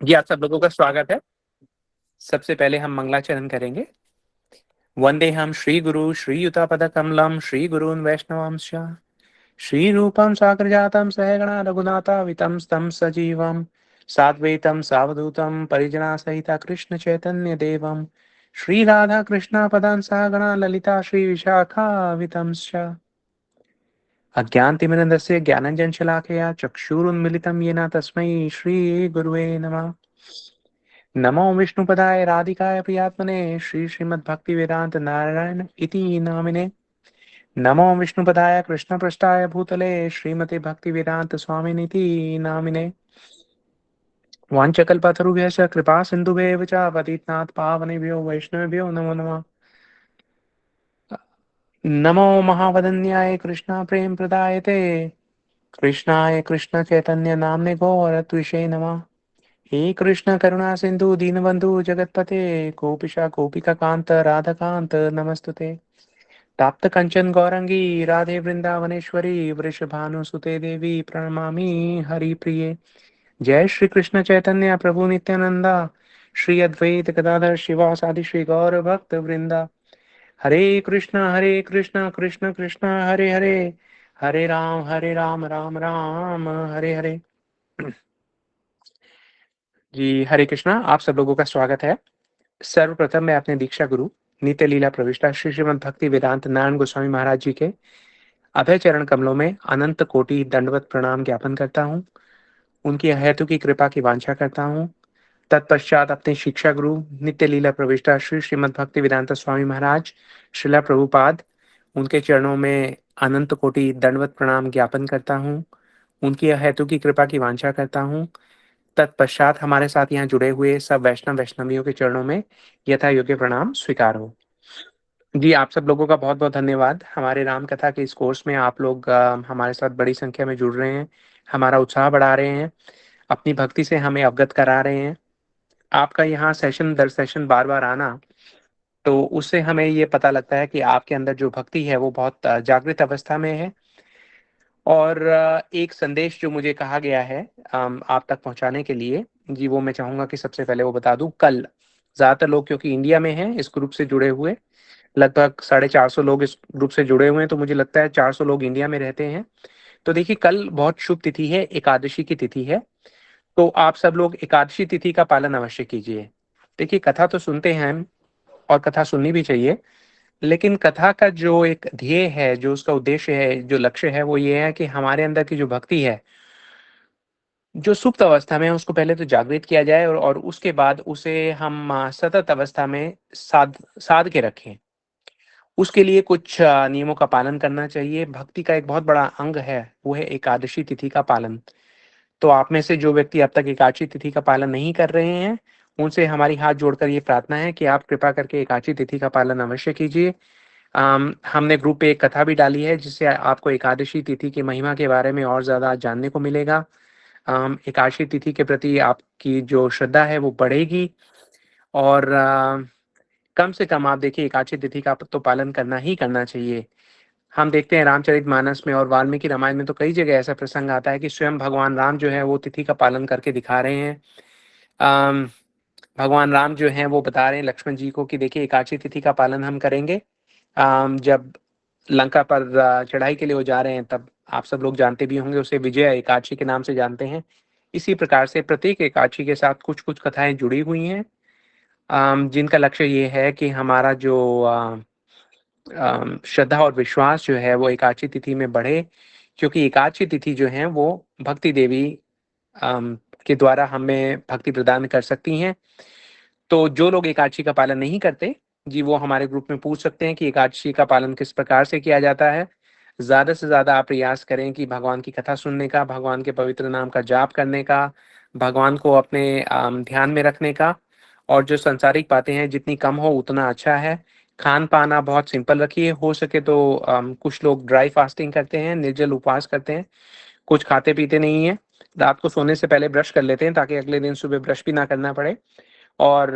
जी, आप सब लोगों का स्वागत है। सबसे पहले हम मंगलाचरण करेंगे। वंदेहम श्रीगुरु श्रीयुतापदकमलं श्रीगुरून् वैष्णवांश्च श्रीरूपं साग्रजातं सहगणा रघुनाथावितं तं सजीवं साद्वैतं सावधूतं परिजनासहितं कृष्णचैतन्यदेवं श्रीराधाकृष्णपदान् सहगणा ललिता श्रीविशाखावितंश्च अज्ञानतिमिरन्दस्य ज्ञानञ्जनशलाकया चक्षुरुन्मिलितं येन तस्मै श्रीगुरुवे नमः। नमो विष्णुपदाय राधिकाय प्रियात्मने श्रीमद्भक्तिवेदांत नारायण इति नामिने। नमो विष्णुपदाय कृष्णपृष्ठाय भूतले श्रीमते भक्तिवेदांत स्वामिनिति नामिने। वाञ्छकल्पतरुभ्यश्च कृपा सिन्धुभ्येव च पतितनाथ पावनेभ्यो वैष्णवेभ्यो नमो नमः। नमो महावदन्याय कृष्ण प्रेम प्रदायते कृष्णाय कृष्ण चैतन्य नामने गौरत्विषे नमः। हे कृष्ण करुणा सिंधु दीनबंधु जगतपते गोपिशा गोपिका कांत राधा कांत नमस्तुते। ताप्त कंचन गौरंगी राधे वृंदावनेश्वरी वृषभानुसुते देवी प्रणमामि हरिप्रिये। जय श्री कृष्ण चैतन्य प्रभु नित्यानंदा श्री अद्वैत गदाधर शिवासादि श्री गौर भक्त वृंदा। हरे कृष्ण कृष्ण कृष्ण हरे हरे हरे राम राम राम हरे हरे। जी हरे कृष्णा, आप सब लोगों का स्वागत है। सर्वप्रथम मैं अपने दीक्षा गुरु नित्य लीला प्रविष्टा श्री श्रीमद भक्ति वेदांत नारायण गोस्वामी महाराज जी के अभय चरण कमलों में अनंत कोटि दंडवत प्रणाम ज्ञापन करता हूँ। उनकी हेतु की कृपा की वांछा करता हूँ। तत्पश्चात अपने शिक्षा गुरु नित्य लीला प्रविष्टा श्री श्रीमद भक्ति वेदांत स्वामी महाराज श्रीला प्रभुपाद उनके चरणों में अनंत कोटि दंडवत प्रणाम ज्ञापन करता हूँ। उनकी हेतु की कृपा की वांछा करता हूँ। तत्पश्चात हमारे साथ यहाँ जुड़े हुए सब वैष्णव वैष्णवियों के चरणों में यथा योग्य प्रणाम स्वीकार हो। जी, आप सब लोगों का बहुत बहुत धन्यवाद। हमारे राम कथा के इस कोर्स में आप लोग हमारे साथ बड़ी संख्या में जुड़ रहे हैं, हमारा उत्साह बढ़ा रहे हैं, अपनी भक्ति से हमें अवगत करा रहे हैं। आपका यहाँ सेशन दर सेशन बार बार आना, तो उससे हमें ये पता लगता है कि आपके अंदर जो भक्ति है वो बहुत जागृत अवस्था में है। और एक संदेश जो मुझे कहा गया है आप तक पहुंचाने के लिए, जी वो मैं चाहूंगा कि सबसे पहले वो बता दूं। कल ज्यादातर लोग क्योंकि इंडिया में हैं इस ग्रुप से जुड़े हुए, लगभग 450 लोग इस ग्रुप से जुड़े हुए हैं, तो मुझे लगता है 400 लोग इंडिया में रहते हैं। तो देखिए, कल बहुत शुभ तिथि है, एकादशी की तिथि है। तो आप सब लोग एकादशी तिथि का पालन अवश्य कीजिए। देखिए, कथा तो सुनते हैं हम, और कथा सुननी भी चाहिए, लेकिन कथा का जो एक ध्येय है, जो उसका उद्देश्य है, जो लक्ष्य है, वो ये है कि हमारे अंदर की जो भक्ति है, जो सुप्त अवस्था में है, उसको पहले तो जागृत किया जाए, और उसके बाद उसे हम सतत अवस्था में साध साध के रखें। उसके लिए कुछ नियमों का पालन करना चाहिए। भक्ति का एक बहुत बड़ा अंग है, वो है एकादशी तिथि का पालन। तो आप में से जो व्यक्ति अब तक एकादशी तिथि का पालन नहीं कर रहे हैं, उनसे हमारी हाथ जोड़कर ये प्रार्थना है कि आप कृपा करके एकादशी तिथि का पालन अवश्य कीजिए। हमने ग्रुप पे एक कथा भी डाली है, जिससे आपको एकादशी तिथि की महिमा के बारे में और ज्यादा जानने को मिलेगा। एकादशी तिथि के प्रति आपकी जो श्रद्धा है वो बढ़ेगी। और कम से कम आप देखिए, एकादशी तिथि का तो पालन करना ही करना चाहिए। हम देखते हैं रामचरितमानस में और वाल्मीकि रामायण में तो कई जगह ऐसा प्रसंग आता है कि स्वयं भगवान राम जो है वो तिथि का पालन करके दिखा रहे हैं। अम, भगवान राम जो हैं वो बता रहे हैं लक्ष्मण जी को कि देखिए, एकादशी तिथि का पालन हम करेंगे। जब लंका पर चढ़ाई के लिए वो जा रहे हैं, तब आप सब लोग जानते भी होंगे, उसे विजय एकादशी के नाम से जानते हैं। इसी प्रकार से प्रत्येक एकादशी के साथ कुछ कुछ कथाएं जुड़ी हुई हैं, जिनका लक्ष्य ये है कि हमारा जो श्रद्धा और विश्वास जो है वो एकादशी तिथि में बढ़े। क्योंकि एकादशी तिथि जो है वो भक्ति देवी के द्वारा हमें भक्ति प्रदान कर सकती हैं। तो जो लोग एकादशी का पालन नहीं करते, जी वो हमारे ग्रुप में पूछ सकते हैं कि एकादशी का पालन किस प्रकार से किया जाता है। ज्यादा से ज्यादा आप प्रयास करें कि भगवान की कथा सुनने का, भगवान के पवित्र नाम का जाप करने का, भगवान को अपने ध्यान में रखने का। और जो सांसारिक बातें हैं, जितनी कम हो उतना अच्छा है। खान पान आप बहुत सिंपल रखिए, हो सके तो कुछ लोग ड्राई फास्टिंग करते हैं, निर्जल उपवास करते हैं, कुछ खाते पीते नहीं है। रात को सोने से पहले ब्रश कर लेते हैं, ताकि अगले दिन सुबह ब्रश भी ना करना पड़े। और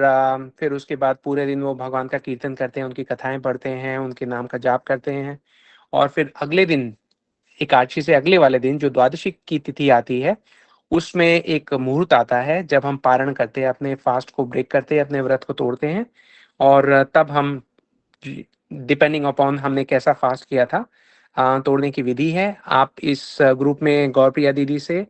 फिर उसके बाद पूरे दिन वो भगवान का कीर्तन करते हैं, उनकी कथाएं पढ़ते हैं, उनके नाम का जाप करते हैं। और फिर अगले दिन, एकादशी से अगले वाले दिन जो द्वादशी की तिथि आती है, उसमें एक मुहूर्त आता है जब हम पारण करते हैं, अपने फास्ट को ब्रेक करते हैं, अपने व्रत को तोड़ते हैं, और तब हम, डिपेंडिंग अपॉन हमने कैसा फास्ट किया था, तोड़ने की विधि है। आप इस ग्रुप में गौरप्रिया दीदी से,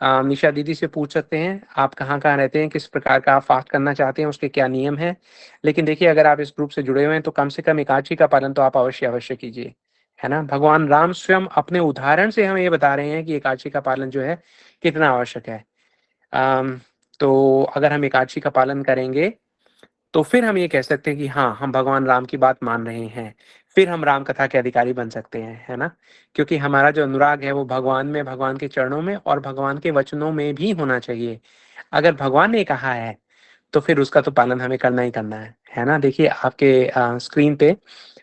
निशा दीदी से पूछ सकते हैं आप कहाँ कहाँ रहते हैं, किस प्रकार का आप फास्ट करना चाहते हैं, उसके क्या नियम हैं। लेकिन देखिए, अगर आप इस ग्रुप से जुड़े हुए हैं तो कम से कम एकादशी का पालन तो आप अवश्य अवश्य कीजिए, है ना। भगवान राम स्वयं अपने उदाहरण से हमें ये बता रहे हैं कि एकादशी का पालन जो है कितना आवश्यक है। अम, तो अगर हम एकादशी का पालन करेंगे तो फिर हम ये कह सकते हैं कि हाँ, हम भगवान राम की बात मान रहे हैं। फिर हम राम कथा के अधिकारी बन सकते हैं, है ना? क्योंकि हमारा जो अनुराग है वो भगवान में, भगवान के चरणों में और भगवान के वचनों में भी होना चाहिए। अगर भगवान ने कहा है तो फिर उसका तो पालन हमें करना ही करना है ना? देखिए आपके स्क्रीन पे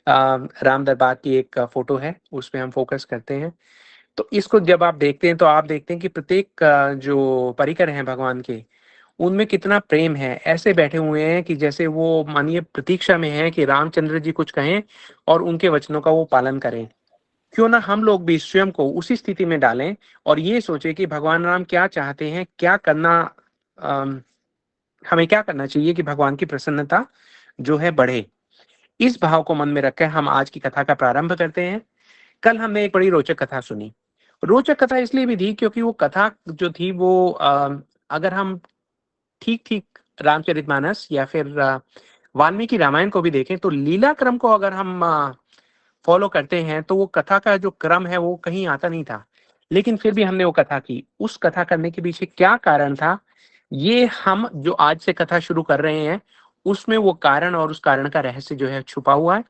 राम दरबार की एक फोटो है, उसपे हम फोकस करते हैं। तो इसको जब आप देखते हैं तो आप देखते हैं कि प्रत्येक जो परिकर हैं भगवान के, उनमें कितना प्रेम है। ऐसे बैठे हुए हैं कि जैसे वो मानिए प्रतीक्षा में है कि रामचंद्र जी कुछ कहें और उनके वचनों का वो पालन करें। क्यों ना हम लोग भी स्वयं को उसी स्थिति में डालें और ये सोचे कि भगवान राम क्या चाहते हैं, क्या करना, अम, हमें क्या करना चाहिए कि भगवान की प्रसन्नता जो है बढ़े। इस भाव को मन में रखकर हम आज की कथा का प्रारंभ करते हैं। कल हमने एक बड़ी रोचक कथा सुनी। रोचक कथा इसलिए भी थी क्योंकि वो कथा जो थी वो, अगर हम ठीक ठीक रामचरितमानस या फिर वाल्मीकि रामायण को भी देखें तो लीला क्रम को अगर हम फॉलो करते हैं तो वो कथा का जो क्रम है वो कहीं आता नहीं था। लेकिन फिर भी हमने वो कथा की। उस कथा करने के पीछे क्या कारण था, ये हम जो आज से कथा शुरू कर रहे हैं उसमें वो कारण और उस कारण का रहस्य जो है छुपा हुआ है।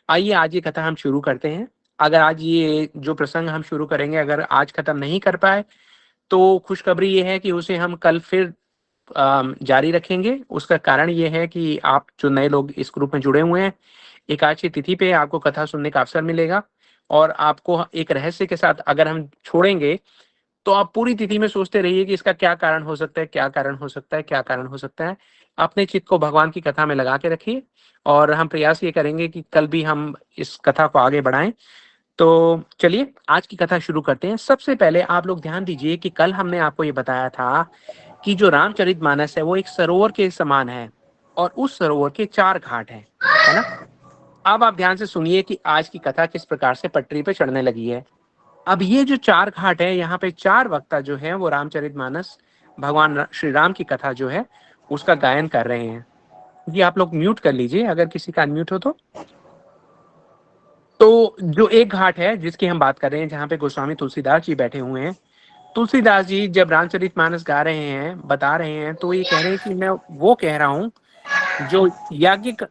आइए आज ये कथा हम शुरू करते हैं। अगर आज ये जो प्रसंग हम शुरू करेंगे अगर आज खत्म नहीं कर पाए तो खुशखबरी ये है कि उसे हम कल फिर जारी रखेंगे। उसका कारण ये है कि आप जो नए लोग इस ग्रुप में जुड़े हुए हैं, एकादशी तिथि पे आपको कथा सुनने का अवसर मिलेगा और आपको एक रहस्य के साथ अगर हम छोड़ेंगे तो आप पूरी तिथि में सोचते रहिए कि इसका क्या कारण हो सकता है, क्या कारण हो सकता है, क्या कारण हो सकता है। अपने चित्त को भगवान की कथा में लगा के रखिए और हम प्रयास ये करेंगे कि कल भी हम इस कथा को आगे बढ़ाएं। तो चलिए आज की कथा शुरू करते हैं। सबसे पहले आप लोग ध्यान दीजिए कि कल हमने आपको ये बताया था कि जो रामचरितमानस है वो एक सरोवर के समान है और उस सरोवर के 4 घाट हैं, है ना? अब आप ध्यान से सुनिए कि आज की कथा किस प्रकार से पटरी पे चढ़ने लगी है। अब ये जो 4 घाट है, यहाँ पे 4 वक्ता जो है वो रामचरितमानस, भगवान श्री राम की कथा जो है उसका गायन कर रहे हैं। जी आप लोग म्यूट कर लीजिए अगर किसी का अनम्यूट हो तो। तो जो एक घाट है जिसकी हम बात कर रहे हैं, जहाँ पे गोस्वामी तुलसीदास जी बैठे हुए हैं, तुलसीदास जी जब रामचरितमानस गा रहे हैं, बता रहे हैं, तो ये कह रहे हैं कि मैं वो कह रहा हूँ जो याज्ञिक,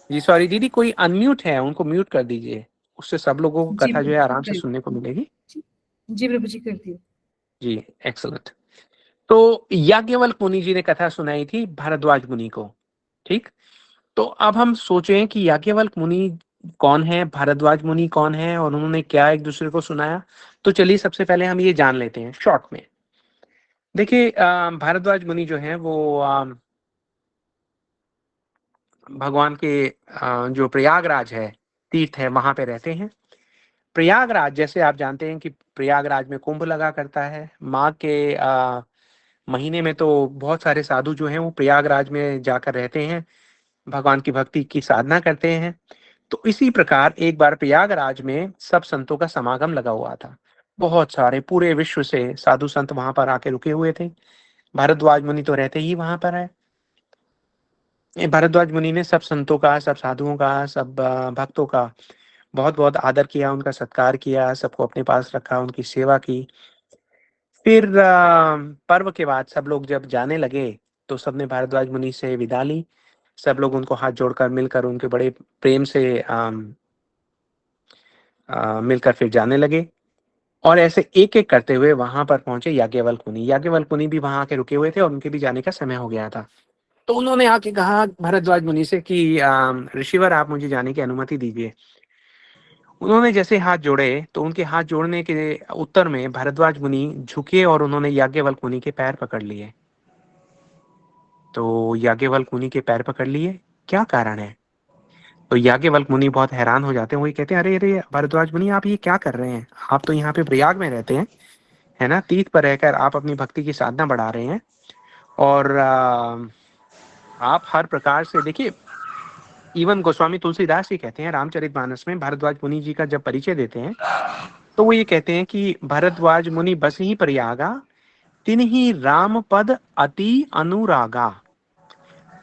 जी सॉरी दीदी, कोई अनम्यूट है उनको म्यूट कर दीजिए, उससे सब लोगों को जी कथा जो है आराम से कर सुनने को मिलेगी। जी प्रभु जी कर दिए। जी एक्सलेंट। तो याज्ञवल्क्य मुनि जी ने कथा सुनाई थी भारद्वाज मुनि को, ठीक। तो अब हम सोचें कि याज्ञवल्क्य मुनि कौन है, भारद्वाज मुनि कौन है और उन्होंने क्या एक दूसरे को सुनाया। तो चलिए सबसे पहले हम ये जान लेते हैं शॉर्ट में। देखिए भारद्वाज मुनि जो है वो भगवान के जो प्रयागराज है, तीर्थ है, वहां पे रहते हैं। प्रयागराज जैसे आप जानते हैं कि प्रयागराज में कुंभ लगा करता है। माघ के महीने में तो बहुत सारे साधु जो हैं वो प्रयागराज में जाकर रहते हैं, भगवान की भक्ति की साधना करते हैं। तो इसी प्रकार एक बार प्रयागराज में सब संतों का समागम लगा हुआ था। बहुत सारे पूरे विश्व से साधु संत वहां पर आके रुके हुए थे। भारद्वाज मुनि तो रहते ही वहां पर है। भारद्वाज मुनि ने सब संतों का, सब साधुओं का, सब भक्तों का बहुत बहुत आदर किया, उनका सत्कार किया, सबको अपने पास रखा, उनकी सेवा की। फिर पर्व के बाद सब लोग जब जाने लगे तो सबने भारद्वाज मुनि से विदा ली। सब लोग उनको हाथ जोड़कर मिलकर उनके बड़े प्रेम से मिलकर फिर जाने लगे और ऐसे एक एक करते हुए वहां पर पहुंचे याज्ञवल्क्य मुनि। याज्ञवल्क्य मुनि भी वहां आके रुके हुए थे और उनके भी जाने का समय हो गया था। तो उन्होंने आके कहा भारद्वाज मुनि से कि ऋषिवर आप मुझे जाने की अनुमति दीजिए। उन्होंने जैसे हाथ जोड़े तो उनके हाथ जोड़ने के उत्तर में भारद्वाज मुनि झुके और उन्होंने याज्ञवल्क्य मुनि के पैर पकड़ लिए। तो याज्ञवल्क्य मुनि के पैर पकड़ लिए, क्या कारण है? तो याज्ञवल्क्य मुनि बहुत हैरान हो जाते हैं। वही कहते हैं, अरे अरे भारद्वाज मुनि आप ये क्या कर रहे हैं, आप तो यहाँ पे प्रयाग में रहते हैं, है ना, तीर्थ पर रहकर आप अपनी भक्ति की साधना बढ़ा रहे हैं। और आप हर प्रकार से देखिए, इवन गोस्वामी तुलसीदास जी कहते हैं रामचरितमानस में भारद्वाज मुनि जी का जब परिचय देते हैं, तो वो ये कहते हैं कि भरद्वाज मुनि बस ही प्रयागा, तिन्हि राम पद अति अनुरागा,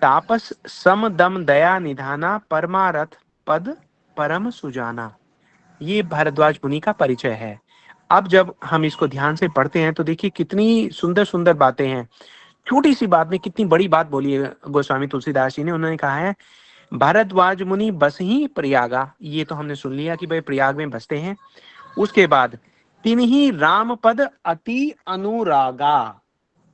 तापस सम दम दया निधाना, परमारथ पद परम सुजाना। ये भारद्वाज मुनि का परिचय है। अब जब हम इसको ध्यान से पढ़ते हैं तो देखिए कितनी सुंदर सुंदर बातें हैं। छोटी सी बात में कितनी बड़ी बात बोली है गोस्वामी तुलसीदास जी ने। उन्होंने कहा है भारद्वाज मुनि बस ही प्रयागा, ये तो हमने सुन लिया कि भाई प्रयाग में बसते हैं। उसके बाद तिन्हि राम पद अति अनुरागा।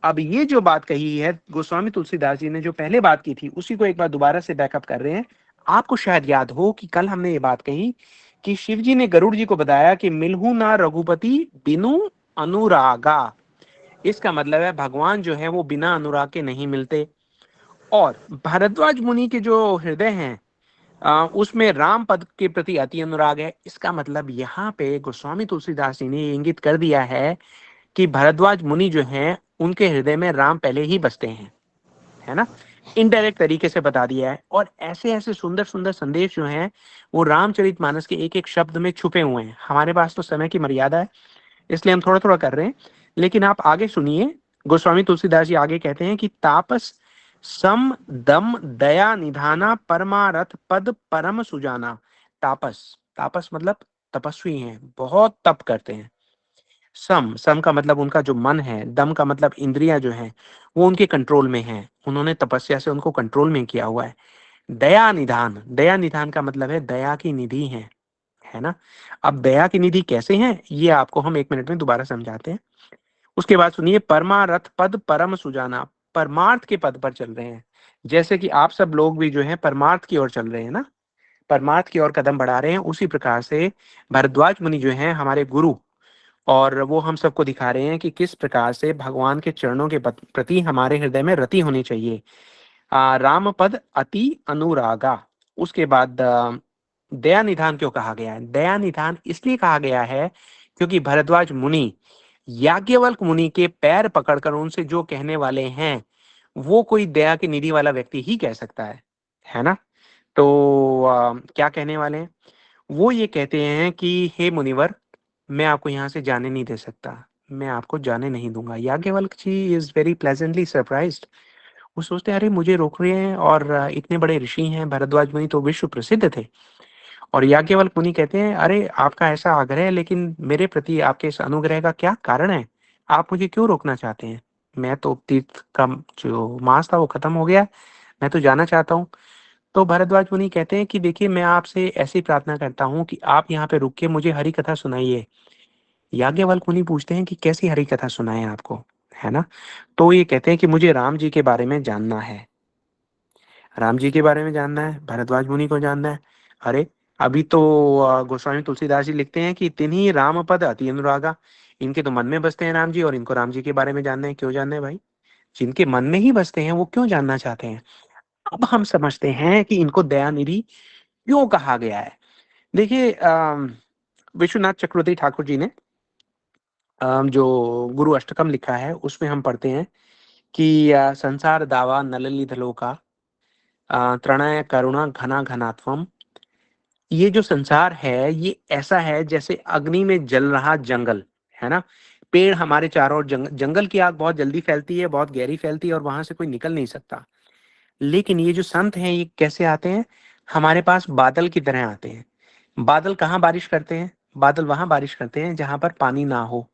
अब ये जो बात कही है गोस्वामी तुलसीदास जी ने, जो पहले बात की थी उसी को एक बार दोबारा से बैकअप कर रहे हैं। आपको शायद याद हो कि कल हमने ये बात कही कि शिव जी ने गरुड़ जी को बताया कि मिलहू ना रघुपति बिनु अनुरागा। इसका मतलब है भगवान जो है वो बिना अनुराग के नहीं मिलते। और भारद्वाज मुनि के जो हृदय हैं उसमें राम पद के प्रति अति अनुराग है। इसका मतलब यहाँ पे गोस्वामी तुलसीदास जी ने इंगित कर दिया है कि भारद्वाज मुनि जो हैं उनके हृदय में राम पहले ही बसते हैं, है ना। इनडायरेक्ट तरीके से बता दिया है। और ऐसे ऐसे सुंदर सुंदर संदेश जो हैं वो रामचरितमानस के एक एक शब्द में छुपे हुए हैं। हमारे पास तो समय की मर्यादा है, इसलिए हम थोड़ा थोड़ा कर रहे हैं, लेकिन आप आगे सुनिए। गोस्वामी तुलसीदास जी आगे कहते हैं कि तापस सम दम दया निधाना, परमारथ पद परम सुजाना। तापस, तापस मतलब तपस्वी हैं, बहुत तप करते हैं। सम, सम का मतलब उनका जो मन है, दम का मतलब इंद्रियां जो हैं वो उनके कंट्रोल में हैं, उन्होंने तपस्या से उनको कंट्रोल में किया हुआ है। दया निधान, दया निधान का मतलब है दया की निधि है ना। अब दया की निधि कैसे हैं ये आपको हम 1 मिनट में दोबारा समझाते हैं। उसके बाद सुनिए, परमारथ पद परम सुजाना, परमार्थ के पद पर चल रहे हैं। जैसे कि आप सब लोग भी जो है परमार्थ की ओर चल रहे हैं ना, परमार्थ की ओर कदम बढ़ा रहे हैं, उसी प्रकार से भरद्वाज मुनि जो हैं हमारे गुरु, और वो हम सबको दिखा रहे हैं कि किस प्रकार से भगवान के चरणों के प्रति हमारे हृदय में रति होनी चाहिए। राम पद अति अनुरागा। उसके बाद दया निधान क्यों कहा गया है? दया निधान इसलिए कहा गया है क्योंकि भरद्वाज मुनि याज्ञवल्क मुनि के पैर पकड़कर उनसे जो कहने वाले हैं वो कोई दया की निधि वाला व्यक्ति ही कह सकता है ना। तो क्या कहने वाले हैं? वो ये कहते हैं कि हे मुनिवर, मैं आपको यहाँ से जाने नहीं दे सकता, मैं आपको जाने नहीं दूंगा। याज्ञवल्क जी इज वेरी प्लेजेंटली सरप्राइज्ड। वो सोचते हैं अरे मुझे रोक रहे हैं, और इतने बड़े ऋषि हैं, भरद्वाज मुनि तो विश्व प्रसिद्ध थे। और याज्ञवल्क मुनि कहते हैं अरे आपका ऐसा आग्रह है, लेकिन मेरे प्रति आपके इस अनुग्रह का क्या कारण है? आप मुझे क्यों रोकना चाहते हैं? मैं तो तीर्थ का जो मास था वो खत्म हो गया, मैं तो जाना चाहता हूँ। तो भरद्वाज मुनि कहते हैं कि देखिए मैं आपसे ऐसी प्रार्थना करता हूँ कि आप यहाँ पे रुक के मुझे हरि कथा सुनाइए। याज्ञवल्क मुनि पूछते हैं कि कैसी हरि कथा सुनाएं आपको, है ना। तो ये कहते हैं कि मुझे राम जी के बारे में जानना है, राम जी के बारे में जानना है, भरद्वाज मुनि को जानना है। अरे अभी तो गोस्वामी तुलसीदास जी लिखते हैं कि तिन्ही राम पद अति अनुरागा, इनके तो मन में बसते हैं राम जी, और इनको राम जी के बारे में जानना है। क्यों जानना है भाई? जिनके मन में ही बसते हैं वो क्यों जानना चाहते हैं? अब हम समझते हैं कि इनको दयानिधि क्यों कहा गया है। देखिए विश्वनाथ चक्रवर्ती ठाकुर जी ने जो गुरु अष्टकम लिखा है उसमें हम पढ़ते हैं कि संसार दावा नलली धलोका, त्रणय करुणा घना घनात्वम। ये जो संसार है ये ऐसा है जैसे अग्नि में जल रहा जंगल, है ना। पेड़ हमारे चारों ओर, जंगल की आग बहुत जल्दी फैलती है, बहुत गहरी फैलती है, और वहां से कोई निकल नहीं सकता। लेकिन ये जो संत हैं ये कैसे आते हैं? हमारे पास बादल की तरह आते हैं। बादल कहाँ बारिश करते हैं? बादल वहां बारिश करते हैं जहां पर पानी ना हो।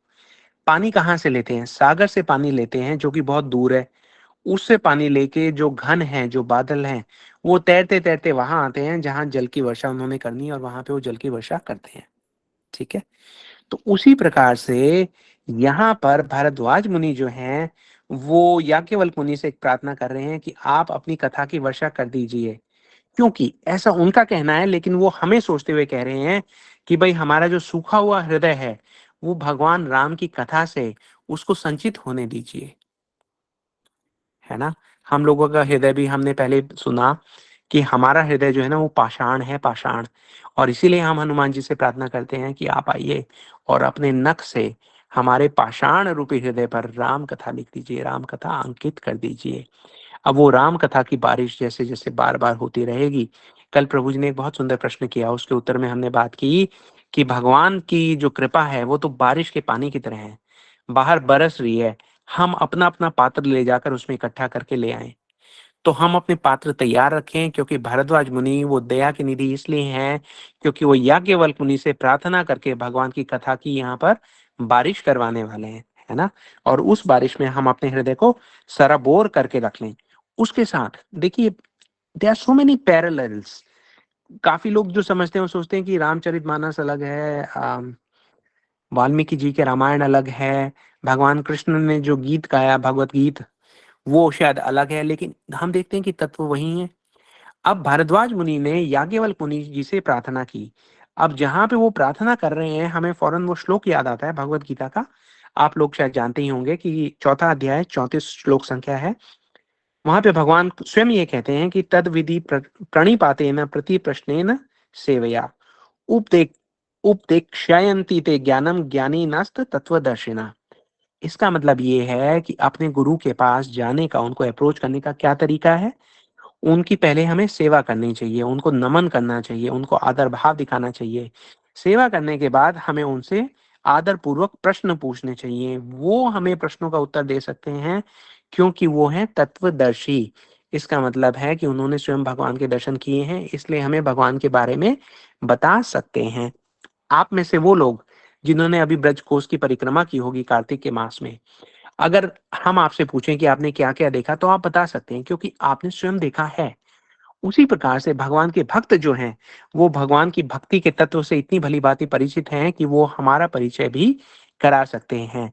पानी कहाँ से लेते हैं? सागर से पानी लेते हैं जो कि बहुत दूर है। उससे पानी लेके जो घन है, जो बादल हैं, वो तैरते तैरते वहां आते हैं जहां जल की वर्षा उन्होंने करनी है, और वहां पे वो जल की वर्षा करते हैं। ठीक है। तो उसी प्रकार से यहाँ पर भारद्वाज मुनि जो हैं वो याज्ञवल्क मुनि से एक प्रार्थना कर रहे हैं कि आप अपनी कथा की वर्षा कर दीजिए। क्योंकि ऐसा उनका कहना है, लेकिन वो हमें सोचते हुए कह रहे हैं कि भाई हमारा जो सूखा हुआ हृदय है वो भगवान राम की कथा से उसको संचित होने दीजिए, है ना। हम लोगों का हृदय भी हमने पहले सुना कि हमारा हृदय जो है ना वो पाषाण है, पाषाण। और इसीलिए हम हनुमान जी से प्रार्थना करते हैं कि आप आइए और अपने नख से हमारे पाषाण रूपी हृदय पर राम कथा लिख दीजिए, राम कथा अंकित कर दीजिए। अब वो राम कथा की बारिश जैसे जैसे बार बार होती रहेगी। कल प्रभु जी ने एक बहुत सुंदर प्रश्न किया, उसके उत्तर में हमने बात की कि भगवान की जो कृपा है वो तो बारिश के पानी की तरह है, बाहर बरस रही है, हम अपना अपना पात्र ले जाकर उसमें इकट्ठा करके ले आए। तो हम अपने पात्र तैयार रखें, क्योंकि भारद्वाज मुनि वो दया की निधि इसलिए हैं क्योंकि वो याज्ञवल्क्य मुनि से प्रार्थना करके भगवान की कथा की यहाँ पर बारिश करवाने वाले हैं, है ना। और उस बारिश में हम अपने हृदय को सराबोर करके रख लें। उसके साथ देखिए, there are so many parallels. काफी लोग जो समझते हैं वो सोचते हैं कि रामचरितमानस अलग है, वाल्मीकि जी के रामायण अलग है, भगवान कृष्ण ने जो गीत गाया भगवत गीत वो शायद अलग है, लेकिन हम देखते हैं कि तत्व वही है। अब भारद्वाज मुनि ने याज्ञवल्क्य मुनि जी से प्रार्थना की। अब जहां पे वो प्रार्थना कर रहे हैं हमें फौरन वो श्लोक याद आता है भगवत गीता का। आप लोग शायद जानते ही होंगे कि चौथा अध्याय 34 श्लोक संख्या है। वहां पे भगवान स्वयं ये कहते हैं कि तद विधि प्रणिपातेन प्रति प्रश्नेन सेवया उपदेक उपदेक्षायन्ति ते ज्ञानम ज्ञानी नस्त तत्वदर्शिना। इसका मतलब ये है कि अपने गुरु के पास जाने का, उनको अप्रोच करने का क्या तरीका है। उनकी पहले हमें सेवा करनी चाहिए, उनको नमन करना चाहिए, उनको आदर भाव दिखाना चाहिए। सेवा करने के बाद हमें उनसे आदर पूर्वक प्रश्न पूछने चाहिए। वो हमें प्रश्नों का उत्तर दे सकते हैं क्योंकि वो हैं तत्वदर्शी। इसका मतलब है कि उन्होंने स्वयं भगवान के दर्शन किए हैं, इसलिए हमें भगवान के बारे में बता सकते हैं। आप में से वो लोग जिन्होंने अभी ब्रज कोष की परिक्रमा की होगी कार्तिक के मास में, अगर हम आपसे पूछें कि आपने क्या क्या देखा तो आप बता सकते हैं क्योंकि आपने स्वयं देखा है। उसी प्रकार से भगवान के भक्त जो हैं वो भगवान की भक्ति के तत्व से इतनी भली भांति परिचित हैं कि वो हमारा परिचय भी करा सकते हैं।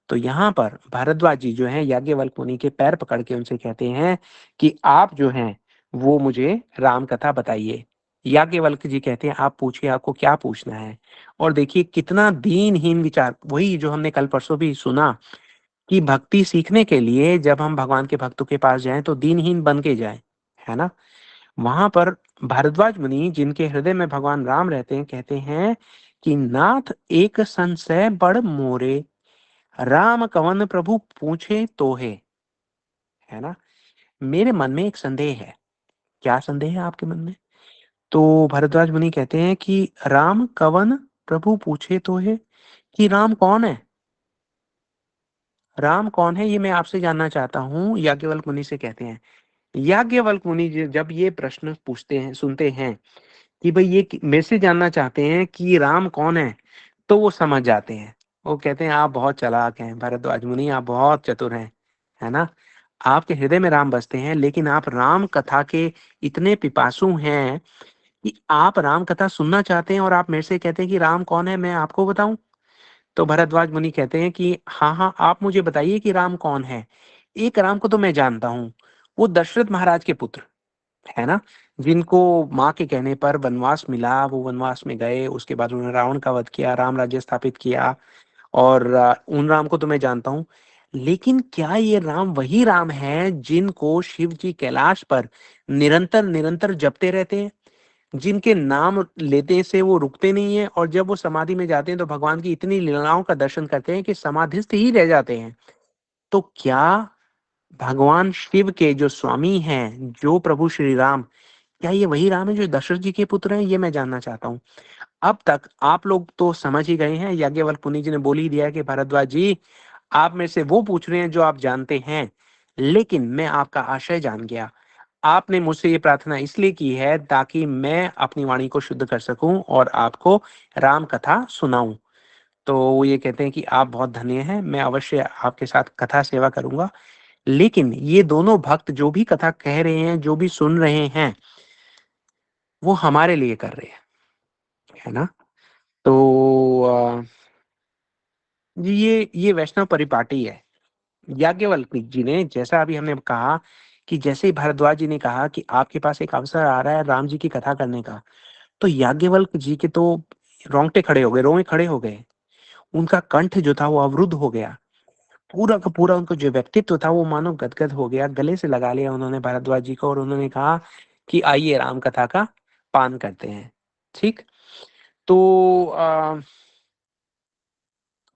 तो यहाँ पर भारद्वाज जी जो हैं याज्ञवल्क्य मुनि के पैर पकड़ के उनसे कहते हैं कि आप जो हैं वो मुझे राम कथा बताइए। याज्ञवल्क्य जी कहते हैं आप पूछिए, आपको क्या पूछना है। और देखिए कितना दीनहीन विचार, वही जो हमने कल परसों भी सुना कि भक्ति सीखने के लिए जब हम भगवान के भक्तों के पास जाएं तो दीनहीन बन के जाएं, है ना। वहां पर भारद्वाज मुनि जिनके हृदय में भगवान राम रहते हैं कहते हैं कि नाथ एक संशय बड़ मोरे, राम कवन प्रभु पूछे तो है ना। मेरे मन में एक संदेह है। क्या संदेह है आपके मन में? तो भरद्वाज मुनि कहते हैं कि राम कवन प्रभु पूछे तो है, कि राम कौन है। राम कौन है ये मैं आपसे जानना चाहता हूँ, याज्ञवल्क्य मुनि से कहते हैं। याज्ञवल्क्य मुनि जब ये प्रश्न पूछते हैं, सुनते हैं कि भाई ये मेरे से जानना चाहते हैं कि राम कौन है, तो वो समझ जाते हैं। वो कहते हैं आप बहुत चालाक हैं भरद्वाज मुनि, आप बहुत चतुर हैं, है ना। आपके हृदय में राम बसते हैं, लेकिन आप राम कथा के इतने पिपासु हैं कि आप राम कथा सुनना चाहते हैं और आप मेरे से कहते हैं कि राम कौन है मैं आपको बताऊं। तो भरद्वाज मुनि कहते हैं कि हाँ हाँ आप मुझे बताइए कि राम कौन है। एक राम को तो मैं जानता हूँ, वो दशरथ महाराज के पुत्र, है ना, जिनको माँ के कहने पर वनवास मिला, वो वनवास में गए, उसके बाद उन्होंने रावण का वध किया, राम राज्य स्थापित किया। और उन राम को तो मैं जानता हूँ। लेकिन क्या ये राम वही राम है जिनको शिव जी कैलाश पर निरंतर निरंतर जपते रहते हैं, जिनके नाम लेते से वो रुकते नहीं है, और जब वो समाधि में जाते हैं तो भगवान की इतनी लीलाओं का दर्शन करते हैं कि समाधिस्थ ही रह जाते हैं। तो क्या भगवान शिव के जो स्वामी हैं, जो प्रभु श्री राम, क्या ये वही राम है जो दशरथ जी के पुत्र हैं? ये मैं जानना चाहता हूँ। अब तक आप लोग तो समझ ही गए हैं, याज्ञवल्क्य मुनि जी ने बोल ही दिया कि भारद्वाज जी आप में से वो पूछ रहे हैं जो आप जानते हैं, लेकिन मैं आपका आशय जान गया। आपने मुझसे ये प्रार्थना इसलिए की है ताकि मैं अपनी वाणी को शुद्ध कर सकूं और आपको राम कथा सुनाऊं। तो वो ये कहते हैं कि आप बहुत धन्य हैं, मैं अवश्य आपके साथ कथा सेवा करूंगा। लेकिन ये दोनों भक्त जो भी कथा कह रहे हैं, जो भी सुन रहे हैं, वो हमारे लिए कर रहे हैं, है ना। तो ये वैष्णव परिपाटी है। याज्ञवल्क्य जी ने, जैसा अभी हमने कहा कि जैसे ही भारद्वाज जी ने कहा कि आपके पास एक अवसर आ रहा है राम जी की कथा करने का, तो याज्ञवल्क्य जी के तो रोंगटे खड़े हो गए, रोए खड़े हो गए। उनका कंठ जो था वो अवरुद्ध हो गया। पूरा का पूरा उनका जो व्यक्तित्व था वो मानो गदगद हो गया। गले से लगा लिया उन्होंने भारद्वाज जी को और उन्होंने कहा कि आइए राम कथा का पान करते हैं। ठीक। तो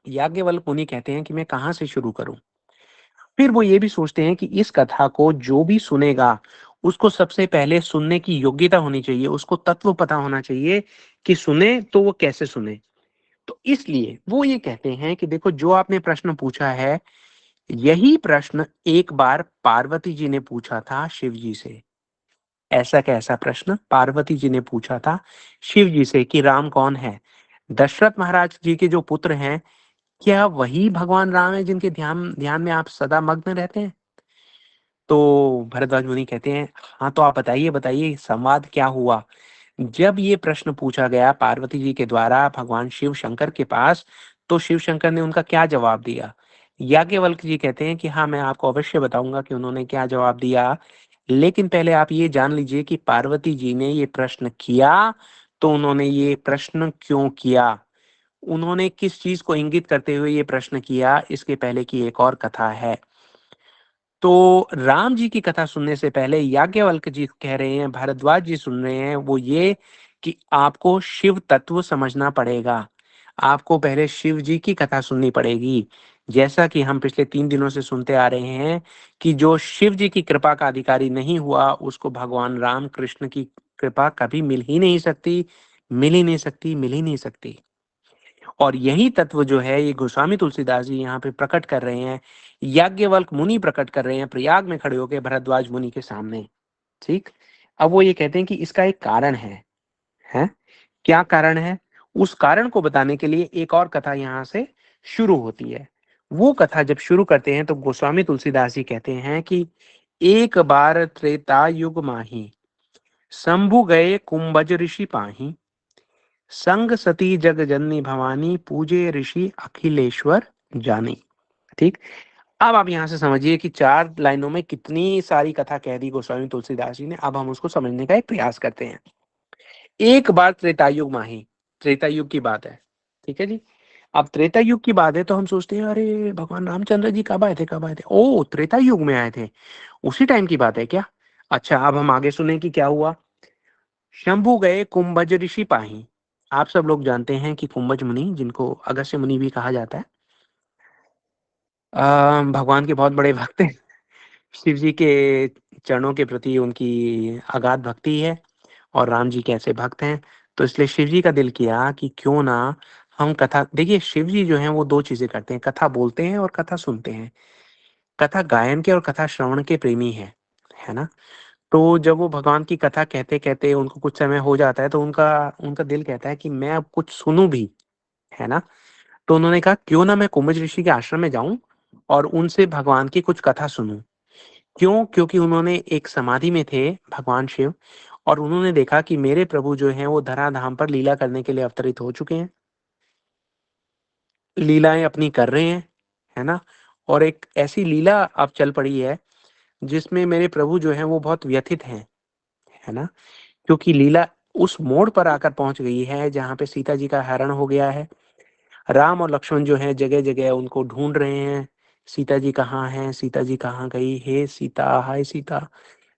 याज्ञवल्क्य मुनि कहते हैं कि मैं कहाँ से शुरू करूं। फिर वो ये भी सोचते हैं कि इस कथा को जो भी सुनेगा उसको सबसे पहले सुनने की योग्यता होनी चाहिए, उसको तत्व पता होना चाहिए कि सुने तो वो कैसे सुने। तो इसलिए वो ये कहते हैं कि देखो, जो आपने प्रश्न पूछा है, यही प्रश्न एक बार पार्वती जी ने पूछा था शिव जी से। ऐसा कैसा प्रश्न पार्वती जी ने पूछा था शिव जी से कि राम कौन है? दशरथ महाराज जी के जो पुत्र हैं, क्या वही भगवान राम है जिनके ध्यान ध्यान में आप सदा मग्न रहते हैं? तो भरद्वाज मुनि कहते हैं, हाँ, तो आप बताइए बताइए, संवाद क्या हुआ? जब ये प्रश्न पूछा गया पार्वती जी के द्वारा भगवान शिव शंकर के पास, तो शिव शंकर ने उनका क्या जवाब दिया? याज्ञवल्क्य जी कहते हैं कि हाँ, मैं आपको अवश्य बताऊंगा कि उन्होंने क्या जवाब दिया। लेकिन पहले आप ये जान लीजिए कि पार्वती जी ने ये प्रश्न किया, तो उन्होंने ये प्रश्न क्यों किया? उन्होंने किस चीज को इंगित करते हुए ये प्रश्न किया, इसके पहले की एक और कथा है। तो राम जी की कथा सुनने से पहले याज्ञवल्क्य जी कह रहे हैं, भारद्वाज जी सुन रहे हैं, वो ये कि आपको शिव तत्व समझना पड़ेगा। आपको पहले शिव जी की कथा सुननी पड़ेगी। जैसा कि हम पिछले 3 दिनों से सुनते आ रहे हैं कि जो शिव जी की कृपा का अधिकारी नहीं हुआ, उसको भगवान राम कृष्ण की कृपा कभी मिल ही नहीं सकती, मिल ही नहीं सकती, मिल ही नहीं सकती। और यही तत्व जो है, ये गोस्वामी तुलसीदास जी यहाँ पे प्रकट कर रहे हैं, याज्ञवल्क्य मुनि प्रकट कर रहे हैं प्रयाग में खड़े होकर भरद्वाज मुनि के सामने। ठीक। अब वो ये कहते हैं कि इसका एक कारण है? क्या कारण है? उस कारण को बताने के लिए एक और कथा यहाँ से शुरू होती है। वो कथा जब शुरू करते हैं तो गोस्वामी तुलसीदास जी कहते हैं कि एक बार त्रेता युग माही, शंभु गए कुंभज ऋषि पाही, संग सती जग जननी भवानी, पूजे ऋषि अखिलेश्वर जानी। ठीक। अब आप यहां से समझिए कि 4 लाइनों में कितनी सारी कथा कह दी गोस्वामी तुलसीदास जी ने। अब हम उसको समझने का एक प्रयास करते हैं। एक बार त्रेतायुग माही, त्रेतायुग की बात है। ठीक है जी। अब त्रेतायुग की बात है तो हम सोचते हैं, अरे भगवान रामचंद्र जी कब आए थे, कब आए थे? ओ, त्रेतायुग में आए थे, उसी टाइम की बात है क्या? अच्छा, अब हम आगे सुने कि क्या हुआ। शंभु गए कुंभज ऋषि पाही। आप सब लोग जानते हैं कि कुंभज मुनि, जिनको अगस्त्य मुनि भी कहा जाता है, भगवान के बहुत बड़े भक्त हैं। शिव जी के चरणों के प्रति उनकी अगाध भक्ति है, और राम जी के ऐसे भक्त हैं। तो इसलिए शिव जी का दिल किया कि क्यों ना हम कथा, देखिए शिव जी जो हैं वो 2 चीजें करते हैं, कथा बोलते हैं और कथा सुनते हैं। कथा गायन के और कथा श्रवण के प्रेमी है ना? तो जब वो भगवान की कथा कहते कहते उनको कुछ समय हो जाता है, तो उनका उनका दिल कहता है कि मैं अब कुछ सुनूं भी, है ना? तो उन्होंने कहा, क्यों ना मैं कुंभज ऋषि के आश्रम में जाऊं और उनसे भगवान की कुछ कथा सुनूं। क्यों? क्योंकि उन्होंने एक समाधि में थे भगवान शिव, और उन्होंने देखा कि मेरे प्रभु जो हैं वो धराधाम पर लीला करने के लिए अवतरित हो चुके हैं, लीलाएं अपनी कर रहे हैं, है ना? और एक ऐसी लीला अब चल पड़ी है जिसमें मेरे प्रभु जो हैं वो बहुत व्यथित हैं, है ना? क्योंकि लीला उस मोड़ पर आकर पहुंच गई है जहां पे सीता जी का हरण हो गया है। राम और लक्ष्मण जो हैं जगह जगह उनको ढूंढ रहे हैं, सीता जी कहाँ हैं, सीता जी कहाँ गई, हे सीता, हाय सीता,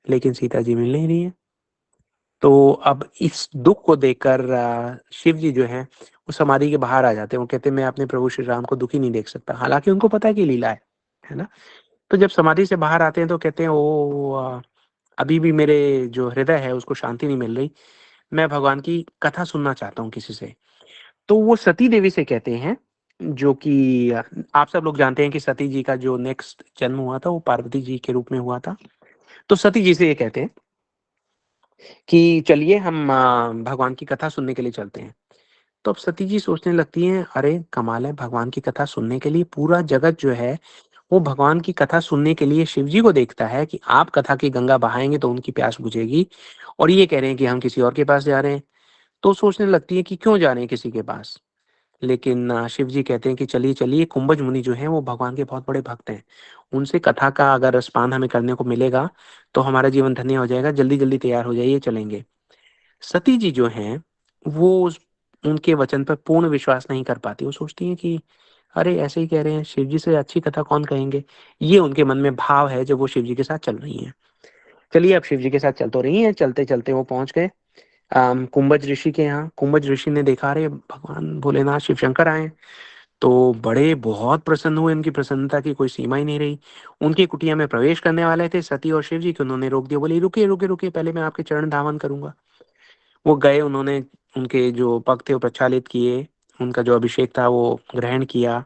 लेकिन सीता जी मिल नहीं रही है। तो अब इस दुख को देखकर शिव जी जो हैं वो समाधि के बाहर आ जाते हैं। वो कहते हैं, मैं अपने प्रभु श्री राम को दुखी नहीं देख सकता, हालांकि उनको पता है कि लीला है ना? तो जब समाधि से बाहर आते हैं तो कहते हैं, ओ अभी भी मेरे जो हृदय है उसको शांति नहीं मिल रही, मैं भगवान की कथा सुनना चाहता हूँ किसी से। तो वो सती देवी से कहते हैं, जो कि आप सब लोग जानते हैं कि सती जी का जो नेक्स्ट जन्म हुआ था वो पार्वती जी के रूप में हुआ था। तो सती जी से ये कहते हैं कि चलिए हम भगवान की कथा सुनने के लिए चलते हैं। तो अब सती जी सोचने लगती हैं, अरे कमाल है, भगवान की कथा सुनने के लिए पूरा जगत जो है वो भगवान की कथा सुनने के लिए शिव जी को देखता है कि आप कथा की गंगा बहाएंगे तो उनकी प्यास बुझेगी, और ये कह रहे हैं कि हम किसी और के पास जा रहे हैं। तो सोचने लगती है कि क्यों जा रहे हैं किसी के पास। लेकिन शिव जी कहते हैं कि चलिए चलिए, कुंभज मुनि जो हैं वो भगवान के बहुत बड़े भक्त हैं, उनसे कथा का अगर रसपान हमें करने को मिलेगा तो हमारा जीवन धन्य हो जाएगा, जल्दी जल्दी तैयार हो जाइए, चलेंगे। सती जी जो हैं वो उनके वचन पर पूर्ण विश्वास नहीं कर पाती। वो सोचती हैं कि अरे ऐसे ही कह रहे हैं, शिव जी से अच्छी कथा कौन कहेंगे। ये उनके मन में भाव है जब वो शिव जी के साथ चल रही हैं। चलिए, अब शिव जी के साथ चल तो रही हैं, चलते चलते वो पहुंच गए कुंभज ऋषि के यहाँ। कुंभज ऋषि ने देखा, अरे भगवान भोलेनाथ शिव शंकर आए हैं। तो बड़े बहुत प्रसन्न हुए, उनकी प्रसन्नता की कोई सीमा ही नहीं रही। उनकी कुटिया में प्रवेश करने वाले थे सती और शिव जी को उन्होंने रोक दिया, बोले रुकिए रुकिए रुकिए, पहले मैं आपके चरण धावन करूंगा। वो गए, उन्होंने उनके जो पग थे वो प्रक्षालित किए, उनका जो अभिषेक था वो ग्रहण किया,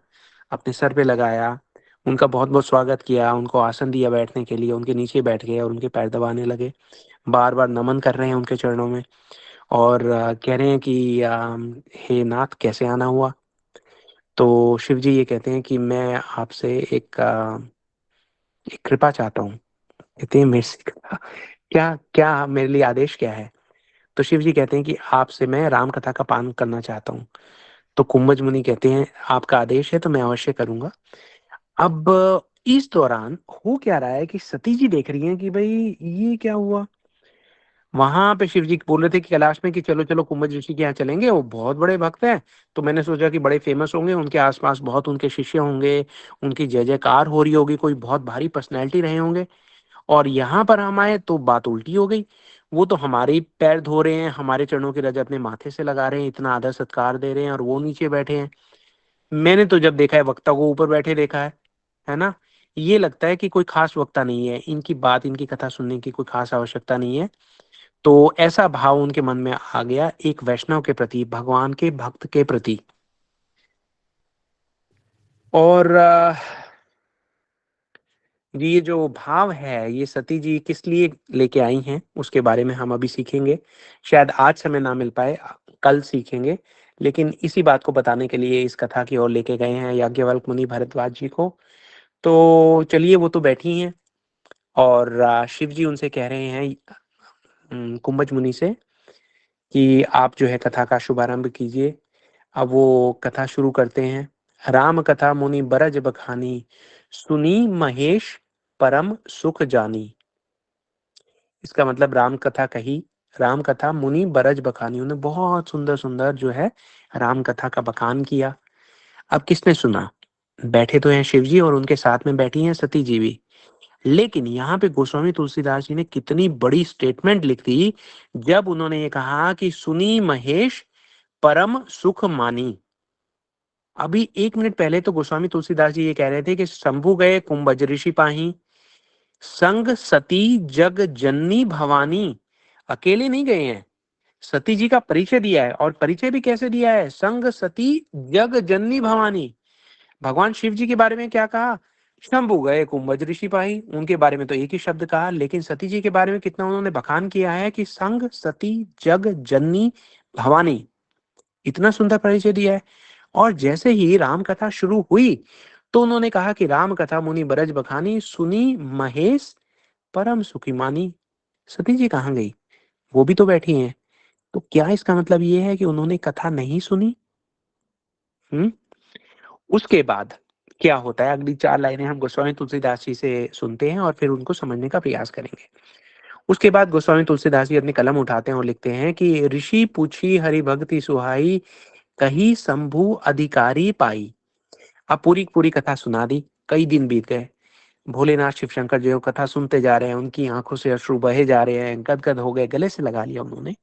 अपने सर पे लगाया, उनका बहुत बहुत स्वागत किया, उनको आसन दिया बैठने के लिए, उनके नीचे बैठ गए और उनके पैर दबाने लगे, बार बार नमन कर रहे हैं उनके चरणों में। और कह रहे हैं कि हे नाथ, कैसे आना हुआ? तो शिव जी ये कहते हैं कि मैं आपसे एक कृपा चाहता हूँ। कहते हैं मेरे से क्या क्या मेरे लिए आदेश क्या है? तो शिव जी कहते हैं कि आपसे मैं राम कथा का पान करना चाहता हूँ। तो कुंभज मुनि कहते हैं आपका आदेश है तो मैं अवश्य करूंगा। अब इस दौरान हो क्या रहा है कि सती जी देख रही हैं कि भाई ये क्या हुआ। वहां पे शिव जी बोल रहे थे कि कैलाश में कि चलो चलो कुंभज ऋषि के यहाँ चलेंगे, वो बहुत बड़े भक्त हैं। तो मैंने सोचा कि बड़े फेमस होंगे, उनके आसपास बहुत उनके शिष्य होंगे, उनकी जय जयकार हो रही होगी, कोई बहुत भारी पर्सनैलिटी रहे होंगे। और यहाँ पर हम आए तो बात उल्टी हो गई। वो तो हमारे ही पैर धो रहे हैं, हमारे चरणों की रज अपने माथे से लगा रहे हैं, इतना आदर सत्कार दे रहे हैं, और वो नीचे बैठे हैं। मैंने तो जब देखा है वक्ता को ऊपर बैठे देखा है ना। ये लगता है कि कोई खास वक्ता नहीं है, इनकी बात इनकी कथा सुनने की कोई खास आवश्यकता नहीं है। तो ऐसा भाव उनके मन में आ गया एक वैष्णव के प्रति, भगवान के भक्त के प्रति। और ये जो भाव है ये सती जी किस लिए लेके आई हैं उसके बारे में हम अभी सीखेंगे। शायद आज समय ना मिल पाए, कल सीखेंगे। लेकिन इसी बात को बताने के लिए इस कथा की ओर लेके गए हैं याज्ञवल्क्य मुनि भारद्वाज जी को। तो चलिए, वो तो बैठी हैं और शिव जी उनसे कह रहे हैं, कुंभज मुनि से, कि आप जो है कथा का शुभारंभ कीजिए। अब वो कथा शुरू करते हैं। राम कथा मुनि बरज बखानी, सुनी महेश परम सुख जानी। इसका मतलब राम कथा कही, राम कथा मुनि बरज बखानी, उन्हें बहुत सुंदर सुंदर जो है राम कथा का बखान किया। अब किसने सुना? बैठे तो हैं शिव जी और उनके साथ में बैठी हैं सती जी भी। लेकिन यहाँ पे गोस्वामी तुलसीदास जी ने कितनी बड़ी स्टेटमेंट लिख दी जब उन्होंने ये कहा कि सुनी महेश परम सुख मानी। अभी 1 मिनट पहले तो गोस्वामी तुलसीदास जी ये कह रहे थे कि शंभु गए कुंभज ऋषि पाही, संग सती जग जननी भवानी। अकेले नहीं गए हैं, सती जी का परिचय दिया है, और परिचय भी कैसे दिया है? संग सती जग जननी भवानी। भगवान शिव जी के बारे में क्या कहा? शंभु गए कुंभज ऋषि पाही, उनके बारे में तो एक ही शब्द कहा, लेकिन सती जी के बारे में कितना उन्होंने बखान किया है कि संग सती जग जननी भवानी। इतना सुंदर परिचय दिया है। और जैसे ही राम कथा शुरू हुई तो उन्होंने कहा कि राम कथा मुनि बरज बखानी, सुनी महेश परम सुखी मानी। सती जी कहाँ गई? वो भी तो बैठी हैं। तो क्या इसका मतलब ये है कि उन्होंने कथा नहीं सुनी? हम्म। उसके बाद क्या होता है, अगली 4 लाइनें हम गोस्वामी तुलसीदास जी से सुनते हैं और फिर उनको समझने का प्रयास करेंगे। उसके बाद गोस्वामी तुलसीदास जी अपनी कलम उठाते हैं और लिखते हैं कि ऋषि पूछी हरि भक्ति सुहाई, कही शंभु अधिकारी पाई। अब पूरी पूरी कथा सुना दी। कई दिन बीत गए, भोलेनाथ शिव शंकर जो कथा सुनते जा रहे हैं, उनकी आंखों से अश्रु बहे जा रहे हैं, गदगद हो गए, गले से लगा लिया उन्होंने।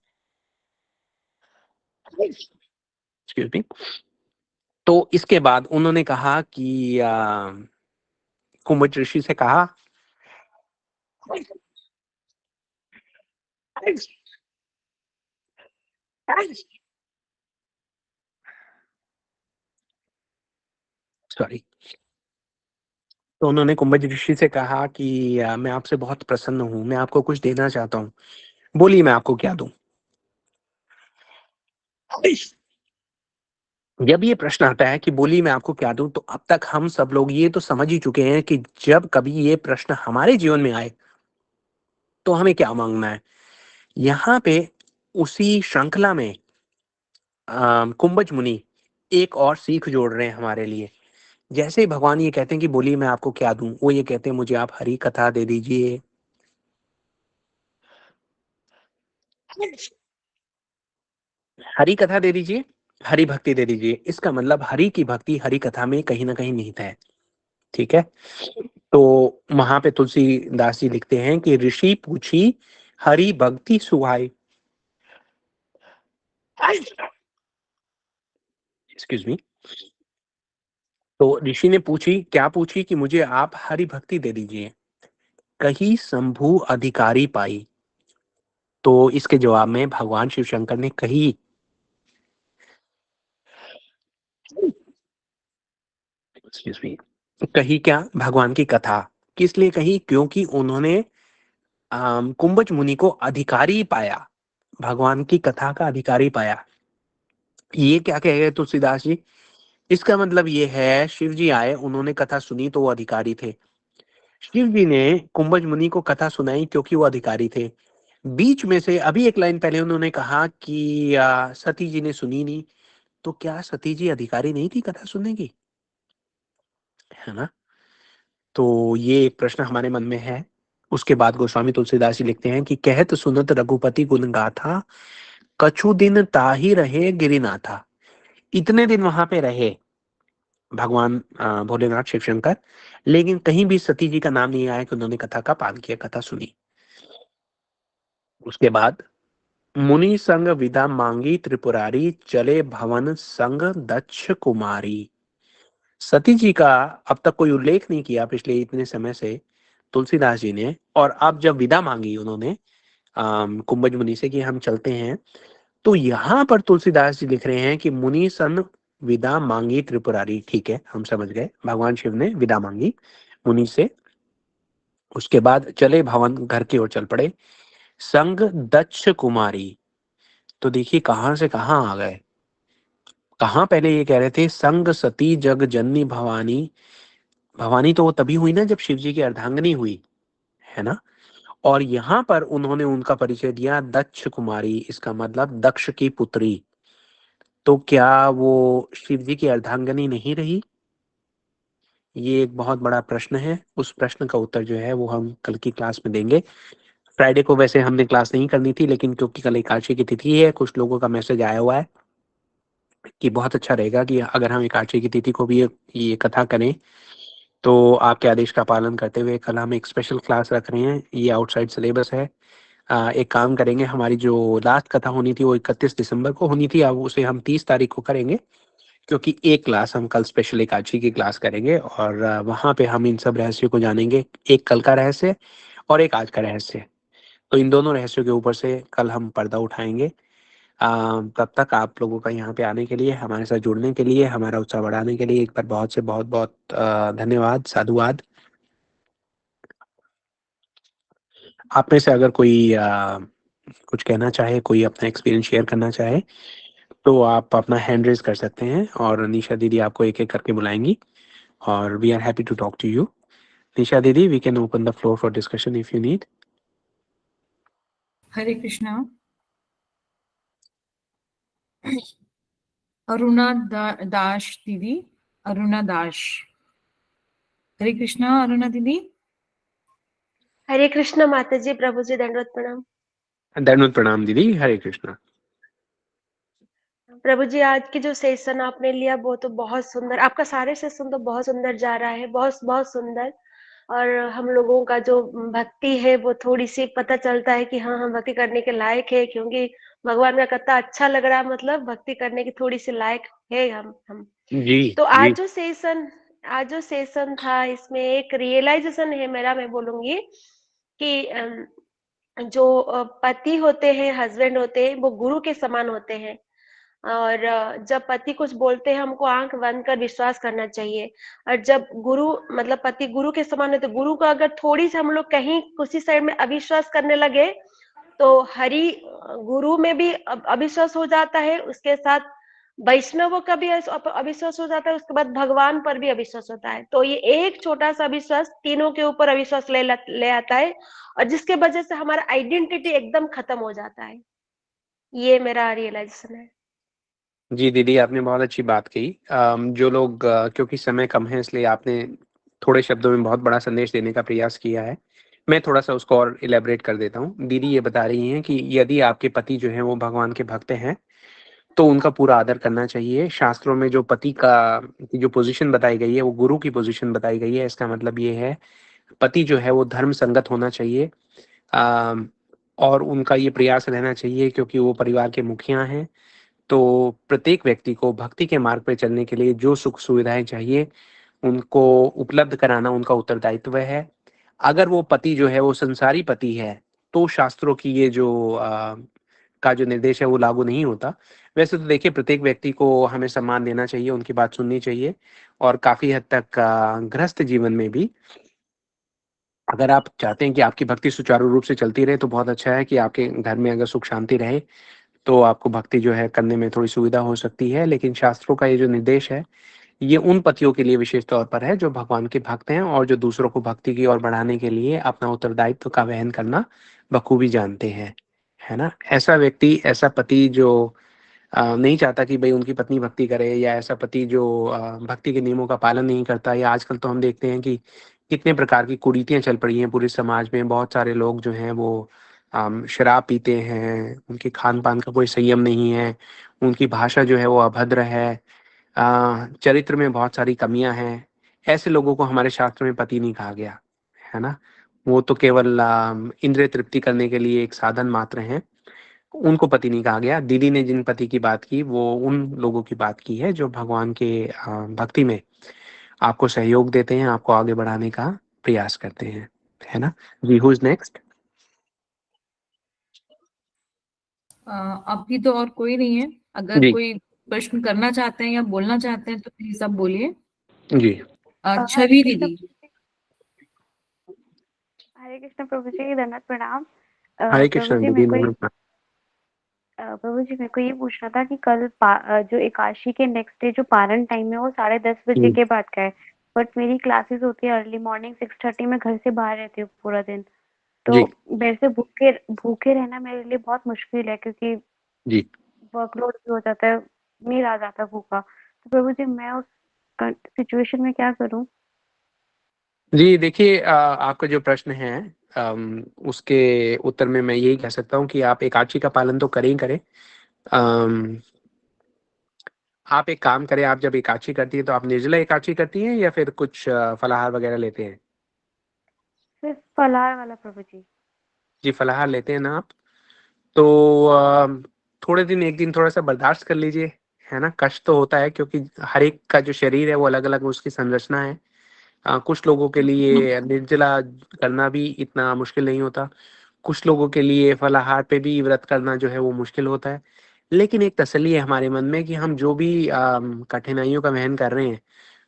Excuse me. तो इसके बाद उन्होंने कहा कि कुमुद ऋषि से कहा, सॉरी। तो उन्होंने कुंभज ऋषि से कहा कि मैं आपसे बहुत प्रसन्न हूँ, मैं आपको कुछ देना चाहता हूँ, बोलिए मैं आपको क्या दूं। जब ये प्रश्न आता है कि बोलिए मैं आपको क्या दूं, तो अब तक हम सब लोग ये तो समझ ही चुके हैं कि जब कभी ये प्रश्न हमारे जीवन में आए तो हमें क्या मांगना है। यहाँ पे उसी श्रृंखला में कुंभज मुनि एक और सीख जोड़ रहे हैं हमारे लिए। जैसे ही भगवान ये कहते हैं कि बोलिए मैं आपको क्या दूं, वो ये कहते हैं मुझे आप हरी कथा दे दीजिए, हरी कथा दे दीजिए, हरी भक्ति दे दीजिए। इसका मतलब हरि की भक्ति हरी कथा में कहीं ना कहीं निहित है। ठीक है। तो वहां पे तुलसीदास जी लिखते हैं कि ऋषि पूछी हरि भक्ति सुहाई। Excuse me. तो ऋषि ने क्या पूछी कि मुझे आप हरि भक्ति दे दीजिए, कही शंभु अधिकारी पाई। तो इसके जवाब में भगवान शिव शंकर ने कही, एक्सक्यूज मी, कही क्या, भगवान की कथा। किस लिए कही? क्योंकि उन्होंने कुंभज मुनि को अधिकारी पाया, भगवान की कथा का अधिकारी पाया। ये क्या कह गए तुलसीदास जी? इसका मतलब ये है, शिव जी आए, उन्होंने कथा सुनी तो वो अधिकारी थे। शिव जी ने कुंभज मुनि को कथा सुनाई क्योंकि वो अधिकारी थे। बीच में से अभी एक लाइन पहले उन्होंने कहा कि सती जी ने सुनी नहीं। तो क्या सती जी अधिकारी नहीं थी कथा सुनने की? है ना? तो ये एक प्रश्न हमारे मन में है। उसके बाद गोस्वामी तुलसीदास जी लिखते हैं कि कहत सुनत रघुपति गुण गाथा, कछु दिन ताही रहे गिरिनाथा। इतने दिन वहां पे रहे भगवान भोलेनाथ शिव शंकर, लेकिन कहीं भी सती जी का नाम नहीं आया कि उन्होंने कथा का पान किया, कथा सुनी। उसके बाद मुनि संग विदा मांगी त्रिपुरारी, चले भवन संग दक्ष कुमारी। सती जी का अब तक कोई उल्लेख नहीं किया पिछले इतने समय से तुलसीदास जी ने, और अब जब विदा मांगी उन्होंने कुंभज मुनि से कि हम चलते हैं, तो यहाँ पर तुलसीदास जी लिख रहे हैं कि मुनि सन विदा मांगी त्रिपुरारी। ठीक है, हम समझ गए, भगवान शिव ने विदा मांगी मुनि से। उसके बाद चले भवन, घर की ओर चल पड़े, संग दक्ष कुमारी। तो देखिए कहां से कहां आ गए। कहां पहले ये कह रहे थे संग सती जग जननी भवानी। भवानी तो वो तभी हुई ना जब शिव जी की अर्धांगिनी हुई, है ना? और यहाँ पर उन्होंने उनका परिचय दिया दक्ष कुमारी, इसका मतलब दक्ष की पुत्री। तो क्या वो शिव जी की अर्धांगिनी नहीं रही? ये एक बहुत बड़ा प्रश्न है। उस प्रश्न का उत्तर जो है वो हम कल की क्लास में देंगे। फ्राइडे को वैसे हमने क्लास नहीं करनी थी, लेकिन क्योंकि कल एकादशी की तिथि है, कुछ लोगों का मैसेज आया हुआ है कि बहुत अच्छा रहेगा कि अगर हम एकादशी की तिथि को भी ये कथा करें। तो आपके आदेश का पालन करते हुए कल हम एक स्पेशल क्लास रख रहे हैं, ये आउटसाइड सिलेबस है। एक काम करेंगे, हमारी जो लास्ट कथा होनी थी वो 31 दिसंबर को होनी थी, अब उसे हम 30 तारीख को करेंगे, क्योंकि एक क्लास हम कल स्पेशल एकादशी की क्लास करेंगे और वहाँ पे हम इन सब रहस्यों को जानेंगे। एक कल का रहस्य और एक आज का रहस्य। तो इन दोनों रहस्यों के ऊपर से कल हम पर्दा उठाएंगे। तब तक आप लोगों का यहाँ पे आने के लिए, हमारे साथ जुड़ने के लिए, हमारा उत्साह बढ़ाने के लिए एक बार बहुत से बहुत बहुत धन्यवाद, साधुवाद। आप में से अगर कोई कुछ कहना चाहे, कोई अपना एक्सपीरियंस शेयर करना चाहे, तो आप अपना हैंड रेज कर सकते हैं और निशा दीदी आपको एक एक करके बुलाएंगी और we are happy to talk to you. Nisha दीदी, we can open the floor for discussion if you need. Hare Krishna. Aruna Das दीदी, अरुणा दास। हरे कृष्णा अरुणा दीदी। हरे कृष्ण माता जी, प्रभु जी दंडवत प्रणाम। दंडवत प्रणाम दीदी, हरे कृष्णा। प्रभु जी, आज की जो सेशन आपने लिया वो तो बहुत सुंदर, आपका सारे सेशन तो बहुत सुंदर जा रहा है, बहुत बहुत सुंदर। और हम लोगों का जो भक्ति है वो थोड़ी सी पता चलता है कि हाँ, हम भक्ति करने के लायक है, क्योंकि भगवान का कथा अच्छा लग रहा है, मतलब भक्ति करने की थोड़ी सी लायक है हम। जी तो जी। आज जो सेशन था, इसमें एक रियलाइजेशन है मेरा, मैं बोलूंगी कि जो पति होते हैं, हस्बैंड होते हैं, वो गुरु के समान होते हैं। और जब पति कुछ बोलते हैं, हमको आंख बंद कर विश्वास करना चाहिए। और जब गुरु, मतलब पति गुरु के समान है, तो गुरु को अगर थोड़ी सी हम लोग कहीं किसी साइड में अविश्वास करने लगे, तो हरि गुरु में भी अविश्वास हो जाता है, उसके साथ वैष्णवों का भी अविश्वास हो जाता है, उसके बाद भगवान पर भी अविश्वास होता है। तो ये एक छोटा सा अविश्वास तीनों के ऊपर अविश्वास ले आता है, और जिसके वजह से हमारा आइडेंटिटी एकदम खत्म हो जाता है। ये मेरा रियलाइजेशन है। जी दीदी, आपने बहुत अच्छी बात कही। जो लोग क्योंकि समय कम है इसलिए आपने थोड़े शब्दों में बहुत बड़ा संदेश देने का प्रयास किया है। मैं थोड़ा सा उसको और इलेबरेट कर देता हूँ। दीदी ये बता रही हैं कि यदि आपके पति जो हैं वो भगवान के भक्त हैं, तो उनका पूरा आदर करना चाहिए। शास्त्रों में जो पति का की जो पोजीशन बताई गई है वो गुरु की पोजीशन बताई गई है। इसका मतलब ये है, पति जो है वो धर्म संगत होना चाहिए। अम, और उनका ये प्रयास रहना चाहिए, क्योंकि वो परिवार के मुखिया हैं। तो प्रत्येक व्यक्ति को भक्ति के मार्ग पर चलने के लिए जो सुख सुविधाएं चाहिए उनको उपलब्ध कराना उनका उत्तरदायित्व है। अगर वो पति जो है वो संसारी पति है, तो शास्त्रों की ये जो का जो निर्देश है वो लागू नहीं होता। वैसे तो देखिए प्रत्येक व्यक्ति को हमें सम्मान देना चाहिए, उनकी बात सुननी चाहिए और काफ़ी हद तक गृहस्थ जीवन में भी अगर आप चाहते हैं कि आपकी भक्ति सुचारू रूप से चलती रहे, तो बहुत अच्छा है कि आपके घर में अगर सुख शांति रहे, तो आपको भक्ति जो है करने में थोड़ी सुविधा हो सकती है। लेकिन शास्त्रों का ये जो निर्देश है, ये उन पतियों के लिए विशेष तौर पर है जो भगवान के भक्त हैं और जो दूसरों को भक्ति की ओर बढ़ाने के लिए अपना उत्तरदायित्व का वहन करना बखूबी जानते हैं, है ना? ऐसा व्यक्ति, ऐसा पति जो नहीं चाहता कि भई उनकी पत्नी भक्ति करे, या ऐसा पति जो भक्ति के नियमों का पालन नहीं करता, या आजकल तो हम देखते हैं कि कितने प्रकार की कुरीतियाँ चल पड़ी हैं पूरे समाज में। बहुत सारे लोग जो हैं वो शराब पीते हैं, उनके खान-पान का कोई संयम नहीं है, उनकी भाषा जो है वो अभद्र है, चरित्र में बहुत सारी कमियाँ हैं। ऐसे लोगों को हमारे शास्त्र में पति नहीं कहा गया, है ना? वो तो केवल इंद्रिय तृप्ति करने के लिए एक साधन मात्र हैं। उनको पति नहीं कहा गया। दीदी ने जिन पति की बात की, वो उन लोगों की बात की है जो भगवान के भक्ति में आपको सहयोग देते हैं, आपको आगे बढ़ाने का प्रयास करते हैं, है ना? जी, हू इज़ नेक्स्ट? अभी तो और कोई नहीं है। अगर जी, कोई प्रश्न करना चाहते हैं या बोलना चाहते हैं तो प्लीज आप बोलिए। जी। छवि दीदी। हरे कृष्ण प्रभु जी, दंडवत प्रणाम। हरे प्रभु कृष्ण जी दीदी, मेरे को नमस्कार। प्रभु जी मेरे को ये पूछना था कि कल जो एकादशी के नेक्स्ट डे जो पारण टाइम है वो 10:30 बजे जी, के बाद का है। बट मेरी क्लासेस होती है अर्ली मॉर्निंग 6:30 में, घर से बाहर रहती हूँ पूरा दिन। तो जी, मेरे से भूखे भूखे रहना मेरे लिए बहुत मुश्किल है, क्योंकि जी। वर्कलोड भी हो जाता है, नींद आ जाता है भूखा। तो प्रभु जी मैं उस सिचुएशन में क्या करूँ? जी, देखिए आपका जो प्रश्न है उसके उत्तर में मैं यही कह सकता हूँ कि आप एकादशी का पालन तो करें ही करें। अम, आप एक काम करें, आप जब एकादशी करती हैं, तो आप निर्जला एकादशी करती हैं या फिर कुछ फलाहार वगैरह लेते हैं? सिर्फ फलाहार वाला प्रभु जी। जी, फलाहार लेते हैं ना आप? तो थोड़े दिन, 1 दिन थोड़ा-सा बर्दाश्त कर लीजिए, है ना? कष्ट तो होता है क्योंकि हर एक का जो शरीर है वो अलग-अलग उसकी संरचना है। कुछ लोगों के लिए निर्जला करना भी इतना मुश्किल नहीं होता। कुछ लोगों के लिए फलाहार पे भी व्रत करना जो है वो मुश्किल होता है। लेकिन एक तसल्ली है हमारे मन में कि हम जो भी कठिनाइयों का वहन कर रहे हैं,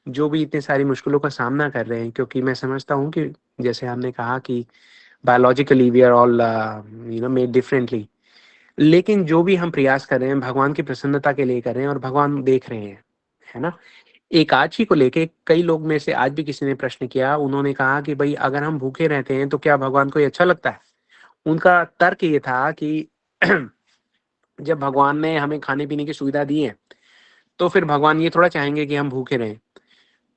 जो भी इतनी सारी मुश्किलों का सामना कर रहे हैं, क्योंकि मैं समझता हूँ कि जैसे हमने कहा कि biologically we are all made differently. लेकिन जो भी हम प्रयास कर रहे हैं भगवान की प्रसन्नता के लिए कर रहे हैं और भगवान देख रहे हैं, है ना? एकादशी को लेके कई लोग में से आज भी किसी ने प्रश्न किया, उन्होंने कहा कि भई अगर हम भूखे रहते हैं तो क्या भगवान को ये अच्छा लगता है? उनका तर्क ये था कि जब भगवान ने हमें खाने-पीने की सुविधा दी है, तो फिर भगवान ये थोड़ा चाहेंगे कि हम भूखे रहें।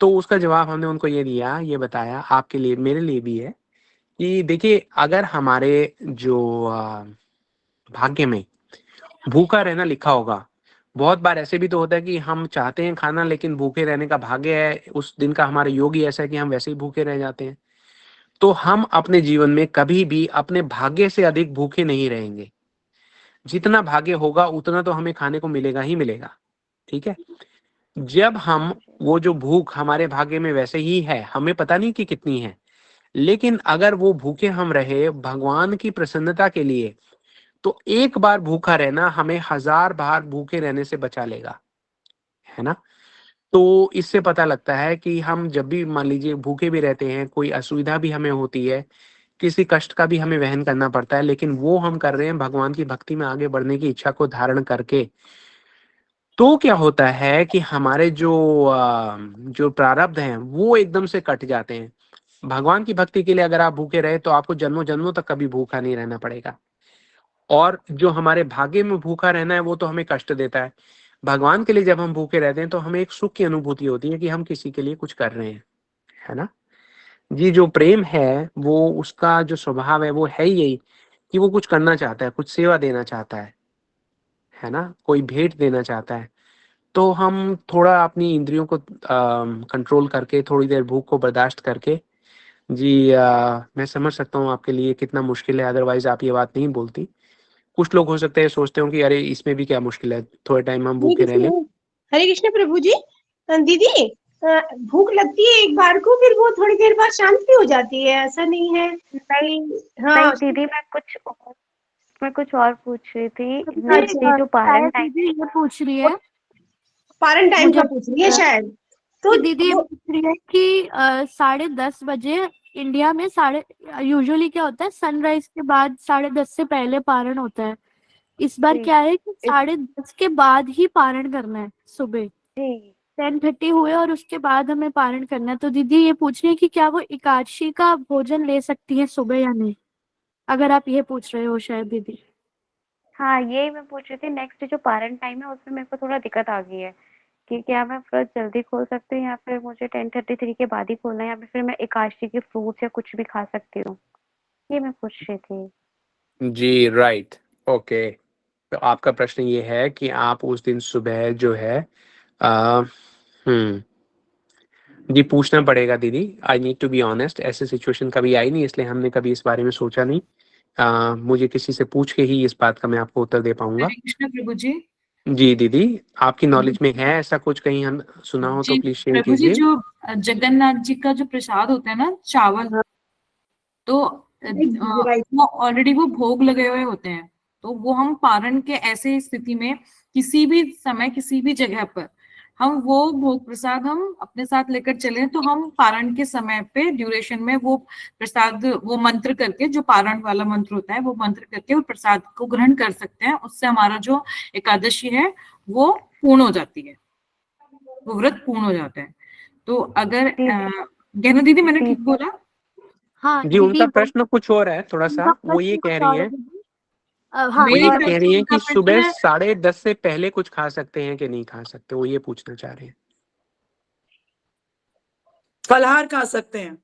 तो उसका जवाब हमने उनको ये दिया, ये बताया, आपके लिए मेरे लिए भी है कि देखिए अगर हमारे जो भाग्य में भूखा रहना लिखा होगा, बहुत बार ऐसे भी तो होता है कि हम चाहते हैं खाना लेकिन भूखे रहने का भाग्य है, उस दिन का हमारा योग ही ऐसा है कि हम वैसे ही भूखे रह जाते हैं। तो हम अपने जीवन में कभी भी अपने भाग्य से अधिक भूखे नहीं रहेंगे। जितना भाग्य होगा उतना तो हमें खाने को मिलेगा ही मिलेगा, ठीक है? जब हम हाँ जी। वो जो भूख हमारे भाग्य में वैसे ही है, हमें पता नहीं कि कितनी है, लेकिन अगर वो भूखे हम रहे भगवान की प्रसन्नता के लिए, तो एक बार भूखा रहना हमें 1000 बार भूखे रहने से बचा लेगा, है ना? तो इससे पता लगता है कि हम जब भी मान लीजिए भूखे भी रहते हैं, कोई असुविधा भी हमें होती है, किसी कष्ट का भी हमें वहन करना पड़ता है, लेकिन वो हम कर रहे हैं भगवान की भक्ति में आगे बढ़ने की इच्छा को धारण करके। तो क्या होता है कि हमारे जो प्रारब्ध हैं, वो एकदम से कट जाते हैं। भगवान की भक्ति के लिए अगर आप भूखे रहे, तो आपको जन्मों-जन्मों तक कभी भूखा नहीं रहना पड़ेगा। और जो हमारे भाग्य में भूखा रहना है, वो तो हमें कष्ट देता है। भगवान के लिए जब हम भूखे रहते हैं, तो हमें एक सुख की अनुभूति होती है कि हम किसी के लिए कुछ कर रहे हैं, है ना? जी, जो प्रेम है, वो उसका जो स्वभाव है, वो है ही यही कि वो कुछ करना चाहता है, कुछ सेवा देना चाहता है ना? कोई भेंट देना चाहता है। तो हम थोड़ा अपनी इंद्रियों को कंट्रोल करके, थोड़ी देर भूख को बर्दाश्त करके जी मैं समझ सकता हूँ आपके लिए कितना मुश्किल है, अदरवाइज़ आप ये बात नहीं बोलती। कुछ लोग हो सकते हैं सोचते हों कि अरे! इसमें भी क्या मुश्किल है, थोड़े टाइम हम हरे भूखे रह कृष्ण। लें। हरे कृष्ण प्रभु जी। दीदी भूख लगती है एक बार को, फिर वो थोड़ी देर बाद शांत भी हो जाती है, ऐसा नहीं है नहीं कि हाँ। नहीं दीदी, मैं कुछ और पूछ रही थी। नेक्स्ट डे अच्छा, जो पारण शायद टाइम दीदी ये पूछ रही है, पारण टाइम मुझे का पूछ रही है शायद। तो कि दीदी ये वो पूछ रही है कि 10:30 बजे इंडिया में यूजुअली क्या होता है, सनराइज के बाद 10:30 से पहले पारण होता है। इस बार जी क्या है कि इस 10:30 के बाद ही पारण करना है। सुबह जी 10:30 हुए और उसके बाद हमें पारण करना है। तो दीदी ये पूछ रही है कि क्या वो एकादशी का भोजन ले सकती है सुबह या नहीं, अगर आप ये पूछ रहे हो शायद दीदी। हाँ, यही मैं पूछ रही थी। नेक्स्ट डे जो पारण टाइम है उसमें मेरे को थोड़ा दिक्कत आ गई है कि क्या मैं व्रत जल्दी खोल सकती हूँ या फिर मुझे 10:33 के बाद ही खोलना है, या फिर मैं एकादशी के फ्रूट्स या कुछ भी खा सकती हूँ, ये मैं पूछ रही थी। जी, राइट। ओके। तो आपका प्रश्न ये है कि आप उस दिन सुबह जो है आ, हम्म जी, पूछना पड़ेगा दीदी। I need to be honest, ऐसी सिचुएशन कभी आई नहीं, इसलिए हमने कभी इस बारे में सोचा नहीं। मुझे किसी से पूछ के ही इस बात का मैं आपको उत्तर दे पाऊंगा। हरे कृष्ण प्रभु जी। जी दीदी, आपकी नॉलेज में है ऐसा कुछ, कहीं हम सुना हो तो जी प्लीज शेयर प्रभु जी, कीजिए। जो जगन्नाथ जी का जो प्रसाद होता है ना, चावल, तो वो ऑलरेडी वो भोग लगे हुए होते हैं। तो वो हम पारण के ऐसे स्थिति में किसी भी समय किसी भी जगह पर हम वो भोग प्रसाद हम अपने साथ लेकर चलें, तो हम पारण के समय पे ड्यूरेशन में वो प्रसाद, वो मंत्र करके, जो पारण वाला मंत्र होता है, वो मंत्र करके वो प्रसाद को ग्रहण कर सकते हैं। उससे हमारा जो एकादशी है वो पूर्ण हो जाती है, वो व्रत पूर्ण हो जाता है। तो अगर दीदी गहना दीदी, मैंने ठीक दीदी बोला? हाँ जी, दीदी उनका प्रश्न कुछ और है थोड़ा सा। उनका वो ये प्रश्न कह कुछ रही और है हैं, दीदी। हाँ वो ये मेरा सॉरी। कह प्रश्न, रही हैं उनका कि प्रश्न सुबह है 10:30 से पहले कुछ खा सकते हैं कि नहीं खा सकते, वो ये पूछना चाह रहे हैं। फलाहार खा सकते हैं।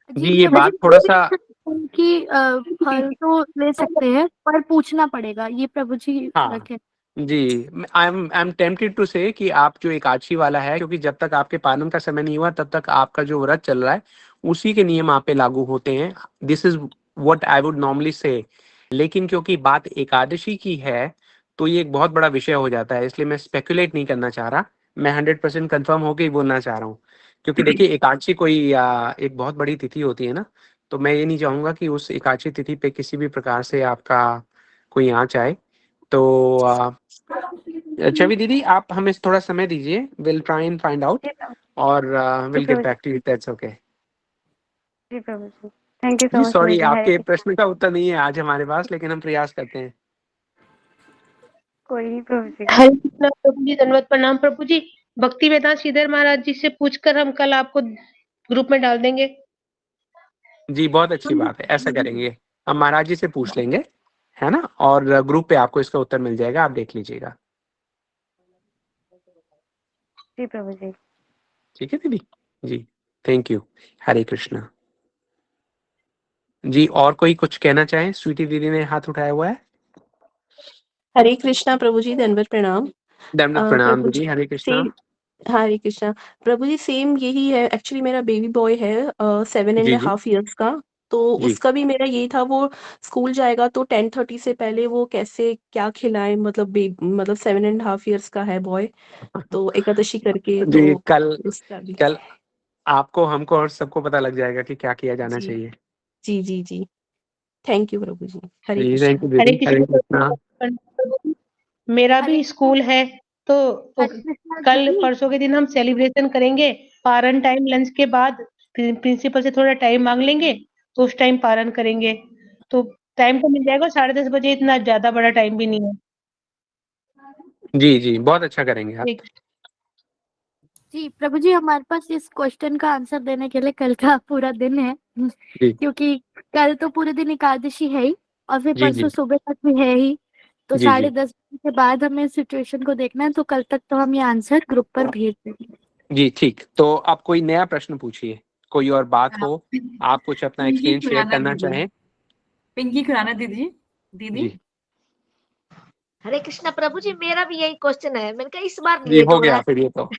जी जी, ये प्रभु जी, बात थोड़ा सा कि फल तो ले सकते हैं पर पूछना पड़ेगा, ये प्रभु जी हाँ रखे। जी, आई एम टेम्पटेड टू से कि आप जो एकादशी वाला है, क्योंकि जब तक आपके पालन का समय नहीं हुआ तब तक आपका जो व्रत चल रहा है उसी के नियम आप पे लागू होते हैं। This is what I would normally से। लेकिन क्योंकि बात एकादशी की है तो ये एक बहुत बड़ा विषय हो जाता है, इसलिए मैं स्पेकुलेट नहीं करना चाह रहा। मैं 100% कंफर्म होकर ही बोलना चाह रहा हूँ। क्योंकि देखिए, एकादशी कोई एक बहुत बड़ी तिथि होती है ना, तो मैं ये नहीं चाहूंगा कि उस एकादशी तिथि पे किसी भी प्रकार से आपका कोई आँच आए। तो छवि दीदी, आप हमें थोड़ा समय दीजिए, will try and find out और जी will get Prabhu back to you, that's okay. जी प्रभु जी, thank you ji so much Prabhu sorry, जी। हरे आपके कृष्णा। प्रश्न का उत्तर नहीं है आज हमारे पास, लेकिन हम प्रयास करते हैं। कोई नहीं प्रभु जी। हरे कृष्णा प्रभु जी, धन्यवाद, प्रणाम प्रभु जी। भक्ति वेदांत श्रीधर महाराज जी से पूछकर हम कल आपको ग्रुप में डाल देंगे। जी, बहुत अच्छी बात है, ऐसा करेंगे। हम महाराज जी से पूछ लेंगे, है ना, और ग्रुप पे आपको इसका उत्तर मिल जाएगा, आप देख लीजिएगा। जी प्रभु जी। ठीक है दीदी जी, थैंक यू। हरे कृष्णा जी। और कोई कुछ कहना चाहे? स्वीटी दीदी ने हाथ उठाया हुआ है। हरे कृष्णा प्रभु जी, दंडवत प्रणाम। दंडवत प्रणाम प्रभु दीदी, जी हरे कृष्णा। सेम, हरे कृष्णा प्रभु जी, सेम यही है। एक्चुअली मेरा बेबी बॉय है 7 एंड जी जी हाफ ईयर्स का। तो जी। उसका भी मेरा यही था, वो स्कूल जाएगा तो 10:30 से पहले वो कैसे क्या खिलाए, मतलब 7 एंड हाफ ईयर्स का है बॉय, तो एकादशी करके तो जी, कल उसका भी। कल आपको, हमको और सबको पता लग जाएगा कि क्या किया जाना जी चाहिए। जी जी जी, थैंक यू प्रभु जी, हरे जी, थैंक कृष्णा। यू हरे दीदी, हरे कृष्णा। कृष्ण। मेरा हरे भी स्कूल है, तो हरे कृष्णा कल दीदी। परसों के दिन हम सेलिब्रेशन करेंगे। पारण टाइम लंच के बाद प्रिंसिपल से थोड़ा टाइम मांग लेंगे, तो उस टाइम पारण करेंगे। तो टाइम तो मिल जाएगा, 10:30 बजे, इतना ज्यादा बड़ा टाइम भी नहीं है। जी जी, बहुत अच्छा करेंगे आप। ठीक। जी प्रभु जी, हमारे पास इस क्वेश्चन का आंसर देने के लिए कल का पूरा दिन है, जी क्योंकि कल तो पूरे दिन एकादशी है ही और फिर जी जी परसों सुबह तक भी है ही। तो जी जी 10:30 के बाद हमें सिचुएशन को देखना है, तो कल तक तो हम ये आंसर ग्रुप पर भेज देंगे। जी। ठीक, तो आप कोई नया प्रश्न पूछिए, कोई और बात हो, आप कुछ अपना पिंकी एक्सपीरियंस शेयर खुराना करना दीदी, चाहें। पिंकी खुराना दीदी। दीदी जी हरे कृष्णा प्रभु जी, मेरा भी यही क्वेश्चन है। मैंने कहा इस बार जी, लेट हो हो रहा गया है। फिर ये तो।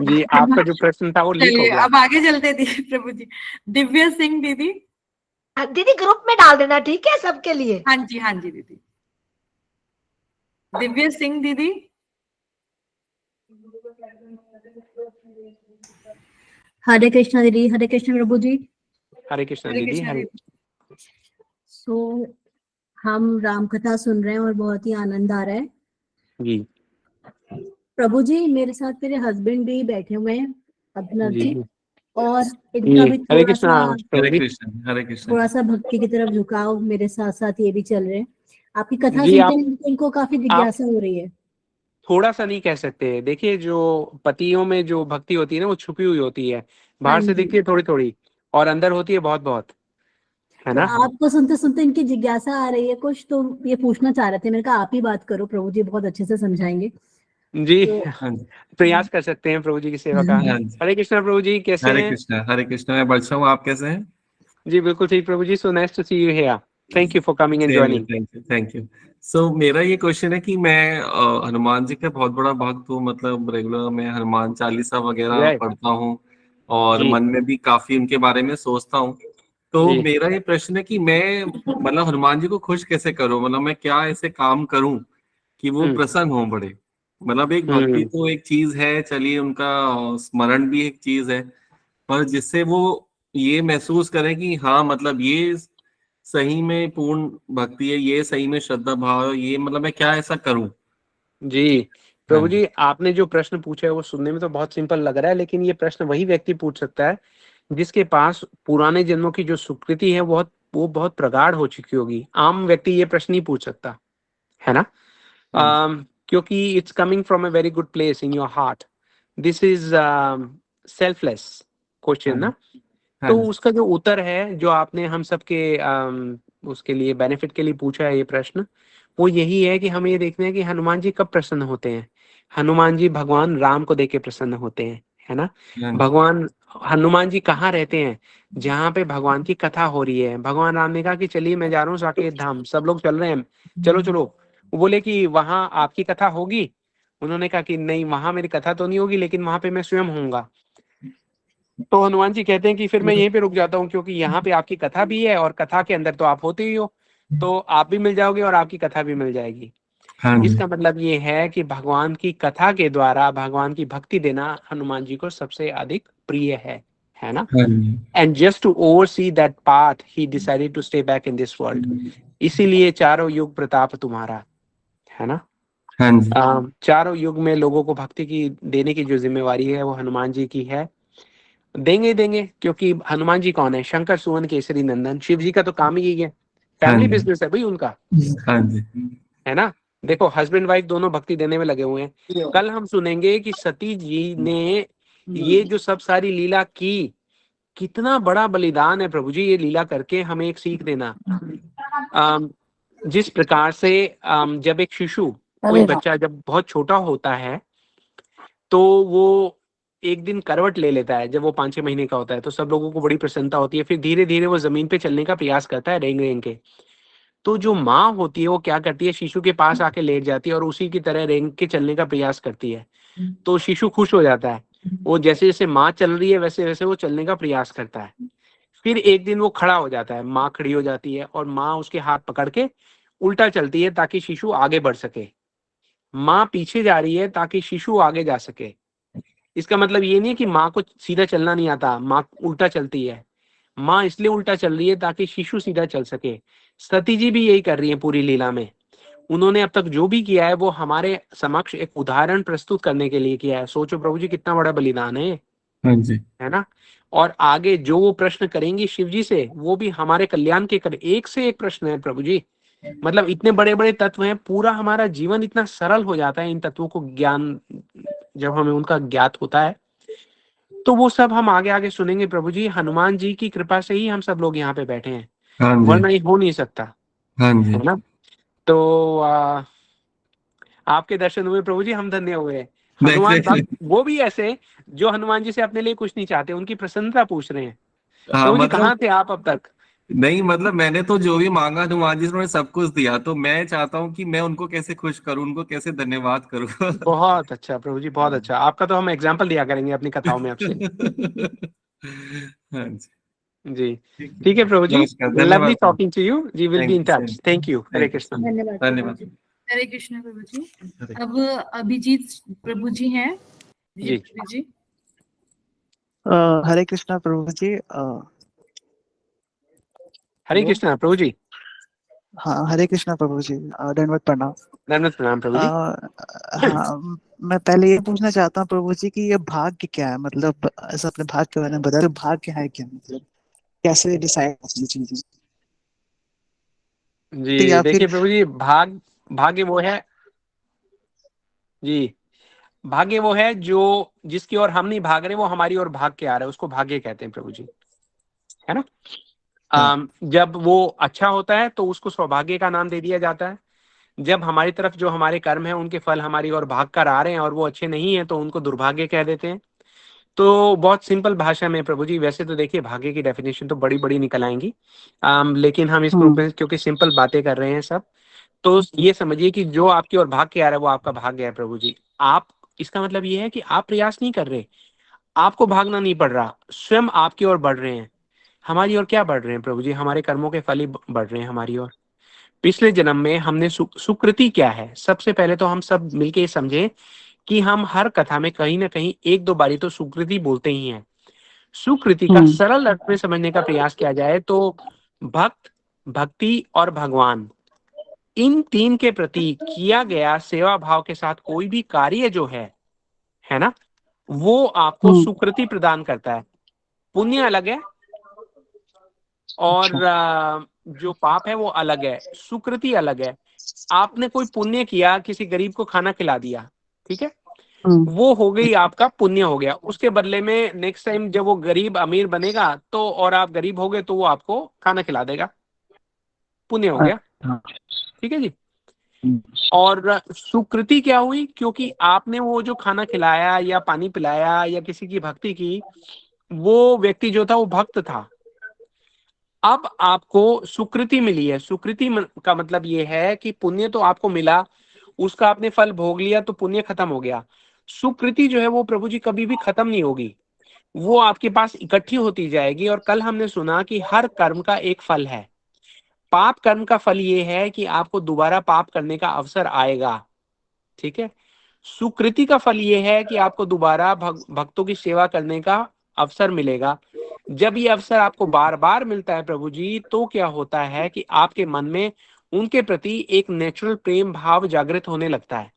जी, आपका जो प्रश्न था वो लीक हो चलिए गया। अब आगे चलते दीदी प्रभु जी। दिव्या सिंह दीदी। दीदी ग्रुप में डाल देना, ठीक है, सबके लिए। हाँ जी दीदी। दिव्या सिंह दीदी। हरे कृष्णा दीदी, हरे कृष्ण प्रभु जी। हरे कृष्णा हरे दीदी। कृष्णा हरे दीदी। सो हम राम कथा सुन रहे हैं और बहुत ही आनंद आ रहा है। जी प्रभु जी, मेरे साथ मेरे हस्बैंड भी बैठे हुए हैं, अभिनव जी जी, जी और जी। इनका भी हरे कृष्णा प्रभु हरे जी। कृष्ण, हरे कृष्ण। थोड़ा सा भक्ति की तरफ झुकाव मेरे साथ साथ ये भी चल रहे हैं। आपकी कथा जी सुनते आप हैं इनको काफी जिज्ञासा हो रही है। थोड़ा सा नहीं कह सकते। देखिए, जो पतियों में जो भक्ति होती है ना, वो छुपी हुई होती है, हाँ बाहर से जी। दिखती है थोड़ी थोड़ी, और अंदर होती है बहुत बहुत, है तो ना। आपको सुनते सुनते इनकी जिज्ञासा आ रही है कुछ, तो ये पूछना चाह रहे थे। मैंने कहा आप ही बात करो, प्रभु जी बहुत अच्छे से समझाएंगे। जी तो हाँ जी, प्रयास कर सकते हैं प्रभु जी की सेवा का। हाँ जी। हरे कृष्णा प्रभु जी, कैसे हरे हैं? कृष्ण, हरे कृष्ण। मैं बढ़ हूँ, आप कैसे हैं? जी बिल्कुल ठीक प्रभु जी। So nice to see you here. Thank you for coming and same, joining. Thank you, thank you. So मेरा ये क्वेश्चन है कि मैं हनुमान जी का बहुत बड़ा भक्त हूँ। मतलब रेगुलर मैं हनुमान चालीसा वगैरह जय पढ़ता हूँ और जी मन में भी काफी उनके बारे में सोचता हूँ। तो जी मेरा ये प्रश्न है कि मैं मतलब हनुमान जी को खुश कैसे करूं? मतलब मैं क्या ऐसे काम करूं कि वो हम्म प्रसन्न हो बड़े? मतलब एक भक्ति हम्म तो एक चीज है, चलिए, उनका स्मरण भी एक चीज है, पर जिससे वो ये महसूस करें कि हाँ, मतलब ये सही में पूर्ण भक्ति है, ये सही में श्रद्धा भाव है, ये मतलब मैं क्या ऐसा करूं? जी हाँ प्रभु जी, जी, आपने जो प्रश्न पूछा है वो सुनने में तो बहुत सिंपल लग रहा है, लेकिन ये प्रश्न वही व्यक्ति पूछ सकता है जिसके पास पुराने जन्मों की जो सुकृति है वो बहुत प्रगाढ़ हो चुकी होगी। आम व्यक्ति ये प्रश्न नहीं पूछ सकता, है ना। हाँ जी, क्योंकि it's coming from a very good place in your heart. This is selfless हाँ क्वेश्चन जी, ना। हाँ तो जी, उसका जो उत्तर है, जो आपने हम सबके उसके लिए बेनिफिट के लिए पूछा है ये प्रश्न, वो यही है कि हमें ये देखना है कि हनुमान जी कब प्रसन्न होते हैं। हनुमान जी भगवान राम को देख के प्रसन्न होते हैं, है ना। हाँ जी, भगवान हनुमान जी कहाँ रहते हैं? जहाँ पे भगवान की कथा हो रही है। भगवान राम ने कहा कि चलिए मैं जा रहा हूँ साकेत धाम, सब लोग चल रहे हैं, चलो चलो। वो बोले कि वहां आपकी कथा होगी? उन्होंने कहा कि नहीं, वहां मेरी कथा तो नहीं होगी, लेकिन वहां पे मैं स्वयं होऊंगा। तो हनुमान जी कहते हैं कि फिर मैं यहीं पे रुक जाता हूँ, क्योंकि यहाँ पे आपकी कथा भी है और कथा के अंदर तो आप होते ही हो, तो आप भी मिल जाओगे और आपकी कथा भी मिल जाएगी। हाँ जी, इसका मतलब ये है कि भगवान की कथा के द्वारा भगवान की भक्ति देना हनुमान जी को सबसे अधिक प्रिय है ना। हाँ जी, and just to oversee that path he decided to stay back in this world. इसीलिए चारों युग प्रताप तुम्हारा, है ना। हाँ जी, चारों युग में लोगों को भक्ति की देने की जो जिम्मेवारी है वो हनुमान जी की है। देंगे देंगे, क्योंकि हनुमान जी कौन है? शंकर सुवन केसरी नंदन। शिव जी का तो काम ही यही है, हाँ फैमिली जी, बिजनेस है भाई उनका, हाँ जी, है ना। देखो, हस्बैंड वाइफ दोनों भक्ति देने में लगे हुए हैं। कल हम सुनेंगे कि सती जी ने ये जो सब सारी लीला की, कितना बड़ा बलिदान है प्रभु जी ये लीला करके। हमें एक सीख देना, जिस प्रकार से जब एक शिशु, कोई बच्चा जब बहुत छोटा होता है, तो वो एक दिन करवट ले लेता है। जब वो 5-6 महीने का होता है तो सब लोगों को बड़ी प्रसन्नता होती है। फिर धीरे धीरे वो जमीन पे चलने का प्रयास करता है रेंग रेंग के। तो जो माँ होती है वो क्या करती है? शिशु के पास आके लेट जाती है और उसी की तरह रेंग के चलने का प्रयास करती है। तो शिशु खुश हो जाता है। वो जैसे जैसे माँ चल रही है वैसे वैसे वो चलने का प्रयास करता है। फिर एक दिन वो खड़ा हो जाता है, माँ खड़ी हो जाती है और माँ उसके हाथ पकड़ के उल्टा चलती है ताकि शिशु आगे बढ़ सके। माँ पीछे जा रही है ताकि शिशु आगे जा सके। इसका मतलब ये नहीं है कि माँ को सीधा चलना नहीं आता, माँ उल्टा चलती है। माँ इसलिए उल्टा चल रही है ताकि शिशु सीधा चल सके। सती जी भी यही कर रही है पूरी लीला में। उन्होंने अब तक जो भी किया है वो हमारे समक्ष एक उदाहरण प्रस्तुत करने के लिए किया है। सोचो प्रभु जी, कितना बड़ा बलिदान हाँ जी, है ना। और आगे जो वो प्रश्न करेंगी शिव जी से, वो भी हमारे कल्याण के कर एक से एक प्रश्न है प्रभु जी। मतलब इतने बड़े बड़े तत्व हैं, पूरा हमारा जीवन इतना सरल हो जाता है इन तत्वों को ज्ञान, जब हमें उनका ज्ञात होता है। तो वो सब हम आगे आगे सुनेंगे प्रभु जी। हनुमान जी की कृपा से ही हम सब लोग यहाँ पे बैठे हैं, हाँ जी, वरना ये हो नहीं सकता, हाँ जी, है ना। तो आपके दर्शन हुए प्रभु जी, हम धन्य हुए। हनुमान एग्जैक्टली। भक्त वो भी ऐसे जो हनुमान जी से अपने लिए कुछ नहीं चाहते, उनकी प्रसन्नता पूछ रहे हैं। हाँ प्रभु जी मतलब, कहाँ थे आप अब तक? नहीं मतलब मैंने तो जो भी मांगा हनुमान जी से उन्होंने सब कुछ दिया, तो मैं चाहता हूँ कि मैं उनको कैसे खुश करूँ, उनको कैसे धन्यवाद करूँ। बहुत अच्छा प्रभु जी, बहुत अच्छा। आपका तो हम एग्जाम्पल दिया करेंगे अपनी कथाओं में आपसे। हाँ जी, जी ठीक है। ठीक है प्रभु जी। नमस्कार, लवली धन्यवाद। टॉकिंग टू यू जी, will be thank in you, touch. Thank you. Hare thank Krishna. You, धन्यवाद धन्यवाद। हरे कृष्ण प्रभु जी। हरे अब अभिजीत प्रभु जी हैं। जी जी प्रभु जी। हरे कृष्णा प्रभु जी। हरे हेलो। कृष्णा प्रभु जी। हाँ, हरे कृष्णा प्रभु जी। दंडवत प्रणाम। दंडवत प्रणाम प्रभु जी। हाँ, मैं पहले ये पूछना चाहता हूँ प्रभु जी कि ये भाग्य क्या है, मतलब ऐसा अपने भाग्य के बारे में बताओ, तो भाग्य है क्या, मतलब कैसे डिसाइड होती है चीजें, तो जी या फिर। देखिए प्रभु जी, भाग्य वो है जी, भाग्य वो है जो जिसकी ओर हम नहीं भाग रहे, वो हमारी ओर भाग के आ रहा है, उसको भाग्य कहते हैं प्रभु जी, है ना। हाँ। जब वो अच्छा होता है तो उसको सौभाग्य का नाम दे दिया जाता है। जब हमारी तरफ जो हमारे कर्म है उनके फल हमारी ओर भाग कर आ रहे हैं और वो अच्छे नहीं है तो उनको दुर्भाग्य कह देते हैं। तो बहुत सिंपल भाषा में प्रभु जी, वैसे तो देखिए भाग्य की डेफिनेशन तो बड़ी बड़ी निकल आएंगी, लेकिन हम इस ग्रुप में क्योंकि सिंपल बातें कर रहे हैं सब, तो ये समझिए कि जो आपकी ओर भाग के आ रहा है वो आपका भाग्य है प्रभु जी। आप, इसका मतलब ये है कि आप प्रयास नहीं कर रहे, आपको भागना नहीं पड़ रहा, स्वयं आपकी ओर बढ़ रहे हैं। हमारी ओर क्या बढ़ रहे हैं प्रभु जी? हमारे कर्मों के फल ही बढ़ रहे हैं हमारी ओर। पिछले जन्म में हमने सुकृति क्या है, सबसे पहले तो हम सब मिलके ये समझे कि हम हर कथा में कहीं ना कहीं एक दो बारी तो सुकृति बोलते ही हैं। सुकृति का सरल अर्थ में समझने का प्रयास किया जाए तो भक्त, भक्ति और भगवान, इन तीन के प्रति किया गया सेवा भाव के साथ कोई भी कार्य जो है ना, वो आपको सुकृति प्रदान करता है। पुण्य अलग है और जो पाप है वो अलग है, सुकृति अलग है। आपने कोई पुण्य किया, किसी गरीब को खाना खिला दिया, ठीक है, वो हो गई आपका पुण्य हो गया। उसके बदले में नेक्स्ट टाइम जब वो गरीब अमीर बनेगा तो, और आप गरीब हो गए तो वो आपको खाना खिला देगा, पुण्य हो गया, ठीक है जी। और सुकृति क्या हुई? क्योंकि आपने वो जो खाना खिलाया या पानी पिलाया या किसी की भक्ति की, वो व्यक्ति जो था वो भक्त था, अब आपको सुकृति मिली है। सुकृति का मतलब ये है कि पुण्य तो आपको मिला, उसका आपने फल भोग लिया तो पुण्य खत्म हो गया। सुकृति जो है वो प्रभु जी कभी भी खत्म नहीं होगी, वो आपके पास इकट्ठी होती जाएगी। और कल हमने सुना कि हर कर्म का एक फल है। पाप कर्म का फल ये है कि आपको दोबारा पाप करने का अवसर आएगा, ठीक है। सुकृति का फल ये है कि आपको दोबारा भक्तों की सेवा करने का अवसर मिलेगा। जब ये अवसर आपको बार बार मिलता है प्रभु जी, तो क्या होता है कि आपके मन में उनके प्रति एक नेचुरल प्रेम भाव जागृत होने लगता है।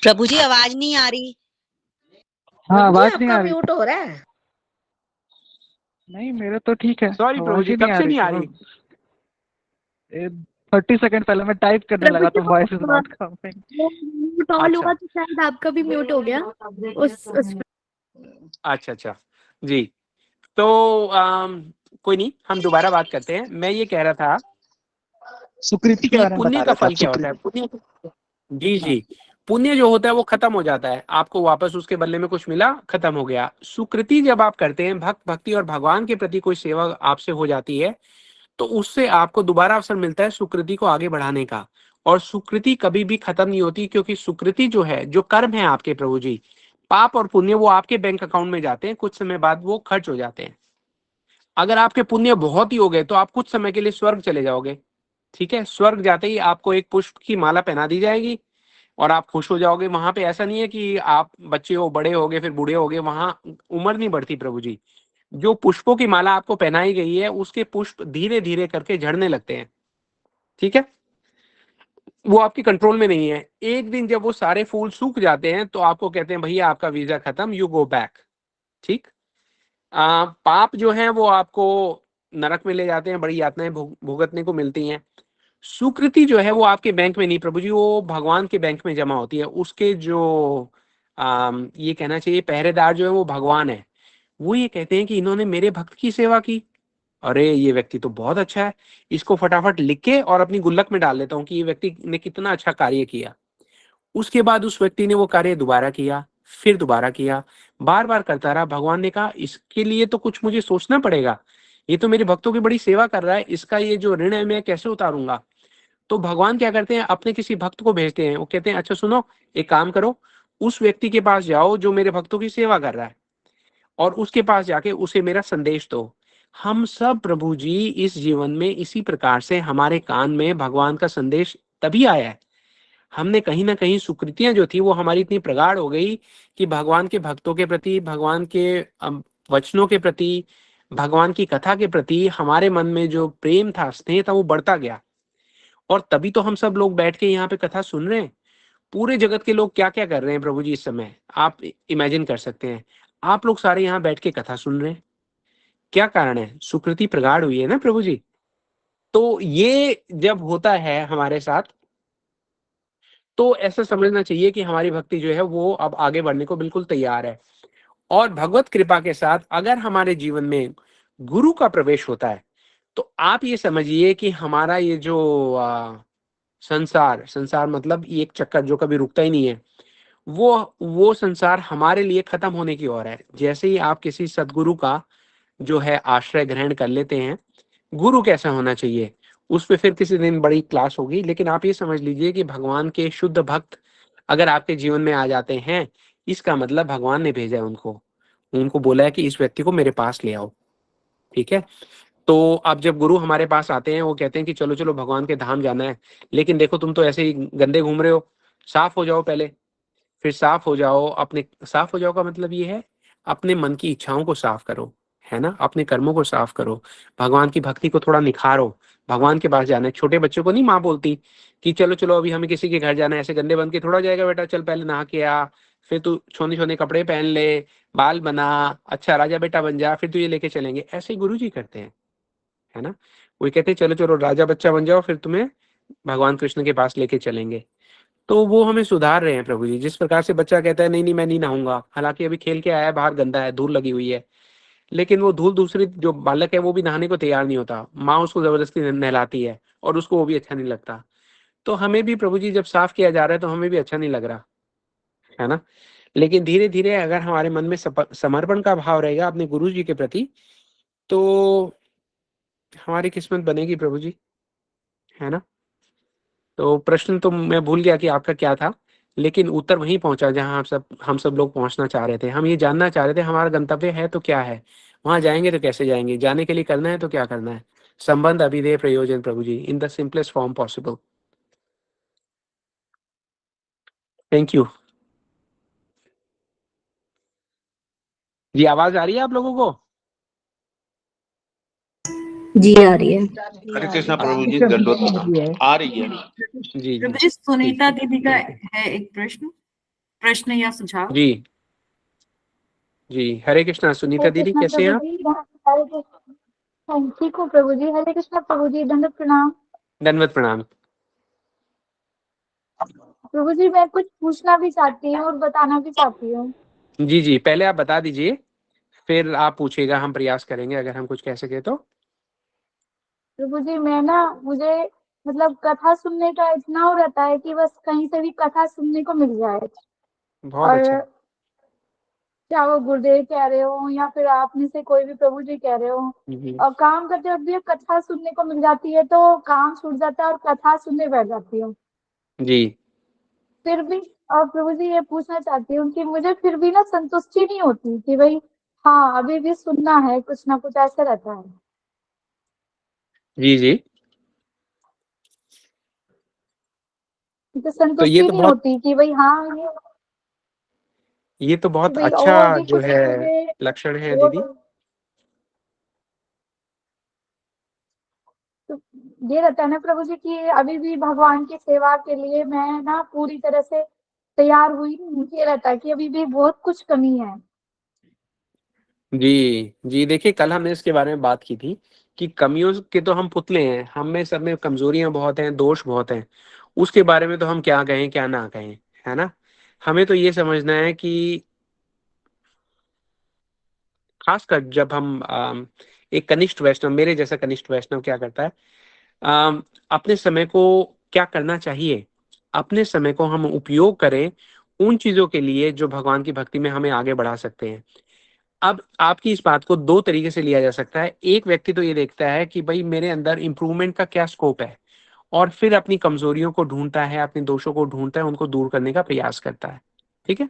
प्रभु जी आवाज नहीं आ रही। हाँ, आवाज नहीं आ रही। म्यूट हो रहा है। नहीं, मेरा तो ठीक है। सॉरी प्रभु जी, कब से नहीं आ रही? 30 सेकंड पहले मैं टाइप करने लगा तो voice is not coming. Mute on हुआ तो शायद आपका भी म्यूट हो गया उस अच्छा जी। तो कोई नहीं, हम दोबारा बात करते हैं। मैं ये कह रहा था सुकृति के बारे में पुण्य बता का रहे थे फल आप। क्या होता है? पुण्य, जी, पुण्य जो होता है वो खत्म हो जाता है, आपको वापस उसके बदले में कुछ मिला, खत्म हो गया। सुकृति जब आप करते हैं, भक्ति और भगवान के प्रति कोई सेवा आपसे हो जाती है, तो उससे आपको दोबारा अवसर मिलता है सुकृति को आगे बढ़ाने का। और सुकृति कभी भी खत्म नहीं होती, क्योंकि सुकृति जो है, जो कर्म है आपके प्रभु जी, पाप और पुण्य, वो आपके बैंक अकाउंट में जाते हैं, कुछ समय बाद वो खर्च हो जाते हैं। अगर आपके पुण्य बहुत ही हो गए तो आप कुछ समय के लिए स्वर्ग चले जाओगे, ठीक है। स्वर्ग जाते ही आपको एक पुष्प की माला पहना दी जाएगी और आप खुश हो जाओगे। वहां पे ऐसा नहीं है कि आप बच्चे हो, बड़े हो गए, फिर बूढ़े हो गए, वहां उम्र नहीं बढ़ती प्रभु जी। जो पुष्पों की माला आपको पहनाई गई है, उसके पुष्प धीरे धीरे करके झड़ने लगते हैं, ठीक है। वो आपके कंट्रोल में नहीं है। एक दिन जब वो सारे फूल सूख जाते हैं तो आपको कहते हैं भैया आपका वीजा खत्म, यू गो बैक, ठीक। पाप जो है वो आपको नरक में ले जाते हैं, बड़ी यातनाएं भुगतने को मिलती हैं। सुकृति जो है वो आपके बैंक में नहीं प्रभु जी, वो भगवान के बैंक में जमा होती है। उसके जो ये कहना चाहिए पहरेदार जो है वो भगवान है। वो ये कहते हैं कि इन्होंने मेरे भक्त की सेवा की, अरे ये व्यक्ति तो बहुत अच्छा है, इसको फटाफट लिख के और अपनी गुल्लक में डाल लेता हूँ कि ये व्यक्ति ने कितना अच्छा कार्य किया। उसके बाद उस व्यक्ति ने वो कार्य दोबारा किया, फिर दोबारा किया, बार बार करता रहा। भगवान ने कहा इसके लिए तो कुछ मुझे सोचना पड़ेगा, ये तो मेरे भक्तों की बड़ी सेवा कर रहा है, इसका ये जो ऋण है मैं कैसे उतारूंगा। तो भगवान क्या करते हैं, अपने किसी भक्त को भेजते हैं। वो कहते हैं अच्छा सुनो, एक काम करो, उस व्यक्ति के पास जाओ जो मेरे भक्तों की सेवा कर रहा है, और उसके पास जाके उसे मेरा संदेश दो। हम सब प्रभु जी इस जीवन में इसी प्रकार से हमारे कान में भगवान का संदेश तभी आया है, हमने कहीं ना कहीं सुकृतियां जो थी वो हमारी इतनी प्रगाढ़ हो गई कि भगवान के भक्तों के प्रति, भगवान के वचनों के प्रति, भगवान की कथा के प्रति हमारे मन में जो प्रेम था, स्नेह था, वो बढ़ता गया। और तभी तो हम सब लोग बैठ के यहाँ पे कथा सुन रहे हैं। पूरे जगत के लोग क्या क्या कर रहे हैं प्रभु जी इस समय, आप इमेजिन कर सकते हैं। आप लोग सारे यहाँ बैठ के कथा सुन रहे हैं, क्या कारण है? सुकृति प्रगाढ़ हुई है ना प्रभु जी। तो ये जब होता है हमारे साथ, तो ऐसा समझना चाहिए कि हमारी भक्ति जो है वो अब आगे बढ़ने को बिल्कुल तैयार है। और भगवत कृपा के साथ अगर हमारे जीवन में गुरु का प्रवेश होता है, तो आप ये समझिए कि हमारा ये जो संसार मतलब ये एक चक्कर जो कभी रुकता ही नहीं है, वो संसार हमारे लिए खत्म होने की ओर है। जैसे ही आप किसी सदगुरु का जो है आश्रय ग्रहण कर लेते हैं, गुरु कैसा होना चाहिए उस पे फिर किसी दिन बड़ी क्लास होगी, लेकिन आप ये समझ लीजिए कि भगवान के शुद्ध भक्त अगर आपके जीवन में आ जाते हैं, इसका मतलब भगवान ने भेजा है उनको बोला है कि इस व्यक्ति को मेरे पास ले आओ। ठीक है, तो अब जब गुरु हमारे पास आते हैं, वो कहते हैं कि चलो चलो भगवान के धाम जाना है, लेकिन देखो तुम तो ऐसे ही गंदे घूम रहे हो, साफ हो जाओ पहले। फिर साफ हो जाओ, अपने साफ हो जाओ का मतलब ये है अपने मन की इच्छाओं को साफ करो, है ना, अपने कर्मों को साफ करो, भगवान की भक्ति को थोड़ा निखारो, भगवान के पास जाना है। छोटे बच्चों को नहीं माँ बोलती कि चलो चलो अभी हमें किसी के घर जाना है, ऐसे गंदे बन के थोड़ा जाएगा बेटा, चल पहले नहा के आ, फिर तू छोटे छोटे कपड़े पहन ले, बाल बना, अच्छा राजा बेटा बन जा, फिर तू ये लेके चलेंगे। ऐसे ही गुरु जी करते हैं, है ना। वो कहते हैं चलो चलो राजा बच्चा बन जाओ, फिर तुम्हें भगवान कृष्ण के पास लेके चलेंगे। तो वो हमें सुधार रहे हैं प्रभु जी। जिस प्रकार से बच्चा कहता है नहीं नहीं मैं नहीं नहाऊंगा, हालांकि अभी खेल के आया है, बाहर गंदा है, धूल लगी हुई है, लेकिन वो धूल दूसरी जो बालक है वो भी नहाने को तैयार नहीं होता, माँ उसको जबरदस्ती नहलाती है और उसको वो भी अच्छा नहीं लगता। तो हमें भी प्रभु जी जब साफ किया जा रहा है तो हमें भी अच्छा नहीं लग रहा, है ना। लेकिन धीरे धीरे अगर हमारे मन में समर्पण का भाव रहेगा अपने गुरु जी के प्रति, तो हमारी किस्मत बनेगी प्रभु जी, है ना। तो प्रश्न तो मैं भूल गया कि आपका क्या था, लेकिन उत्तर वहीं पहुंचा जहां हम सब लोग पहुंचना चाह रहे थे। हम ये जानना चाह रहे थे हमारा गंतव्य है तो क्या है, वहां जाएंगे तो कैसे जाएंगे, जाने के लिए करना है तो क्या करना है। संबंध अभिधेय प्रयोजन प्रभु जी, in the simplest form possible. Thank you जी। आवाज आ रही है आप लोगों को? जी आ रही है। हरे कृष्णा प्रभु जी, दंडवत आ रही है जी प्रभु जी जी, सुनीता दीदी का है एक प्रश्न या सुझाव। जी जी। हरे कृष्णा सुनीता दीदी, कैसे हैं आप? ठीक हो प्रभु जी। हरे कृष्णा प्रभु जी, दंडवत प्रणाम। दंडवत प्रणाम। प्रभु जी मैं कुछ पूछना भी चाहती हूँ और बताना भी चाहती हूँ। जी जी, पहले आप बता दीजिए फिर आप पूछिएगा, हम प्रयास करेंगे अगर हम कुछ कह सके तो। प्रभु जी मुझे मतलब कथा सुनने का इतना हो रहता है कि बस कहीं से भी कथा सुनने को मिल जाए। बहुत और अच्छा। चाहे वो गुरुदेव कह रहे हो या फिर आप में से कोई भी प्रभु जी कह रहे हो, और काम करते वक्त भी कथा सुनने को मिल जाती है तो काम छूट जाता है और कथा सुनने बैठ जाती हूँ। जी। फिर भी और प्रभु जी ये पूछना चाहती हूँ कि मुझे फिर भी ना संतुष्टि नहीं होती कि भाई हाँ अभी भी सुनना है, कुछ ना कुछ ऐसा रहता है। जी जी। तो तो संतुष्टि नहीं होती कि भाई हाँ ये तो बहुत भाई अच्छा और भी जो कुछ है मुझे लक्षण है और दीदी। तो ये रहता है ना प्रभु जी कि अभी भी भगवान की सेवा के लिए मैं ना पूरी तरह से तैयार हुई नहीं। ये रहता है कि अभी भी बहुत कुछ कमी है। जी जी, देखिए कल हमने इसके बारे में बात की थी कि कमियों के तो हम पुतले हैं, हम में सब में कमजोरियां बहुत हैं, दोष बहुत हैं, उसके बारे में तो हम क्या कहें क्या ना कहें, है ना। हमें तो ये समझना है कि खासकर जब हम एक कनिष्ठ वैष्णव, मेरे जैसा कनिष्ठ वैष्णव क्या करता है, अपने समय को क्या करना चाहिए, अपने समय को हम उपयोग करें उन चीजों के लिए जो भगवान की भक्ति में हमें आगे बढ़ा सकते हैं। अब आपकी इस बात को दो तरीके से लिया जा सकता है। एक व्यक्ति तो ये देखता है कि भाई मेरे अंदर इंप्रूवमेंट का क्या स्कोप है, और फिर अपनी कमजोरियों को ढूंढता है, अपने दोषों को ढूंढता है, उनको दूर करने का प्रयास करता है। ठीक है।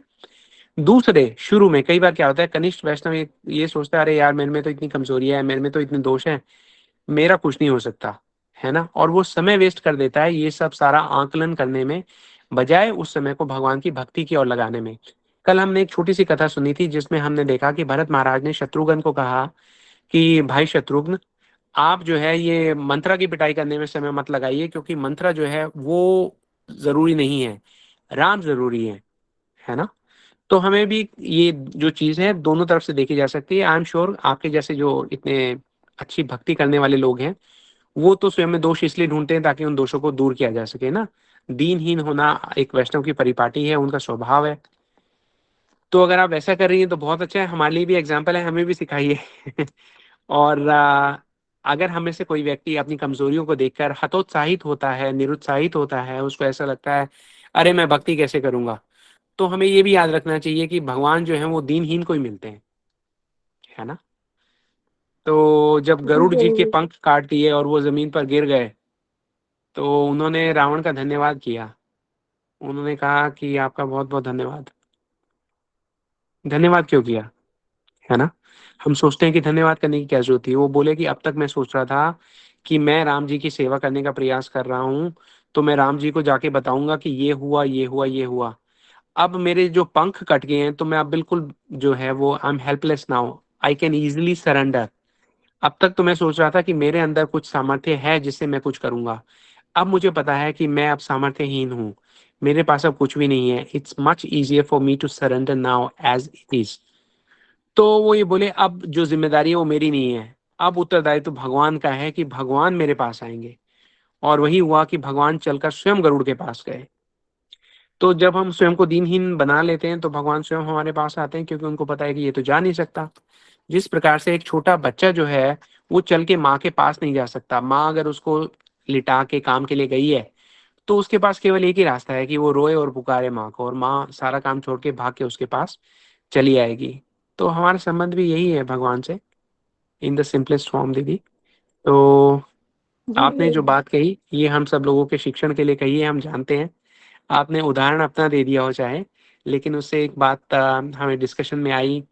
दूसरे, शुरू में कई बार क्या होता है, कनिष्ठ वैष्णव ये सोचता है अरे यार मेरे में तो इतनी कमजोरी है, मेरे में तो इतने दोष हैं, मेरा कुछ नहीं हो सकता, है ना, और वो समय वेस्ट कर देता है ये सब सारा आकलन करने में, बजाय उस समय को भगवान की भक्ति की ओर लगाने में। कल हमने एक छोटी सी कथा सुनी थी जिसमें हमने देखा कि भरत महाराज ने शत्रुघ्न को कहा कि भाई शत्रुघ्न, आप जो है ये मंत्रा की पिटाई करने में समय मत लगाइए, क्योंकि मंत्रा जो है वो जरूरी नहीं है, राम जरूरी है ना। तो हमें भी ये जो चीज है दोनों तरफ से देखी जा सकती है। आई एम श्योर आपके जैसे जो इतने अच्छी भक्ति करने वाले लोग हैं वो तो स्वयं में दोष इसलिए ढूंढते हैं ताकि उन दोषों को दूर किया जा सके ना। दीनहीन होना एक वैष्णव की परिपाटी है, उनका स्वभाव है। तो अगर आप ऐसा कर रही हैं तो बहुत अच्छा है, हमारे लिए भी एग्जाम्पल है, हमें भी सिखाइए। और अगर हमें से कोई व्यक्ति अपनी कमजोरियों को देखकर हतोत्साहित होता है, निरुत्साहित होता है, उसको ऐसा लगता है अरे मैं भक्ति कैसे करूंगा, तो हमें ये भी याद रखना चाहिए कि भगवान जो है वो दीनहीन को ही मिलते हैं, है ना। तो जब गरुड़ जी के पंख काट दिए और वो जमीन पर गिर गए तो उन्होंने रावण का धन्यवाद किया। उन्होंने कहा कि आपका बहुत बहुत धन्यवाद। धन्यवाद क्यों किया, है ना। हम सोचते हैं कि धन्यवाद करने की क्या जरूरत थी। वो बोले कि अब तक मैं सोच रहा था कि मैं राम जी की सेवा करने का प्रयास कर रहा हूँ, तो मैं राम जी को जाके बताऊंगा कि ये हुआ ये हुआ ये हुआ। अब मेरे जो पंख कट गए हैं तो मैं अब बिल्कुल जो है वो I am helpless now, I can easily surrender. अब तक तो मैं सोच रहा था कि मेरे अंदर कुछ सामर्थ्य है जिससे मैं कुछ करूंगा, अब मुझे पता है कि मैं अब सामर्थ्यहीन हूँ, मेरे पास अब कुछ भी नहीं है। It's much easier for me to surrender now as it is. तो वो ये बोले अब जो जिम्मेदारी है वो मेरी नहीं है, अब उत्तरदायित्व तो भगवान का है कि भगवान मेरे पास आएंगे। और वही हुआ कि भगवान चलकर स्वयं गरुड़ के पास गए। तो जब हम स्वयं को दीनहीन बना लेते हैं तो भगवान स्वयं हमारे पास आते हैं, क्योंकि उनको पता है कि ये तो जा नहीं सकता। जिस प्रकार से एक छोटा बच्चा जो है वो चल के माँ के पास नहीं जा सकता, माँ अगर उसको लिटा के काम के लिए गई है तो उसके पास केवल एक ही रास्ता है कि वो रोए और पुकारे माँ को, और माँ सारा काम छोड़ के भाग के उसके पास चली आएगी। तो हमारा संबंध भी यही है भगवान से, इन द सिंपलेस्ट फॉर्म दीदी। तो आपने जो बात कही ये हम सब लोगों के शिक्षण के लिए कही है, हम जानते हैं। आपने उदाहरण अपना दे दिया हो चाहे, लेकिन उससे एक बात हमें डिस्कशन में आई,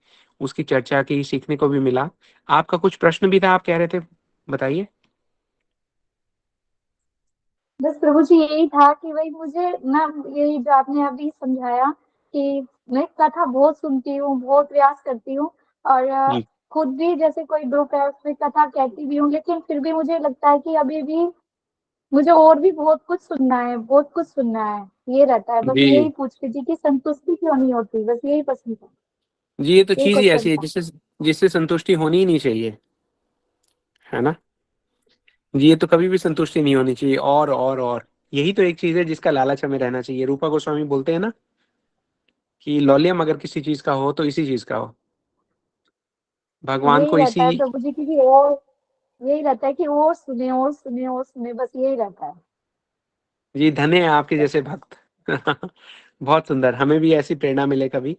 उसकी चर्चा की, सीखने को भी मिला। आपका कुछ प्रश्न भी था, आप कह रहे थे, बताइए। बस प्रभु जी यही था कि भाई मुझे ना यही जो आपने अभी समझाया कि मैं कथा बहुत सुनती हूँ, बहुत प्रयास करती हूँ, और जी खुद भी जैसे कोई ग्रुप है उसमें कथा कहती भी हूँ, लेकिन फिर भी मुझे लगता है कि अभी भी मुझे और भी बहुत कुछ सुनना है, बहुत कुछ सुनना है, ये रहता है। बस जी यही पूछती थी कि संतुष्टि क्यों नहीं होती, बस यही पसंद था, जी, ये तो यही चीज ही क्वेश्चन ऐसी है था। जिससे जिससे संतुष्टि होनी ही नहीं चाहिए, है ना। जी, ये तो कभी भी संतुष्टि नहीं होनी चाहिए, और यही तो एक चीज है जिसका लालच हमें रहना चाहिए। रूपा गोस्वामी बोलते हैं ना कि लौल्यम अगर किसी चीज का हो तो इसी चीज का हो, भगवान यही को रहता है इसी। प्रभु जी की, और यही रहता है कि और सुने और सुने और सुने, बस यही रहता है। जी, धन्य है आपके जैसे भक्त। बहुत सुंदर, हमें भी ऐसी प्रेरणा मिले कभी।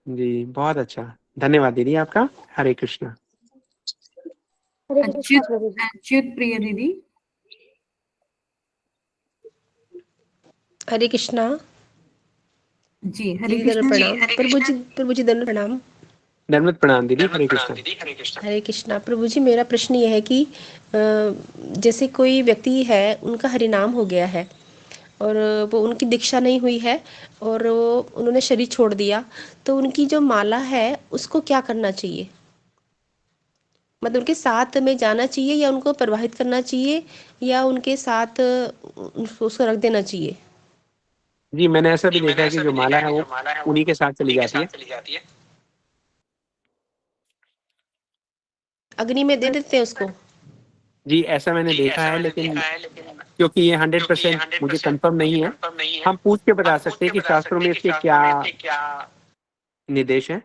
जी बहुत अच्छा, धन्यवाद दीदी आपका। हरे कृष्णा। हरे कृष्णा अच्युत प्रभु जी। अच्युत प्रिय दीदी। हरे कृष्णा। जी हरे दीदी कृष्णा। दंड प्रणाम। प्रभु जी दंड प्रणाम। दंडवत प्रणाम दीदी, हरे कृष्णा। हरे कृष्णा। प्रभु जी मेरा प्रश्न यह है कि जैसे कोई व्यक्ति है, उनका हरिनाम हो गया है और वो उनकी दीक्षा नहीं हुई है और वो उन्होंने शरीर छोड़ दिया, तो उनकी जो माला है उसको क्या करना चाहिए? मतलब उनके साथ में जाना चाहिए या उनको प्रवाहित करना चाहिए या उनके साथ उसको रख देना चाहिए? जी मैंने ऐसा भी देखा है कि जो माला है वो उन्हीं के साथ चली जाती है। अग्नि में दे देते हैं उसको? जी ऐसा मैंने देखा है, लेकिन क्योंकि ये 100% मुझे कंफर्म नहीं है, हम पूछ के बता सकते हैं कि शास्त्रों में इसके क्या निर्देश हैं।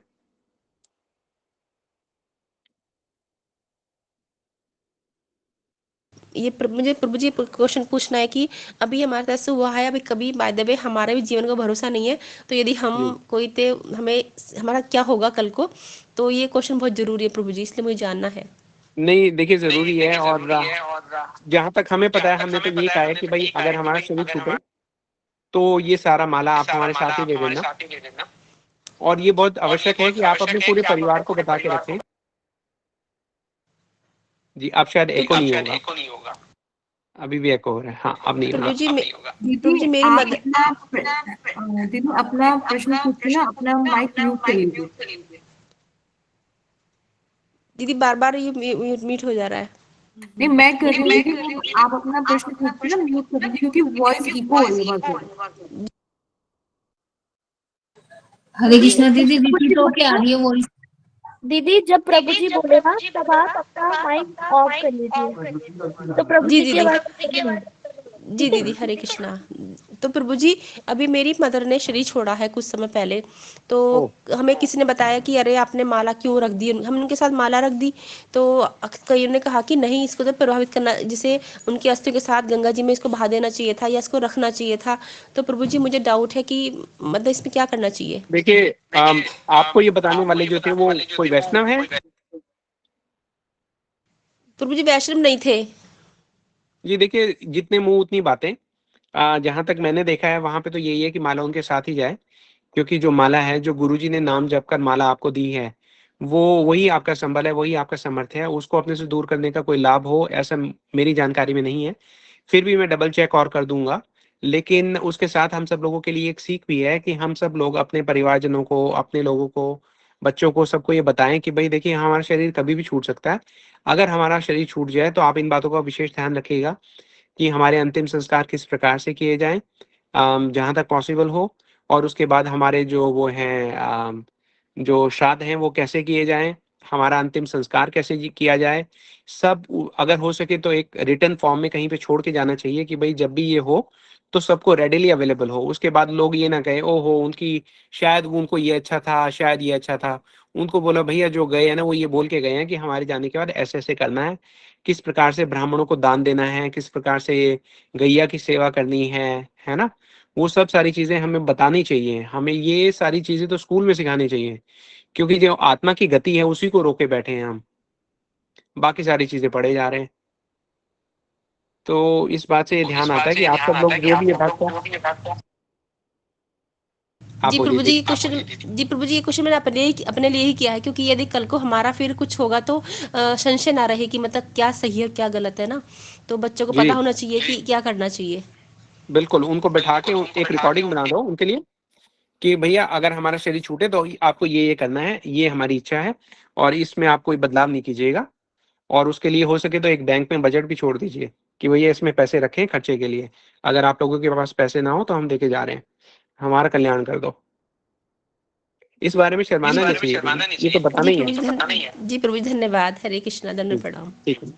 ये मुझे प्रभु जी क्वेश्चन पूछना है कि अभी हमारे साथ से हुआ है, अभी कभी बाय द वे हमारे भी जीवन का भरोसा नहीं है, तो यदि हम जी कोई थे हमें हमारा क्या होगा कल को, तो ये क्वेश्चन बहुत जरूरी है प्रभु जी, इसलिए मुझे जानना है। नहीं देखिए, जरूरी है। और जहां तक हमें पता है हमने तो ये कहा है कि भाई अगर हमारा शरीर छूटे तो ये सारा माला आप हमारे साथ ही दे देना। और ये बहुत आवश्यक है कि आप अपने पूरे परिवार को बता के रखें। जी, अब शायद एको नहीं होगा। अभी भी एको हो रहा है। हाँ, अब नहीं होगा। प्रभु जी दीदी मेरी आप मदद दीदी अपना प्रश्न पूछिए ना, अपना माइक म्यूट कर लीजिए। दीदी बार ये म्यूट हो जा रहा है। नहीं, मैं कर रही हूँ, आप अपना प्रश्न पूछिए ना, म्यूट कर लीजिए क्योंकि वॉइस इको हो रही है बहुत ज़्यादा। हरे कृष्णा दीदी, रिपीट होके आ रही है वॉइस। दीदी जब प्रभु जी बोले ना तब आप अपना माइक ऑफ कर लीजिए, तो प्रभु जी जी की दीदी आवाज नहीं है। जी दीदी हरे कृष्णा। तो प्रभु जी अभी मेरी मदर ने शरीर छोड़ा है कुछ समय पहले, तो हमें किसी ने बताया कि अरे आपने माला क्यों रख दी। हम उनके साथ माला रख दी, तो कईयों ने कहा कि नहीं, इसको तो प्रभावित करना, जिसे उनकी अस्थियों के साथ गंगा जी में इसको बहा देना चाहिए था या इसको रखना चाहिए था। तो प्रभु जी मुझे डाउट है कि मतलब इसमें क्या करना चाहिए। देखिए, आपको ये बताने वाले जो थे वो कोई वैष्णव है? प्रभु जी वैष्णव नहीं थे। जी देखिए, जितने मुंह उतनी बातें। जहां तक मैंने देखा है वहां पे तो यही है कि माला उनके साथ ही जाए, क्योंकि जो माला है, जो गुरुजी ने नाम जप कर माला आपको दी है, वो वही आपका संबल है, वही आपका समर्थ्य है। उसको अपने से दूर करने का कोई लाभ हो ऐसा मेरी जानकारी में नहीं है। फिर भी मैं डबल चेक और कर दूंगा। लेकिन उसके साथ हम सब लोगों के लिए एक सीख भी है कि हम सब लोग अपने परिवारजनों को, अपने लोगों को, बच्चों को, सबको ये बताएं कि भाई देखिए, हमारा शरीर कभी भी छूट सकता है। अगर हमारा शरीर छूट जाए तो आप इन बातों का विशेष ध्यान रखिएगा कि हमारे अंतिम संस्कार किस प्रकार से किए जाएं, जहां तक पॉसिबल हो। और उसके बाद हमारे जो वो हैं, जो श्राद्ध हैं वो कैसे किए जाएं, हमारा अंतिम संस्कार कैसे किया जाए, सब अगर हो सके तो एक रिटर्न फॉर्म में कहीं पे छोड़ के जाना चाहिए कि भाई जब भी ये हो तो सबको रेडिली अवेलेबल हो। उसके बाद लोग ये ना कहे ओहो उनकी, शायद उनको ये अच्छा था, शायद ये अच्छा था। उनको बोला भैया जो गए हैं ना वो ये बोल के गए हैं कि हमारे जाने के बाद ऐसे ऐसे करना है, किस प्रकार से ब्राह्मणों को दान देना है, किस प्रकार से गैया की सेवा करनी है ना। वो सब सारी चीजें हमें बतानी चाहिए। हमें ये सारी चीजें तो स्कूल में सिखानी चाहिए, क्योंकि जो आत्मा की गति है उसी को रोके बैठे हैं हम, बाकी सारी चीजें पढ़े जा रहे हैं। तो इस बात से ये ध्यान आता है कि आप सब लोग जो भी ये बात आप जी बोलिए प्रभु जी ये क्वेश्चन ये क्वेश्चन मैंने अपने लिए ही किया है, क्योंकि यदि कल को हमारा फिर कुछ होगा तो संशय ना रहे कि मतलब क्या सही है क्या गलत है ना। तो बच्चों को जी पता होना चाहिए कि क्या करना चाहिए। बिल्कुल, उनको बैठा के एक रिकॉर्डिंग बना दो उनके लिए कि भैया अगर हमारा शरीर छूटे तो आपको ये करना है, ये हमारी इच्छा है और इसमें आप कोई बदलाव नहीं कीजिएगा। और उसके लिए हो सके तो एक बैंक में बजट भी छोड़ दीजिए कि भैया इसमें पैसे रखें खर्चे के लिए। अगर आप लोगों के पास पैसे ना हो तो हम देके जा रहे हैं, हमारा कल्याण कर दो। इस बारे में शर्माना नहीं चाहिए, ये तो बताना ही है। जी प्रभु जी धन्यवाद। हरे कृष्णा, दंड प्रणाम। ठीक है,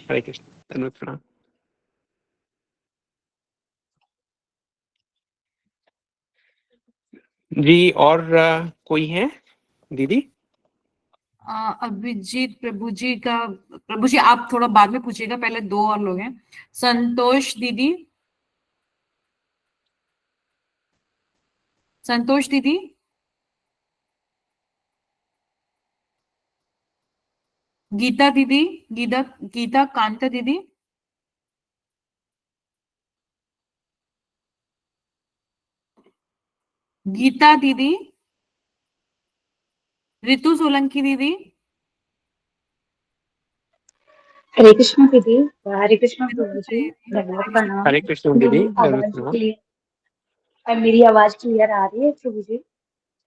हरे कृष्ण, धन्यवाद, प्रणाम। जी और कोई है दीदी? अभिजीत प्रभु जी आप थोड़ा बाद में पूछिएगा, पहले दो और लोग हैं। संतोष दीदी, संतोष दीदी, गीता दीदी, गीता कांता दीदी, गीता दीदी, रितु सोलंकी दीदी, हरे कृष्ण दीदी। हरे कृष्ण प्रभु जी, धन्यवाद प्रणाम। हरे कृष्ण दीदी, आवाज क्लियर, और मेरी आवाज क्लियर आ रही है प्रभु जी?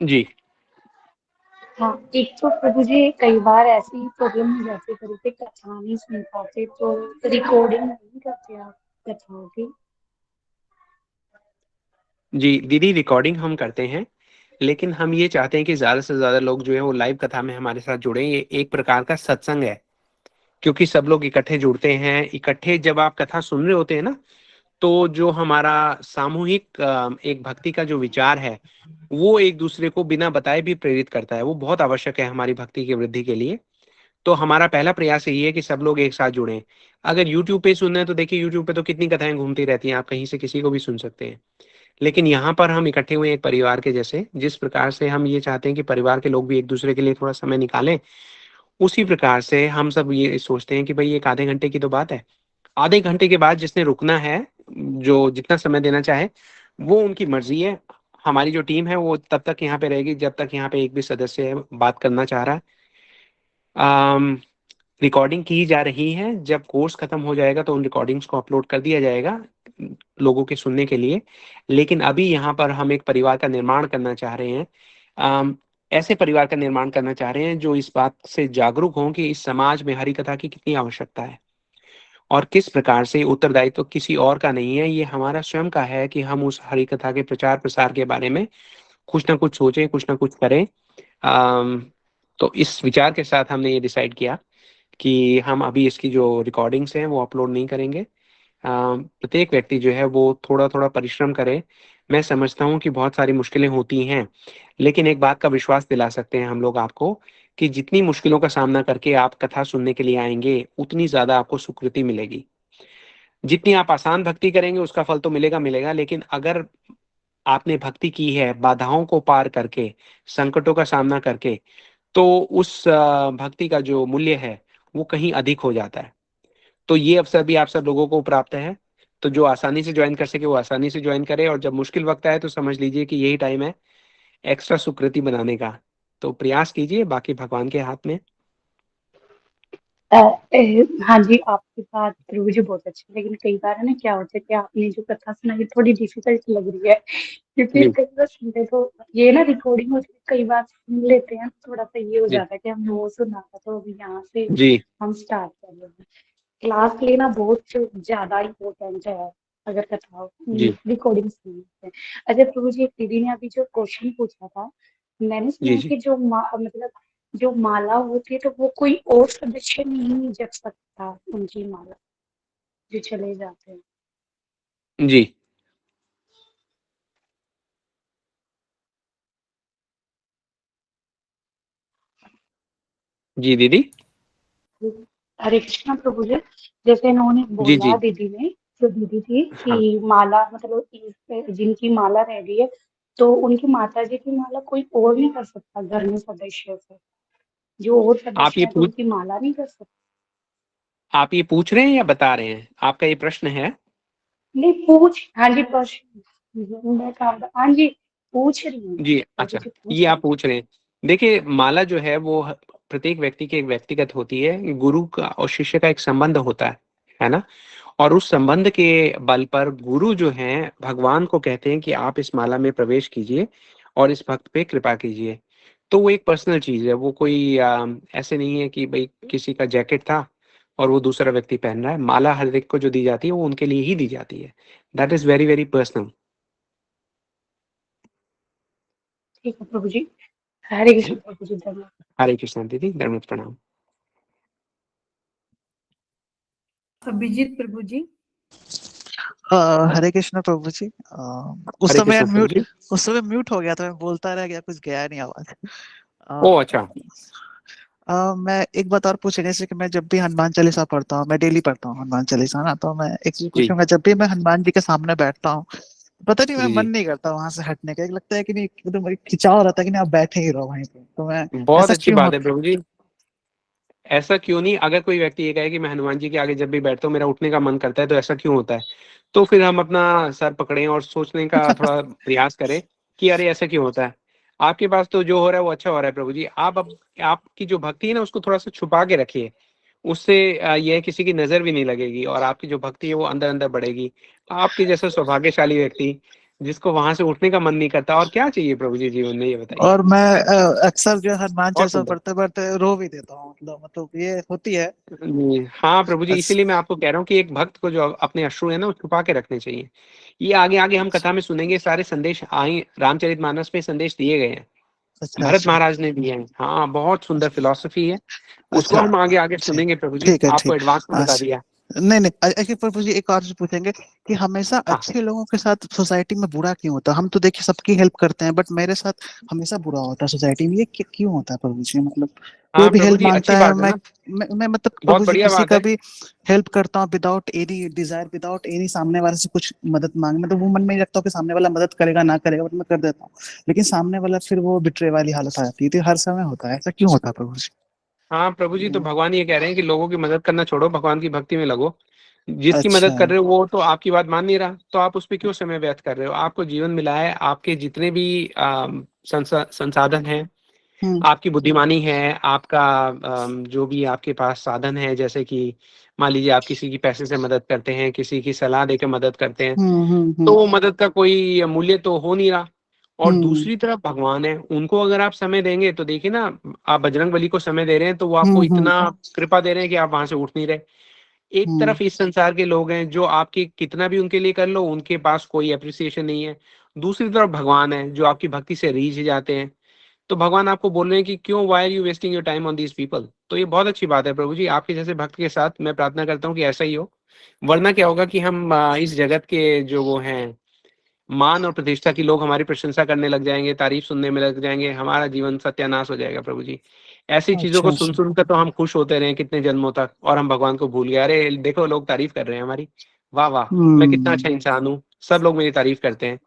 जी हाँ, एक तो प्रभु जी कई बार ऐसी प्रॉब्लम हो जाती है, कभी कथा नहीं सुन पाते तो रिकॉर्डिंग नहीं करते आप कथाओं की? जी दीदी, रिकॉर्डिंग हम करते हैं, लेकिन हम ये चाहते हैं कि ज्यादा से ज्यादा लोग जो है वो लाइव कथा में हमारे साथ जुड़े। ये एक प्रकार का सत्संग है, क्योंकि सब लोग इकट्ठे जुड़ते हैं। इकट्ठे जब आप कथा सुन रहे होते हैं ना, तो जो हमारा सामूहिक एक भक्ति का जो विचार है वो एक दूसरे को बिना बताए भी प्रेरित करता है। वो बहुत आवश्यक है हमारी भक्ति की वृद्धि के लिए। तो हमारा पहला प्रयास यही है कि सब लोग एक साथ जुड़ें। अगर यूट्यूब पे सुनना है तो देखिए, यूट्यूब पे तो कितनी कथाएं घूमती रहती हैं, आप कहीं से किसी को भी सुन सकते हैं। लेकिन यहाँ पर हम इकट्ठे हुए एक परिवार के जैसे, जिस प्रकार से हम ये चाहते हैं कि परिवार के लोग भी एक दूसरे के लिए थोड़ा समय निकालें, उसी प्रकार से हम सब ये सोचते हैं कि भाई एक आधे घंटे की तो बात है, आधे घंटे के बाद जिसने रुकना है, जो जितना समय देना चाहे वो उनकी मर्जी है। हमारी जो टीम है वो तब तक यहाँ पे रहेगी जब तक यहाँ पे एक भी सदस्य बात करना चाह रहा है। रिकॉर्डिंग की जा रही है, जब कोर्स खत्म हो जाएगा तो उन रिकॉर्डिंग्स को अपलोड कर दिया जाएगा लोगों के सुनने के लिए। लेकिन अभी यहाँ पर हम एक परिवार का निर्माण करना चाह रहे हैं। ऐसे परिवार का निर्माण करना चाह रहे हैं जो इस बात से जागरूक हों कि इस समाज में हरि कथा की कितनी आवश्यकता है और किस प्रकार से उत्तरदायित्व तो किसी और का नहीं है, ये हमारा स्वयं का है कि हम उस हरि कथा के प्रचार प्रसार के बारे में कुछ ना कुछ सोचें, कुछ ना कुछ करें। तो इस विचार के साथ हमने ये डिसाइड किया कि हम अभी इसकी जो रिकॉर्डिंग्स हैं वो अपलोड नहीं करेंगे। प्रत्येक व्यक्ति जो है वो थोड़ा थोड़ा परिश्रम करे। मैं समझता हूँ कि बहुत सारी मुश्किलें होती हैं, लेकिन एक बात का विश्वास दिला सकते हैं हम लोग आपको कि जितनी मुश्किलों का सामना करके आप कथा सुनने के लिए आएंगे उतनी ज्यादा आपको सुकृति मिलेगी। जितनी आप आसान भक्ति करेंगे उसका फल तो मिलेगा मिलेगा, लेकिन अगर आपने भक्ति की है बाधाओं को पार करके, संकटों का सामना करके, तो उस भक्ति का जो मूल्य है वो कहीं अधिक हो जाता है। तो ये अवसर भी आप सब लोगों को प्राप्त है। तो जो आसानी से ज्वाइन कर सके वो आसानी से ज्वाइन करे, और जब मुश्किल वक्त आए तो समझ लीजिए कि यही टाइम है एक्स्ट्रा सुकृति बनाने का। तो प्रयास कीजिए, बाकी भगवान के हाथ में। हाँ जी, आपकी बात प्रभु जी बहुत अच्छी, लेकिन कई बार है ना क्या होता है कि आपने जो कथा सुनाई थोड़ी डिफिकल्ट लग रही है, क्योंकि जी कई बार सुनते तो ये ना रिकॉर्डिंग होती है, कई बार सुन लेते हैं थोड़ा सा ये हो जी जाता है कि हमने वो सुना था तो अभी यहाँ से जी हम स्टार्ट कर रहे हैं। क्लास लेना बहुत ज्यादा इम्पोर्टेंट है अगर कथा जी रिकॉर्डिंग सुननी है। अच्छा प्रभु जी, एक दीदी ने अभी जो क्वेश्चन पूछा था, मैंने सुना जी है जी कि जो मतलब जो माला होती है तो वो कोई और सदस्य नहीं जप सकता, उनकी माला जो चले जाते हैं। जी जी दीदी। हरे कृष्णा प्रभु जी, जैसे इन्होंने जी जी बोला दीदी ने, जो दीदी थी हाँ, कि माला मतलब जिनकी माला रह गई है तो उनकी माता जी की माला कोई और नहीं कर सकता घर में सदस्य से, जो और आप सदस्य ये है तो पूछ उनकी माला नहीं कर सकता। आप ये पूछ रहे हैं या बता रहे हैं? आपका ये प्रश्न है? नहीं पूछ, हाँ जी प्रश्न मैं हाँ जी पूछ रही हूँ जी प्रभु अच्छा, जी, पूछ ये रही आप पूछ रहे हैं। देखिए, माला जो है वो प्रत्येक व्यक्ति की एक व्यक्तिगत होती है। गुरु का और शिष्य का एक संबंध होता है ना। और उस संबंध के बल पर गुरु जो हैं भगवान को कहते हैं कि आप इस माला में प्रवेश कीजिए और इस भक्त पे कृपा कीजिए। तो वो एक पर्सनल चीज है, वो कोई ऐसे नहीं है कि भाई किसी का जैकेट था और वो दूसरा व्यक्ति पहन रहा है। माला हर एक को जो दी जाती है वो उनके लिए ही दी जाती है। That is very very personal. ठीक है प्रभु जी, हरे कृष्ण प्रभु जी, धन्यवाद। हरे कृष्ण दीदी, धर्म प्रणाम। अभिजीत प्रभु जी। हरे कृष्ण प्रभु जी। उस हरे समय कृष्ण प्रभु म्यूट जी। उस समय म्यूट हो गया था, मैं बोलता रह गया, कुछ गया नहीं आवाज। ओ अच्छा। मैं एक बात और पूछे, जैसे कि मैं जब भी हनुमान चालीसा पढ़ता हूँ, मैं डेली पढ़ता हूँ हनुमान चालीसा ना, तो मैं एक चीज जी पूछूंगा, जब भी मैं हनुमान जी के सामने बैठता हूँ पता नहीं मैं जी मन जी नहीं करता वहां से हटने का, एक लगता है कि नहीं एकदम खिंचाव रहता है कि नहीं आप बैठे ही रहो वहीं पे, तो मैं बहुत ऐसा अच्छी क्यों बात है होता प्रभु जी। ऐसा क्यों नहीं, अगर कोई व्यक्ति ये कहे कि मैं हनुमान जी के आगे जब भी बैठता हूँ मेरा उठने का मन करता है, तो ऐसा क्यों होता है? तो फिर हम अपना सर पकड़ें और सोचने का थोड़ा प्रयास करें कि अरे ऐसा क्यों होता है। आपके पास तो जो हो रहा है वो अच्छा हो रहा है प्रभु जी। आप अब आपकी जो भक्ति है ना उसको थोड़ा सा छुपा के रखिए। उससे यह किसी की नजर भी नहीं लगेगी और आपकी जो भक्ति है वो अंदर अंदर बढ़ेगी। आपके जैसा सौभाग्यशाली व्यक्ति जिसको वहां से उठने का मन नहीं करता, और क्या चाहिए प्रभु जी जीवन में, ये बताइए। और मैं अक्सर जो है हनुमान बहुत चालीसा सुंदर। पढ़ते पढ़ते रो भी देता हूँ, मतलब ये होती है। हाँ प्रभु जी, अच्छा इसीलिए मैं आपको कह रहा हूँ कि एक भक्त को जो अपने अश्रु है ना वो छुपा के रखने चाहिए। ये आगे आगे हम कथा में सुनेंगे, सारे संदेश आए रामचरितमानस में संदेश दिए गए हैं, अच्छा भरत अच्छा महाराज ने दिए हैं। हाँ, बहुत सुंदर फिलॉसफी है। उसको अच्छा। हम आगे आगे ठीक सुनेंगे प्रभु जी, ठीक है आपको ठीक। एडवांस में बता अच्छा दिया। नहीं नहीं, ऐसे प्रभु जी एक और चीज पूछेंगे कि हमेशा हाँ अच्छे लोगों के साथ सोसाइटी में बुरा क्यों होता है? हम तो देखिए सबकी हेल्प करते हैं, बट मेरे साथ हमेशा बुरा होता है सोसाइटी में, ये क्यों होता है प्रभु जी? मतलब कोई हाँ भी प्रभु हेल्प जी, अच्छी मांगता है, बात है ना। मैं मतलब बहुत प्रभु जी बढ़िया किसी बात का है। भी हेल्प करता हूँ without any desire, without any सामने वाले से कुछ मदद मांगने, तो वो मन में ही रखता हूँ कि सामने वाला मदद करेगा ना करेगा, बट मैं कर देता हूँ। लेकिन सामने वाला फिर वो बिट्रे वाली हालत आ जाती है, तो हर समय होता है, ऐसा क्यों होता है प्रभु जी? हाँ प्रभु जी, तो भगवान ये कह रहे हैं कि लोगों की मदद करना छोड़ो, भगवान की भक्ति में लगो। जिसकी अच्छा। मदद कर रहे हो वो तो आपकी बात मान नहीं रहा, तो आप उस पर क्यों समय व्यर्थ कर रहे हो? आपको जीवन मिला है, आपके जितने भी संसाधन हैं, आपकी बुद्धिमानी है, आपका जो भी आपके पास साधन है, जैसे कि मान लीजिए आप किसी की पैसे से मदद करते हैं, किसी की सलाह देकर मदद करते हैं, तो वो मदद का कोई मूल्य तो हो नहीं रहा। और दूसरी तरफ भगवान है, उनको अगर आप समय देंगे तो देखिए ना, आप बजरंगबली को समय दे रहे हैं तो वो आपको इतना कृपा दे रहे हैं कि आप वहां से उठ नहीं रहे। एक तरफ इस संसार के लोग हैं जो आपके कितना भी उनके लिए कर लो उनके पास कोई अप्रिसिएशन नहीं है, दूसरी तरफ भगवान है जो आपकी भक्ति से रीझ जाते हैं। तो भगवान आपको बोल रहे हैं कि क्यों, why are you wasting your time on these people. तो ये बहुत अच्छी बात है प्रभु जी, आपके जैसे भक्त के साथ मैं प्रार्थना करता हूँ कि ऐसा ही हो। वरना क्या होगा कि हम इस जगत के जो वो हैं मान और प्रतिष्ठा की लोग हमारी प्रशंसा करने लग जाएंगे, तारीफ सुनने में लग जाएंगे, हमारा जीवन सत्यानाश हो जाएगा प्रभु जी। ऐसी चीजों को सुन सुनकर तो हम खुश होते रहे कितने जन्मों तक, और हम भगवान को भूल गए। अरे देखो लोग तारीफ कर रहे हैं हमारी, वाह वाह मैं कितना अच्छा इंसान हूँ, सब लोग मेरी तारीफ करते हैं।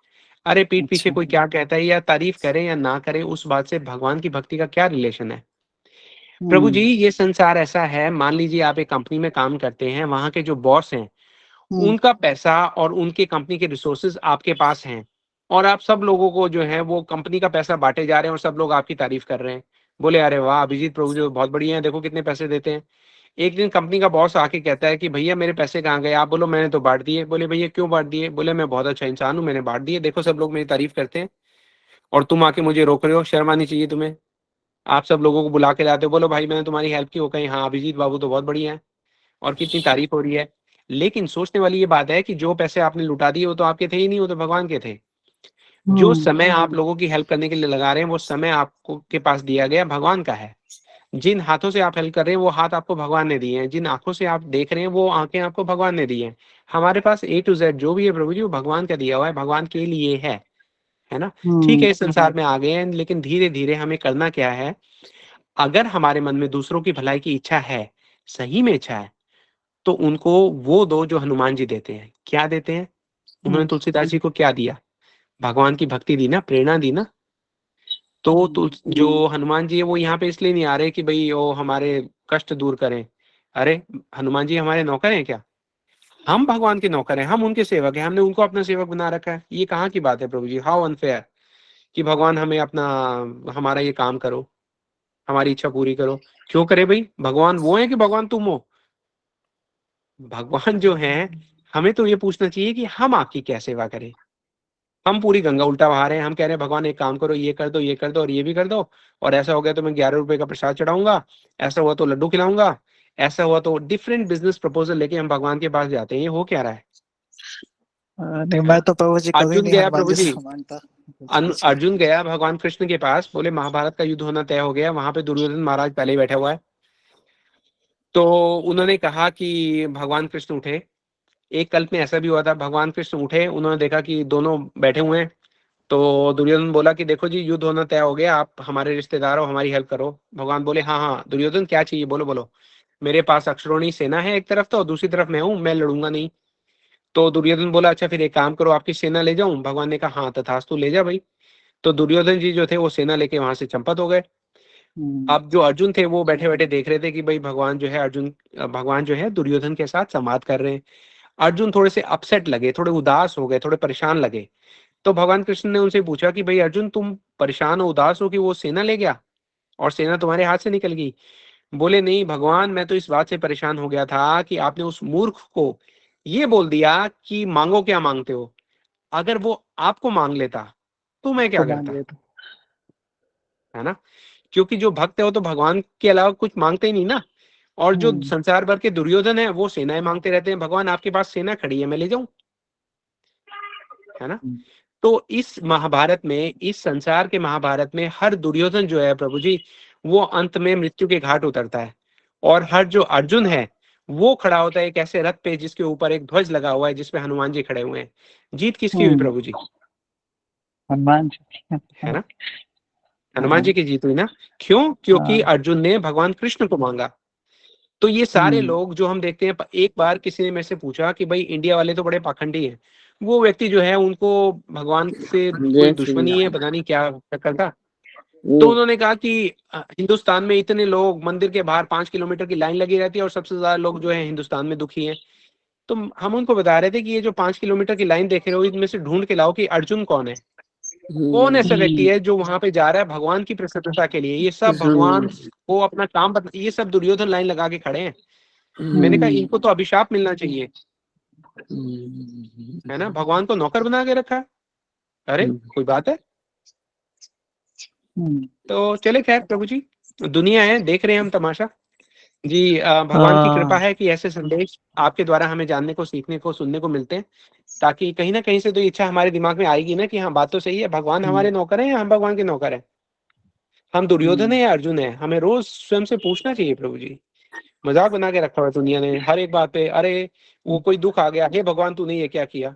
अरे पीठ पीछे कोई क्या कहता है, या तारीफ करे या ना करे, उस बात से भगवान की भक्ति का क्या रिलेशन है? प्रभु जी ये संसार ऐसा है, मान लीजिए आप एक कंपनी में काम करते हैं, वहां के जो बॉस हैं उनका पैसा और उनके कंपनी के रिसोर्सेज आपके पास हैं, और आप सब लोगों को जो है वो कंपनी का पैसा बांटे जा रहे हैं और सब लोग आपकी तारीफ कर रहे हैं, बोले अरे वाह अभिजीत प्रभु जो बहुत बढ़िया है, देखो कितने पैसे देते हैं। एक दिन कंपनी का बॉस आके कहता है कि भैया मेरे पैसे कहाँ गए? आप बोलो मैंने तो बांट दिए। बोले भैया क्यों बांट दिए? बोले मैं बहुत अच्छा इंसान हूँ, मैंने बांट दिए, देखो सब लोग मेरी तारीफ करते हैं और तुम आके मुझे रोक रहे हो, शर्म आनी चाहिए तुम्हें। आप सब लोगों को बुला के लाते हो, बोलो भाई मैंने तुम्हारी हेल्प की, हो कहीं हाँ अभिजीत बाबू तो बहुत बढ़िया है और कितनी तारीफ हो रही है। लेकिन सोचने वाली ये बात है कि जो पैसे आपने लुटा दिए वो तो आपके थे ही नहीं, वो तो भगवान के थे। जो समय आप लोगों की हेल्प करने के लिए लगा रहे हैं वो समय आपको के पास दिया गया भगवान का है। जिन हाथों से आप हेल्प कर रहे हैं वो हाथ आपको भगवान ने दिए हैं, जिन आंखों से आप देख रहे हैं वो आंखें आपको भगवान ने दी हैं। हमारे पास A to Z जो भी है प्रभु जी वो भगवान का दिया हुआ है, भगवान के लिए है ना। ठीक है इस संसार में आ गए हैं, लेकिन धीरे धीरे हमें करना क्या है, अगर हमारे मन में दूसरों की भलाई की इच्छा है, सही में इच्छा है, तो उनको वो दो जो हनुमान जी देते हैं। क्या देते हैं? उन्होंने तुलसीदास जी को क्या दिया? भगवान की भक्ति दी ना, प्रेरणा दी ना। तो जो हनुमान जी है वो यहाँ पे इसलिए नहीं आ रहे कि भाई वो हमारे कष्ट दूर करें। अरे हनुमान जी हमारे नौकर हैं क्या? हम भगवान के नौकर हैं, हम उनके सेवक हैं, हमने उनको अपना सेवक बना रखा है। ये कहाँ की बात है प्रभु जी? हाउ अनफेयर कि भगवान हमें अपना, हमारा ये काम करो, हमारी इच्छा पूरी करो। क्यों करे भाई? भगवान वो है कि भगवान तुम हो? भगवान जो है, हमें तो ये पूछना चाहिए कि हम आपकी क्या सेवा करें। हम पूरी गंगा उल्टा बहा रहे हैं, हम कह रहे हैं भगवान एक काम करो, ये कर दो, ये कर दो और ये भी कर दो, और ऐसा हो गया तो मैं 11 रुपए का प्रसाद चढ़ाऊंगा, ऐसा हुआ तो लड्डू खिलाऊंगा, ऐसा हुआ तो डिफरेंट बिजनेस प्रपोजल लेके हम भगवान के पास जाते हैं। ये हो क्या रहा है? नहीं मैं तो प्रभु जी कभी अर्जुन नहीं गया हनुमान प्रभु जी जी, से मांगता। अर्जुन गया भगवान कृष्ण के पास, बोले महाभारत का युद्ध होना तय हो गया, वहां पे दुर्योधन महाराज पहले ही बैठा हुआ है। तो उन्होंने कहा कि भगवान कृष्ण उठे। एक कल्प में ऐसा भी हुआ था, भगवान कृष्ण उठे, उन्होंने देखा कि दोनों बैठे हुए हैं, तो दुर्योधन बोला कि देखो जी युद्ध होना तय हो गया, आप हमारे रिश्तेदार हो, हमारी हेल्प करो। भगवान बोले हाँ हाँ दुर्योधन क्या चाहिए, बोलो बोलो। मेरे पास अक्षरोणी सेना है एक तरफ तो, और दूसरी तरफ मैं हूँ, मैं लड़ूंगा नहीं। तो दुर्योधन बोला अच्छा फिर एक काम करो, आपकी सेना ले जाऊं? भगवान ने कहा हाँ तथास्तु ले जा भाई। तो दुर्योधन जी जो थे वो सेना लेके वहां से चंपत हो गए। अब जो अर्जुन थे वो बैठे बैठे देख रहे थे कि भाई भगवान जो है, भगवान जो है दुर्योधन के साथ संवाद कर रहे हैं। अर्जुन थोड़े से अपसेट लगे, थोड़े उदास हो गए, थोड़े परेशान लगे। तो भगवान कृष्ण ने उनसे पूछा कि भाई अर्जुन तुम परेशान हो, उदास हो कि वो सेना ले गया और सेना तुम्हारे हाथ से निकल गई? बोले नहीं भगवान, मैं तो इस बात से परेशान हो गया था कि आपने उस मूर्ख को ये बोल दिया कि मांगो क्या मांगते हो। अगर वो आपको मांग लेता तो मैं क्या करता, है ना। क्योंकि जो भक्त है वो तो भगवान के अलावा कुछ मांगते ही नहीं ना। और जो संसार भर के दुर्योधन है वो सेनाएं मांगते रहते हैं, भगवान आपके पास सेना खड़ी है, मैं ले जाऊं, है ना। तो इस महाभारत में, इस संसार के महाभारत में हर दुर्योधन जो है प्रभु जी वो अंत में मृत्यु के घाट उतरता है, और हर जो अर्जुन है वो खड़ा होता है एक ऐसे रथ पे जिसके ऊपर एक ध्वज लगा हुआ है जिसपे हनुमान जी खड़े हुए हैं। जीत किसकी हुई प्रभु जी? हनुमान जी, है ना, हनुमान जी की जीत हुई ना। क्यों? क्योंकि अर्जुन ने भगवान कृष्ण को मांगा। तो ये सारे लोग जो हम देखते हैं, एक बार किसी ने मेरे से पूछा कि भाई इंडिया वाले तो बड़े पाखंडी हैं, वो व्यक्ति जो है उनको भगवान से कोई दुश्मनी है, पता नहीं क्या चक्कर था। तो उन्होंने कहा कि हिंदुस्तान में इतने लोग, मंदिर के बाहर 5 किलोमीटर की लाइन लगी रहती है और सबसे ज्यादा लोग जो है हिंदुस्तान में दुखी हैं। तो हम उनको बता रहे थे कि ये जो 5 किलोमीटर की लाइन देख रहे हो, इनमें से ढूंढ के लाओ कि अर्जुन कौन है, कौन ऐसा व्यक्ति है जो वहां पे जा रहा है भगवान की प्रसन्नता के लिए। ये सब भगवान को अपना काम ये सब दुर्योधन लाइन लगा के खड़े हैं। मैंने कहा इनको तो अभिशाप मिलना चाहिए, है ना, भगवान को नौकर बना के रखा है। अरे कोई बात है। तो चले खैर प्रभु जी, दुनिया है, देख रहे हैं हम तमाशा जी। भगवान की कृपा है कि ऐसे संदेश आपके द्वारा हमें जानने को, सीखने को, सुनने को मिलते हैं, ताकि कहीं ना कहीं से तो इच्छा हमारे दिमाग में आएगी ना कि हाँ बात तो सही है, भगवान हमारे नौकर हैं या हम भगवान के नौकर हैं, हम दुर्योधन है या अर्जुन है। हमें रोज स्वयं से पूछना चाहिए प्रभु जी। मजाक बना के रखा हुआ दुनिया ने हर एक बात पे। अरे वो कोई दुख आ गया, हे भगवान तूने ये क्या किया,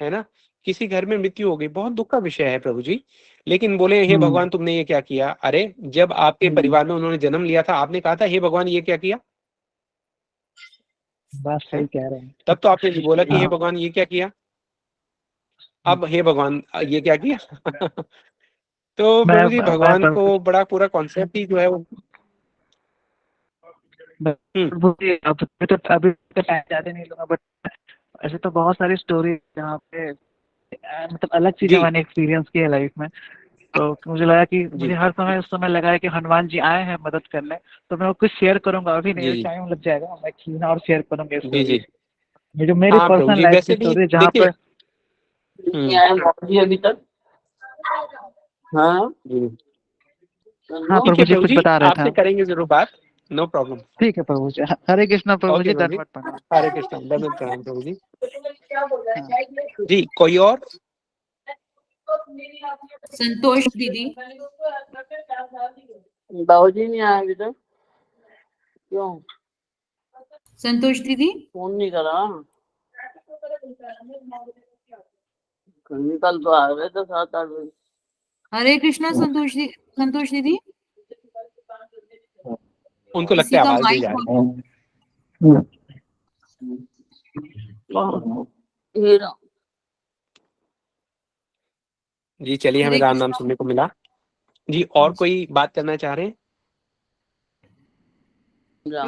है ना। किसी घर में मृत्यु हो गई, बहुत दुख का विषय है प्रभु जी, लेकिन बोले हे भगवान तुमने ये क्या किया। अरे जब आपके परिवार में उन्होंने जन्म लिया था, आपने कहा था हे भगवान ये क्या किया, बात सही कह रहे हैं। तब तो आपने बोला कि हे भगवान ये क्या किया, अब हे भगवान ये क्या किया। तो प्रभु जी भगवान को बड़ा पूरा कॉन्सेप्ट ही जो है वो अभी तो ज्यादा नहीं लूंगा, बट ऐसे तो बहुत सारी स्टोरी जहाँ पे मतलब अलग चीजें मैंने एक्सपीरियंस की है लाइफ में। तो मुझे लगा कि मुझे हर समय उस समय लगा है कि हनुमान जी आए हैं मदद करने, तो मैं वो कुछ शेयर करूंगा। अभी नहीं, टाइम लग जाएगा, मैं क्यों और शेयर करूंगा जी। ये जो मेरी पर्सनल लाइफ की स्टोरी जहाँ पे अभी तक। हाँ प्रभु जी कुछ बता रहे थे, आपसे करेंगे जरूर बात, नो प्रॉब्लम। ठीक है प्रभु जी। हरे कृष्णा प्रभु जी, धन्यवाद प्रणाम। हरे कृष्णा, धन्यवाद प्रणाम प्रभु जी। जी कोई और? संतोष दीदी। बाबूजी नहीं आया अभी तक, क्यों? संतोष दीदी फोन नहीं करा, कल तो आ गए थे 7-8 बजे। हरे कृष्णा संतोष दीदी उनको लगता है आवाज नहीं जा रही। जी चलिए, हमें राम नाम सुनने को मिला जी। और कोई बात करना चाह रहे हैं?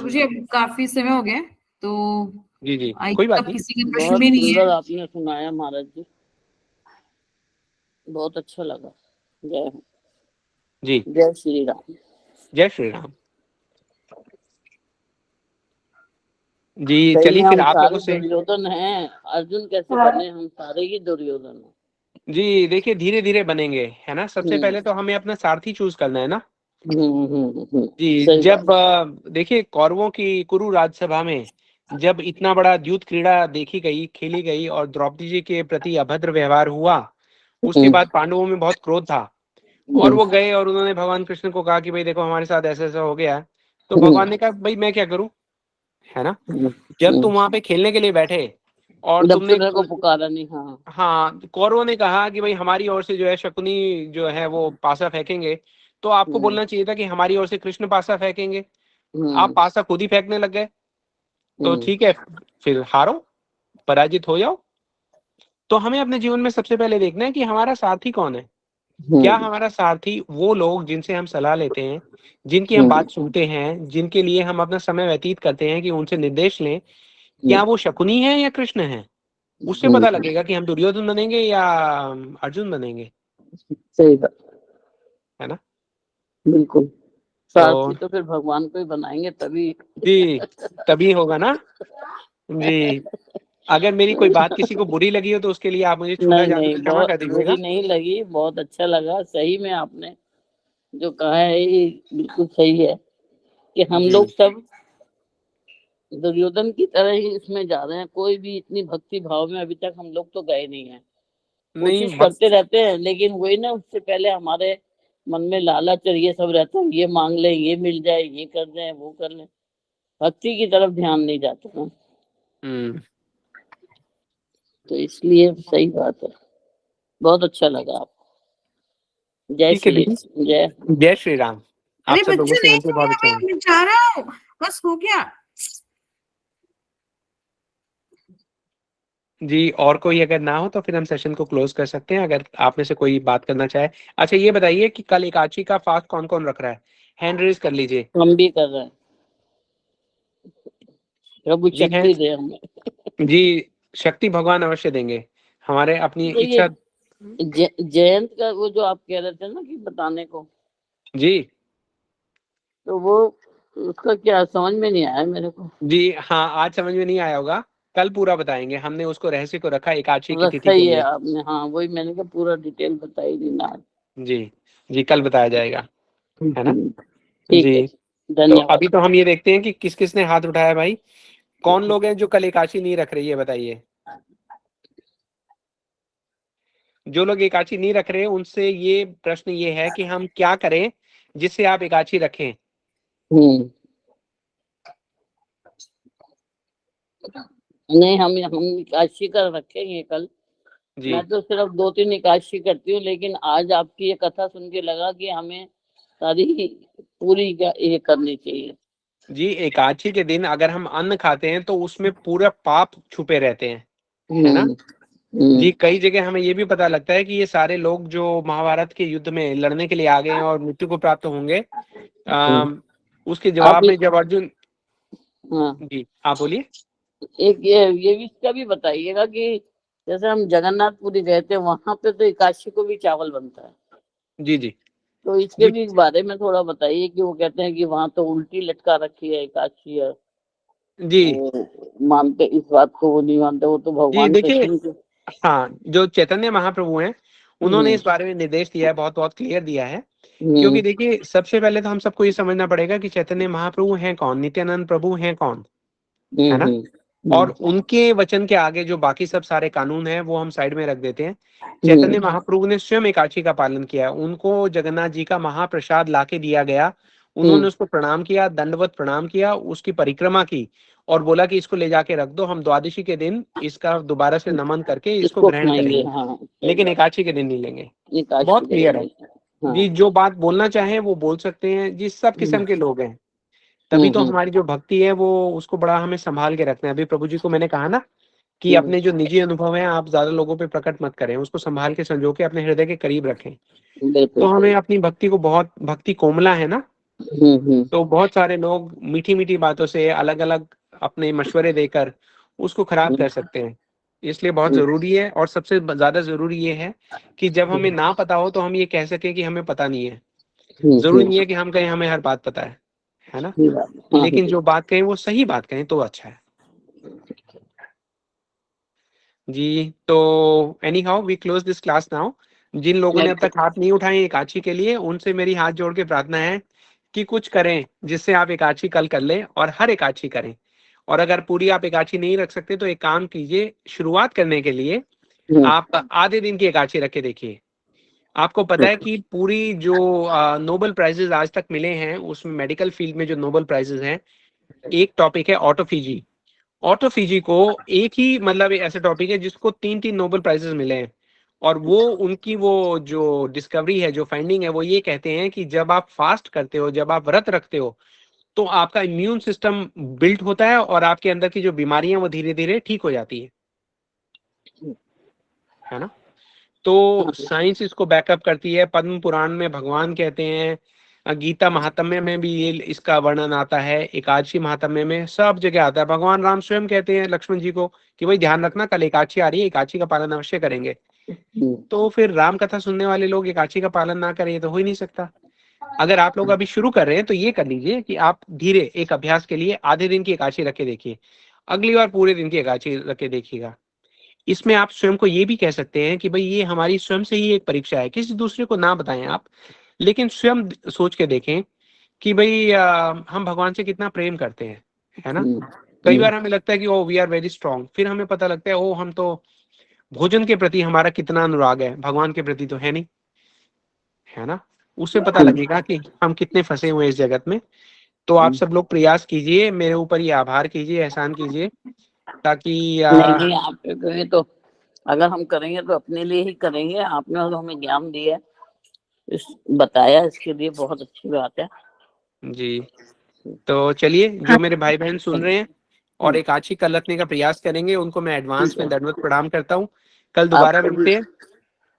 मुझे अब काफी समय हो गया तो जी कोई बात नहीं। किसी का प्रश्न भी नहीं है। आपने सुनाया महाराज जी, बहुत अच्छा लगा। जय जी, जय श्री राम। जय श्री राम जी। चलिए फिर आप लोगों से, दुर्योधन हैं, अर्जुन कैसे बने? हम सारे ही दुर्योधन हैं जी। देखिए धीरे धीरे बनेंगे, है ना। सबसे पहले तो हमें अपना सारथी चूज करना है ना जी। जब देखिए कौरवों की कुरु राजसभा में जब इतना बड़ा युद्ध क्रीड़ा देखी गई, खेली गई और द्रौपदी जी के प्रति अभद्र व्यवहार हुआ, उसके बाद पांडवों में बहुत क्रोध था और वो गए और उन्होंने भगवान कृष्ण को कहा कि भाई देखो हमारे साथ ऐसा ऐसा हो गया है। तो भगवान ने कहा भाई मैं क्या करूं, है ना। जब तुम वहां पे खेलने के लिए बैठे और तुमने को पुकारा नहीं। हाँ, कौरवों ने कहा कि भाई हमारी ओर से जो है शकुनी जो है वो पासा फेंकेंगे, तो आपको बोलना चाहिए था कि हमारी ओर से कृष्ण पासा फेंकेंगे। आप पासा खुद ही फेंकने लग गए, तो ठीक है फिर हारो, पराजित हो जाओ। तो हमें अपने जीवन में सबसे पहले देखना है कि हमारा सारथी कौन है। क्या हमारा सारथी वो लोग जिनसे हम सलाह लेते हैं, जिनकी हम बात सुनते हैं, जिनके लिए हम अपना समय व्यतीत करते हैं कि उनसे निर्देश लें, क्या वो शकुनी है या कृष्ण है? उससे पता लगेगा कि हम दुर्योधन बनेंगे या अर्जुन बनेंगे। सही बात है ना, बिल्कुल। सारथी तो फिर भगवान को ही बनाएंगे तभी जी, तभी होगा ना जी। अगर मेरी कोई बात किसी को बुरी लगी हो तो उसके लिए आप मुझे क्षमा कर दीजिएगा। बुरी नहीं लगी, बहुत अच्छा लगा। सही में आपने जो कहा है ये बिल्कुल सही है कि हम लोग सब दुर्योधन की तरह ही इसमें जा रहे हैं। कोई भी इतनी भक्ति भाव में अभी तक हम लोग तो गए नहीं है। कोशिश करते रहते हैं, लेकिन वही ना, उससे पहले हमारे मन में लालच और ये सब रहता है, ये मांग ले, ये मिल जाए, ये कर दें, वो कर लें। भक्ति की तरफ ध्यान नहीं जाता ना। तो इसलिए सही बात है। बहुत अच्छा लगा आपको। जय श्री जय श्री राम। आप सब लोगों से मिलकर बहुत अच्छा लगा। जा रहा हूँ, बस हो गया जी। और कोई अगर ना हो तो फिर हम सेशन को क्लोज कर सकते हैं, अगर आप में से कोई बात करना चाहे। अच्छा ये बताइए कि कल एकादशी का फास्ट कौन कौन रख रहा है? हैंड रेज कर लीजिए। हम भी कर रहे हैं। प्रभु जी हैं शक्ति दे हमें। जी, शक्ति भगवान अवश्य देंगे, हमारे अपनी तो इच्छा। ये जयंत का वो जो आप कह रहे थे ना कि बताने को, जी तो वो उसका क्या समझ में नहीं आया मेरे को। जी हाँ, आज समझ में नहीं आया होगा, कल पूरा बताएंगे। हमने उसको रहस्य को रखा एकादशी की रखा तिथि के ही है लिए। आपने, हाँ वही मैंने कहा पूरा डिटेल बताई नहीं ना आज। जी जी, कल बताया जाएगा, है ना। ठीक है, जी, तो धन्यवाद। अभी तो हम ये देखते हैं कि किस किस ने हाथ उठाया भाई। कौन लोग हैं जो कल एकादशी नहीं रख रही है, बताइए। जो लोग एकादशी नहीं रख रहे, उनसे ये प्रश्न ये है कि हम क्या करें जिससे आप एकादशी रखें। नहीं, हम एकादशी कर रखेंगे कल। जी मैं तो सिर्फ 2-3 एकादशी करती हूँ, लेकिन आज आपकी ये कथा सुन के लगा कि हमें सारी पूरी ये करनी चाहिए। जी, एकादशी के दिन अगर हम अन्न खाते हैं तो उसमें पूरा पाप छुपे रहते हैं, है ना। जी, कई जगह हमें ये भी पता लगता है कि ये सारे लोग जो महाभारत के युद्ध में लड़ने के लिए आ गए हैं और मृत्यु को प्राप्त होंगे, उसके जवाब में जब अर्जुन। हाँ जी, आप बोलिए। एक ये भी इसका भी बताइएगा कि जैसे हम जगन्नाथपुरी गए थे, वहां पे तो एकादशी को भी चावल बनता है। जी जी तो इसके भी बारे में थोड़ा बताइए कि वो कहते हैं कि वहां तो उल्टी लटका रखी है एकादशी है। जी मानते इस बात को, वो नहीं मानते, वो तो जी, भगवान देखिए, कृष्ण के। हाँ, जो चैतन्य महाप्रभु हैं उन्होंने इस बारे में निर्देश दिया है, बहुत बहुत क्लियर दिया है। क्योंकि देखिए, सबसे पहले तो हम सबको ये समझना पड़ेगा कि चैतन्य महाप्रभु हैं कौन, नित्यानंद प्रभु हैं कौन, है ना। और उनके वचन के आगे जो बाकी सब सारे कानून हैं वो हम साइड में रख देते हैं। चैतन्य महाप्रभु ने स्वयं एकादशी का पालन किया, उनको जगन्नाथ जी का महाप्रसाद लाके दिया गया, उन्होंने उसको प्रणाम किया, दंडवत प्रणाम किया, उसकी परिक्रमा की और बोला कि इसको ले जाके रख दो, हम द्वादशी के दिन इसका दोबारा से नमन करके इसको ग्रहण करेंगे, हाँ, लेकिन एकादशी के दिन नहीं लेंगे। एकादशी बहुत के क्लियर है हाँ। जी, जो बात बोलना चाहे वो बोल सकते हैं जी, सब किस्म के लोग हैं। तभी तो हमारी जो भक्ति है वो उसको बड़ा हमें संभाल के रखना है। अभी प्रभु जी को मैंने कहा ना कि अपने जो निजी अनुभव है आप ज्यादा लोगों पे प्रकट मत करें, उसको संभाल के संजो के अपने हृदय के करीब रखें। तो हमें अपनी भक्ति को, बहुत भक्ति कोमला है ना, तो बहुत सारे लोग मीठी मीठी बातों से अलग अलग अपने मशवरे देकर उसको खराब कर सकते हैं। इसलिए बहुत जरूरी है, और सबसे ज्यादा जरूरी ये है कि जब हमें ना पता हो तो हम ये कह सकें कि हमें पता नहीं है। जरूरी नहीं है कि हम कहें हमें हर बात पता है ना। लेकिन जो बात कहें वो सही बात कहें तो अच्छा है जी। तो anyhow we close this class now. जिन लोगों ने अब तक हाथ नहीं उठाए एकादशी के लिए, उनसे मेरी हाथ जोड़ के प्रार्थना है कि कुछ करें जिससे आप एकादशी कल कर लें, और हर एकादशी करें। और अगर पूरी आप एकादशी नहीं रख सकते तो एक काम कीजिए, शुरुआत करने के लिए आप आधे दिन की एकादशी रख के देखिए। आपको पता है कि पूरी जो नोबेल प्राइजेस आज तक मिले हैं उसमें मेडिकल फील्ड में जो नोबेल प्राइजेस हैं, एक टॉपिक है ऑटोफेजी। ऑटोफेजी को एक ही मतलब ऐसे टॉपिक है जिसको 3-3 नोबेल प्राइजेस मिले हैं, और वो उनकी वो जो डिस्कवरी है, जो फाइंडिंग है, वो ये कहते हैं कि जब आप फास्ट करते हो, जब आप व्रत रखते हो, तो आपका इम्यून सिस्टम बिल्ट होता है और आपके अंदर की जो बीमारियां वो धीरे धीरे ठीक हो जाती है ना। तो साइंस इसको बैकअप करती है। पद्म पुराण में भगवान कहते हैं, गीता महात्म्य में भी ये इसका वर्णन आता है, एकादशी महात्म्य में, सब जगह आता है। भगवान राम स्वयं कहते हैं लक्ष्मण जी को कि भाई ध्यान रखना, कल एकादशी आ रही है, एकादशी का पालन अवश्य करेंगे। तो फिर राम कथा सुनने वाले लोग एकादशी का पालन ना करें तो हो ही नहीं सकता। अगर आप लोग अभी शुरू कर रहे हैं तो ये कर लीजिए कि आप धीरे एक अभ्यास के लिए आधे दिन की एकादशी रख के देखिए, अगली बार पूरे दिन की एकादशी रख के देखिएगा। इसमें आप स्वयं को ये भी कह सकते हैं कि भाई ये हमारी स्वयं से ही एक परीक्षा है, किसी दूसरे को ना बताएं आप, लेकिन स्वयं सोच के देखें कि भाई हम भगवान से कितना प्रेम करते हैं, है ना। कई बार हमें लगता है कि oh we are very strong, फिर हमें पता लगता है ओ हम तो भोजन के प्रति हमारा कितना अनुराग है, भगवान के प्रति तो है नहीं, है ना। उससे पता लगेगा कि हम कितने फंसे हुए इस जगत में। तो आप सब लोग प्रयास कीजिए, मेरे ऊपर ये आभार कीजिए, एहसान कीजिए, ताकि नहीं आप कहें तो अगर हम करेंगे तो अपने लिए ही करेंगे। आपने हमें ज्ञान दिया, बताया, इसके लिए बहुत अच्छी बात है जी। तो चलिए, जो मेरे भाई बहन सुन रहे हैं और एकादशी कल रखने का प्रयास करेंगे, उनको मैं एडवांस में दंडवत प्रणाम करता हूँ। कल दोबारा मिलते हैं।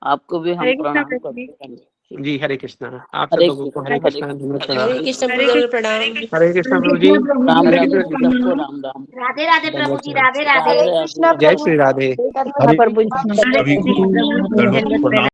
आपको भी हम प्रणाम करते हैं। जी हरे कृष्णा। आप सब हरे लोगों को हरे कृष्णा, धन्यवाद प्रणाम। हरे कृष्ण गुरुदेव प्रणाम। हरे कृष्णा प्रभु जी। राम हरे राम कृष्णा। सबको राम राम। राधे राधे प्रभु जी, राधे राधे। राधे राधे। जय श्री राधे। प्रभु जी। सभी को दंडवत प्रणाम।